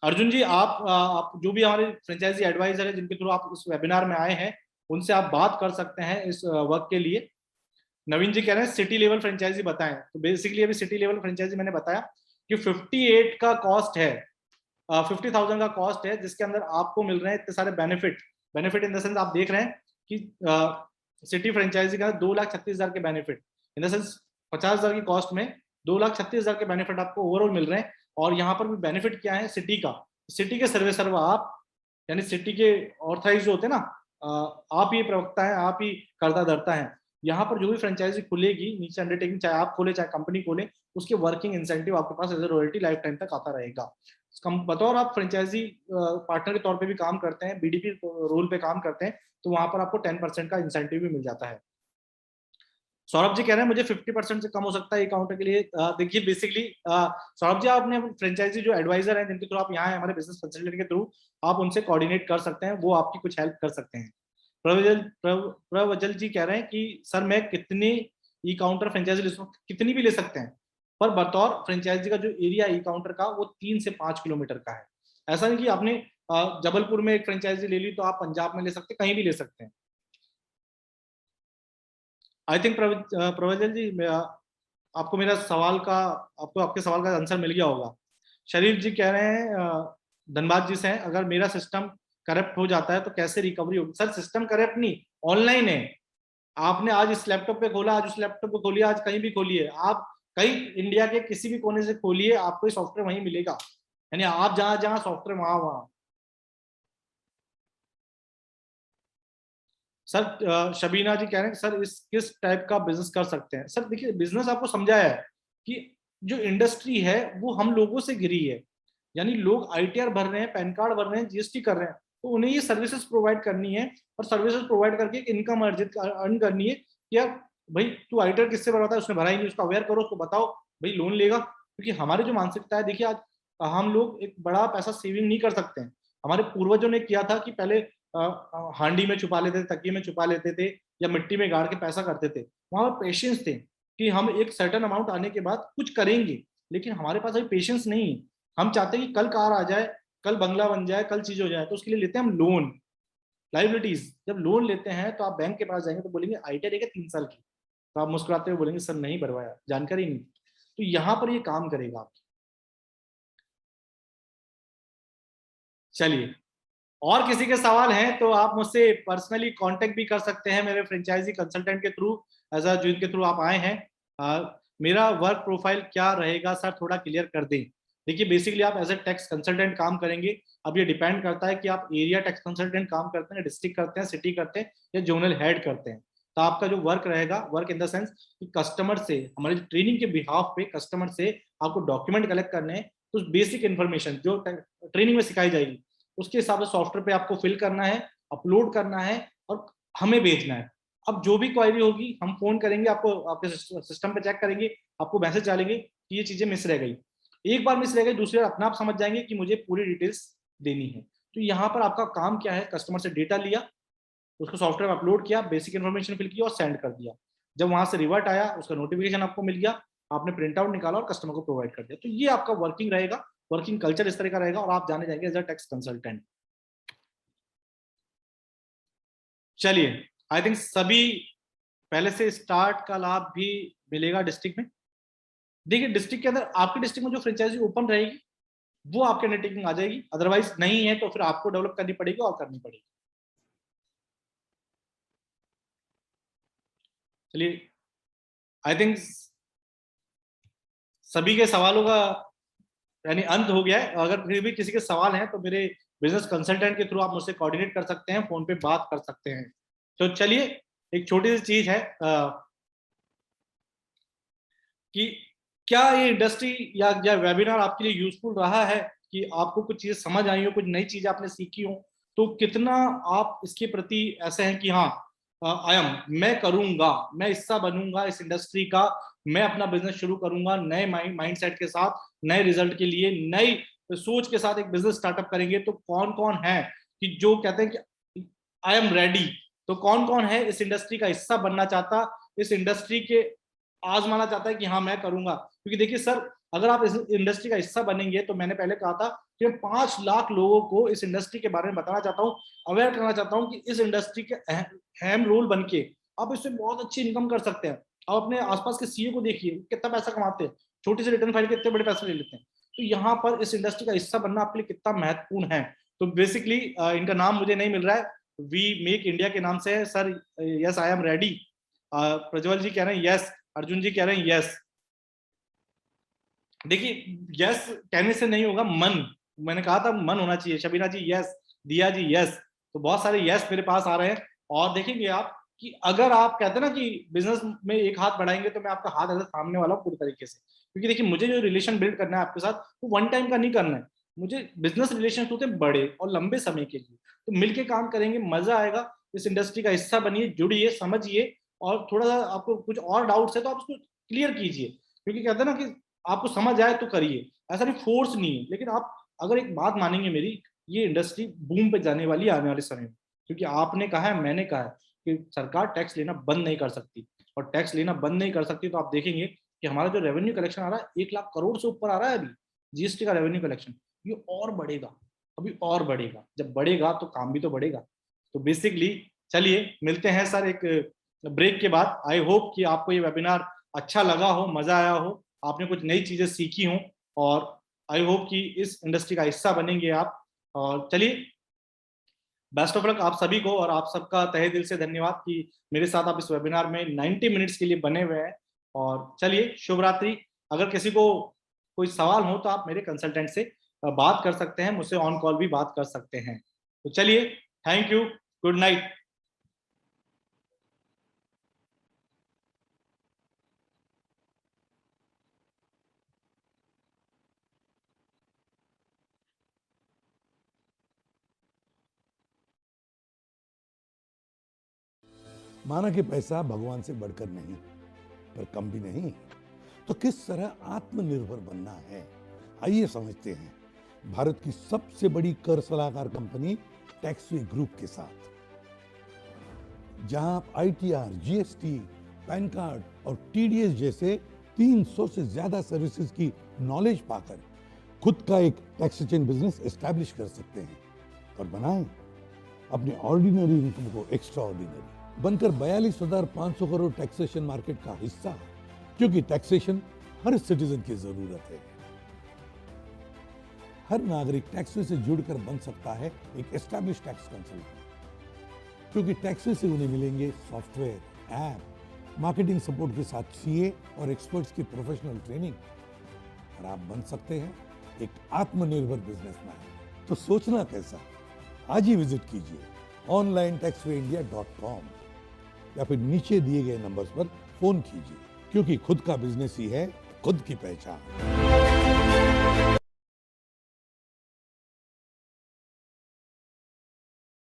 अर्जुन जी, आप जो भी हमारे फ्रेंचाइजी एडवाइजर है जिनके थ्रू आप इस वेबिनार में आए हैं, उनसे आप बात कर सकते हैं इस वर्क के लिए। नवीन जी कह रहे हैं सिटी लेवल फ्रेंचाइजी बताएं। तो बेसिकली अभी सिटी लेवल फ्रेंचाइजी मैंने बताया कि 58 का कॉस्ट है, 50,000 का कॉस्ट है, जिसके अंदर आपको मिल रहे हैं इतने सारे benefit. Benefit in the sense आप देख रहे हैं कि सिटी फ्रेंचाइजी का 2,36,000 के बेनिफिट, इन द सेंस 50,000 की कॉस्ट में 2,36,000 के बेनिफिट आपको ओवरऑल मिल रहे हैं। और यहाँ पर भी बेनिफिट क्या है सिटी का, सिटी के सर्वे सर्वा आप, यानी सिटी के ऑथराइज जो होते हैं ना, आप ही प्रवक्ता है, आप ही करता धरता है। यहाँ पर जो भी फ्रेंचाइजी खुलेगी, नीचे अंडरटेकिंग चाहे आप खोले चाहे कंपनी खोले, उसके वर्किंग इंसेंटिव आपके पास as a royalty life time तक आता रहेगा। बतौर आप फ्रेंचाइजी पार्टनर के तौर पे भी काम करते हैं, बीडीपी रोल पे काम करते हैं, तो वहां पर आपको 10% का इंसेंटिव भी मिल जाता है। सौरभ जी कह रहे हैं मुझे 50% से कम हो सकता है ई काउंटर के लिए। देखिए बेसिकली सौरभ जी, आपने फ्रेंचाइजी जो एडवाइजर हैं जिनके थ्रू आप यहाँ हैं हमारे बिजनेस कंसल्टेंट के थ्रू, आप उनसे कोऑर्डिनेट कर सकते हैं, वो आपकी कुछ हेल्प कर सकते हैं। प्रवजल जी कह रहे हैं कि सर मैं कितनी ई काउंटर फ्रेंचाइजी ले सकता, कितनी भी ले सकते हैं, पर बतौर फ्रेंचाइजी का जो एरिया ई काउंटर का वो 3 से 5 किलोमीटर का है। ऐसा नहीं कि आपने जबलपुर में एक फ्रेंचाइजी ले ली तो आप पंजाब में ले सकते, कहीं भी ले सकते हैं। आई थिंक प्रवजल जी, आपको मेरा सवाल का, आपको आपके सवाल का आंसर मिल गया होगा। शरीफ जी कह रहे हैं धनबाद जी से हैं, अगर मेरा सिस्टम करप्ट हो जाता है तो कैसे रिकवरी होगी? सर सिस्टम करप्ट नहीं, ऑनलाइन है। आपने आज इस लैपटॉप पे खोला, आज उस लैपटॉप पे खोलिए, आज कहीं भी खोलिए, आप कहीं इंडिया के किसी भी कोने से खोलिए, आपको सॉफ्टवेयर वहीं मिलेगा। यानी आप जहां जहां सॉफ्टवेयर वहां वहां। सर शबीना जी कह रहे हैं सर इस किस टाइप का बिजनेस कर सकते हैं? सर देखिए बिजनेस आपको समझाया है कि जो इंडस्ट्री है वो हम लोगों से घिरी है, यानी लोग आईटीआर भर रहे हैं, पैन कार्ड भर रहे हैं, जीएसटी कर रहे हैं, तो उन्हें ये सर्विसेज प्रोवाइड करनी है, और सर्विसेज प्रोवाइड करके इनकम अर्न करनी है। कि यार भाई तू आईटीआर किससे भरवाता है, उसने भरा ही नहीं, उसको अवेयर करो, उसको बताओ भाई लोन लेगा। क्योंकि हमारी जो मानसिकता है, देखिए आज हम लोग एक बड़ा पैसा सेविंग नहीं कर सकते हैं। हमारे पूर्वजों ने किया था कि पहले हांडी में छुपा लेते थे, तकिए में छुपा लेते थे, या मिट्टी में गाड़ के पैसा करते थे। वहां पर पेशेंस थे कि हम एक सर्टेन अमाउंट आने के बाद कुछ करेंगे, लेकिन हमारे पास अभी पेशेंस नहीं है। हम चाहते हैं कि कल कार आ जाए, कल बंगला बन जाए, कल चीज हो जाए, तो उसके लिए लेते हैं हम लोन, लाइबिलिटीज। जब लोन लेते हैं तो आप बैंक के पास जाएंगे तो बोलेंगे आईटीआर रहेगा 3 साल की, तो आप मुस्कुराते हुए बोलेंगे सर नहीं भरवाया, जानकारी नहीं। तो यहाँ पर ये काम करेगा आप। चलिए, और किसी के सवाल हैं तो आप मुझसे पर्सनली कांटेक्ट भी कर सकते हैं मेरे फ्रेंचाइजी कंसल्टेंट के थ्रू, एज अ जिनके थ्रू आप आए हैं। मेरा वर्क प्रोफाइल क्या रहेगा सर, थोड़ा क्लियर कर दें। देखिए बेसिकली आप एज ए टैक्स कंसल्टेंट काम करेंगे। अब ये डिपेंड करता है कि आप एरिया टैक्स कंसल्टेंट काम करते हैं, डिस्ट्रिक्ट करते हैं, सिटी करते हैं, या जोनल हेड करते हैं। तो आपका जो वर्क रहेगा, वर्क इन द सेंस कि कस्टमर से, हमारे ट्रेनिंग के बिहाफ पे कस्टमर से आपको डॉक्यूमेंट कलेक्ट करने हैं। तो बेसिक इन्फॉर्मेशन जो ट्रेनिंग में सिखाई जाएगी उसके हिसाब से सॉफ्टवेयर पे आपको फिल करना है, अपलोड करना है, और हमें भेजना है। अब जो भी क्वायरी होगी हम फोन करेंगे आपको, आपके सिस्टम पे चेक करेंगे, आपको मैसेज डालेंगे कि ये चीजें मिस रह गई। एक बार मिस रह गई, दूसरी बार अपना आप समझ जाएंगे कि मुझे पूरी डिटेल्स देनी है। तो यहाँ पर आपका काम क्या है, कस्टमर से डेटा लिया, उसको सॉफ्टवेयर में अपलोड किया, बेसिक इन्फॉर्मेशन फिल किया और सेंड कर दिया। जब वहां से रिवर्ट आया, उसका नोटिफिकेशन आपको मिल गया, आपने प्रिंट आउट निकाला और कस्टमर को प्रोवाइड कर दिया। तो ये आपका वर्किंग रहेगा, वर्किंग कल्चर इस तरह का रहेगा, और आप जाने जाएंगे एज अ टैक्स कंसल्टेंट। चलिए, आई थिंक सभी पहले से स्टार्ट का लाभ भी मिलेगा डिस्ट्रिक्ट में। देखिए डिस्ट्रिक्ट के अंदर, आपके डिस्ट्रिक्ट में जो फ्रेंचाइजी ओपन रहेगी वो आपके अंडरटेकिंग आ जाएगी, अदरवाइज नहीं है तो फिर आपको डेवलप करनी पड़ेगी और करनी पड़ेगी। चलिए, आई थिंक सभी के सवालों का यानी अंत हो गया है। अगर फिर भी किसी के सवाल हैं तो मेरे बिजनेस कंसल्टेंट के थ्रू आप मुझसे कोऑर्डिनेट कर सकते हैं, फोन पे बात कर सकते हैं। तो चलिए, एक छोटी सी चीज है कि क्या ये इंडस्ट्री या वेबिनार आपके लिए यूजफुल रहा है, कि आपको कुछ चीजें समझ आई हो, कुछ नई चीजें आपने सीखी हो, तो कितना आप इसके प्रति ऐसे हैं कि हाँ मैं करूंगा, मैं हिस्सा बनूंगा इस इंडस्ट्री का, मैं अपना बिजनेस शुरू करूंगा नए माइंड सेट के साथ, नए रिजल्ट के लिए, नई सोच के साथ एक बिजनेस स्टार्टअप करेंगे। तो कौन कौन है कि जो कहते हैं कि आई एम रेडी? तो कौन कौन है इस इंडस्ट्री का हिस्सा बनना चाहता, इस इंडस्ट्री के आजमाना चाहता है कि हाँ मैं करूंगा? क्योंकि देखिए सर, अगर आप इस इंडस्ट्री का हिस्सा बनेंगे तो मैंने पहले कहा था कि मैं 5 लाख लोगों को इस इंडस्ट्री के बारे में बताना चाहता हूँ, अवेयर करना चाहता हूँ कि इस इंडस्ट्री के अहम रोल बन के आप इससे बहुत अच्छी इनकम कर सकते हैं। आप अपने आसपास के सीईओ को देखिए कितना पैसा कमाते हैं, छोटी सी रिटर्न फाइल के इतने बड़े पैसे ले लेते हैं। तो यहाँ पर इस इंडस्ट्री का हिस्सा बनना आपके लिए कितना महत्वपूर्ण है। तो बेसिकली इनका नाम मुझे नहीं मिल रहा है, वी मेक इंडिया के नाम से है sir. Yes I am ready, Prajwal ji कह रहे हैं यस, अर्जुन जी कह रहे हैं यस। देखिए यस कहने से नहीं होगा, मन, मैंने कहा था मन होना चाहिए। शबीना जी यस, दिया जी यस, तो बहुत सारे यस मेरे पास आ रहे हैं। और देखेंगे आप कि अगर आप कहते हैं ना कि बिजनेस में एक हाथ बढ़ाएंगे, तो मैं आपका हाथ ऐसे थामने वाला हूँ पूरी तरीके से। क्योंकि देखिए मुझे जो रिलेशन बिल्ड करना है आपके साथ, वो वन टाइम का नहीं करना है। मुझे बिजनेस रिलेशन होते हैं बड़े और लंबे समय के लिए, तो मिलके काम करेंगे, मजा आएगा। इस इंडस्ट्री का हिस्सा बनिए, जुड़िए, समझिए, और थोड़ा सा आपको कुछ और डाउट्स है तो आप उसको क्लियर कीजिए, क्योंकि कहते हैं ना कि आपको समझ आए तो करिए, ऐसा नहीं फोर्स नहीं है। लेकिन आप अगर एक बात मानेंगे मेरी, ये इंडस्ट्री बूम पे जाने वाली है आने वाले समय में, क्योंकि आपने कहा है, मैंने कहा है कि सरकार टैक्स लेना बंद नहीं कर सकती, और टैक्स लेना बंद नहीं कर सकती तो आप देखेंगे कि हमारा जो रेवेन्यू कलेक्शन आ रहा है 1 लाख करोड़ से ऊपर आ रहा है अभी, जीएसटी का रेवेन्यू कलेक्शन, ये और बढ़ेगा, अभी और बढ़ेगा। जब बढ़ेगा तो काम भी तो बढ़ेगा। तो बेसिकली चलिए मिलते हैं सर एक ब्रेक के बाद। आई होप कि आपको ये वेबिनार अच्छा लगा हो, मजा आया हो, आपने कुछ नई चीजें सीखी हो, और आई होप कि इस इंडस्ट्री का हिस्सा बनेंगे आप। और चलिए, बेस्ट ऑफ लक आप सभी को, और आप सबका तहे दिल से धन्यवाद कि मेरे साथ आप इस वेबिनार में 90 मिनट्स के लिए बने हुए हैं। और चलिए, शुभ रात्रि। अगर किसी को कोई सवाल हो तो आप मेरे कंसल्टेंट से बात कर सकते हैं, मुझसे ऑन कॉल भी बात कर सकते हैं। तो चलिए, थैंक यू, गुड नाइट। माना कि पैसा भगवान से बढ़कर नहीं, पर कम भी नहीं, तो किस तरह आत्मनिर्भर बनना है, आइए समझते हैं भारत की सबसे बड़ी कर सलाहकार कंपनी टैक्सवे ग्रुप के साथ, जहां आप आईटीआर, जीएसटी, पैन कार्ड और टीडीएस जैसे 300 से ज्यादा सर्विसेज की नॉलेज पाकर खुद का एक टैक्सेशन बिजनेस एस्टैब्लिश कर सकते हैं और बनाएं अपने ऑर्डिनरी इनकम को एक्स्ट्रा ऑर्डिनरी, बनकर 42,500 करोड़ टैक्सेशन मार्केट का हिस्सा, क्योंकि टैक्सेशन हर सिटीजन की जरूरत है। हर नागरिक टैक्स से जुड़कर बन सकता है एक एस्टैब्लिश टैक्स कंसल्टेंट, क्योंकि टैक्स से उन्हें मिलेंगे सॉफ्टवेयर, ऐप, मार्केटिंग सपोर्ट के साथ सीए और एक्सपर्ट्स की प्रोफेशनल ट्रेनिंग, और आप बन सकते हैं एक आत्मनिर्भर बिजनेसमैन। तो सोचना कैसा, आज ही विजिट कीजिए onlinetaxwayindia.com या फिर नीचे दिए गए नंबर्स पर फोन कीजिए, क्योंकि खुद का बिजनेस ही है खुद की पहचान।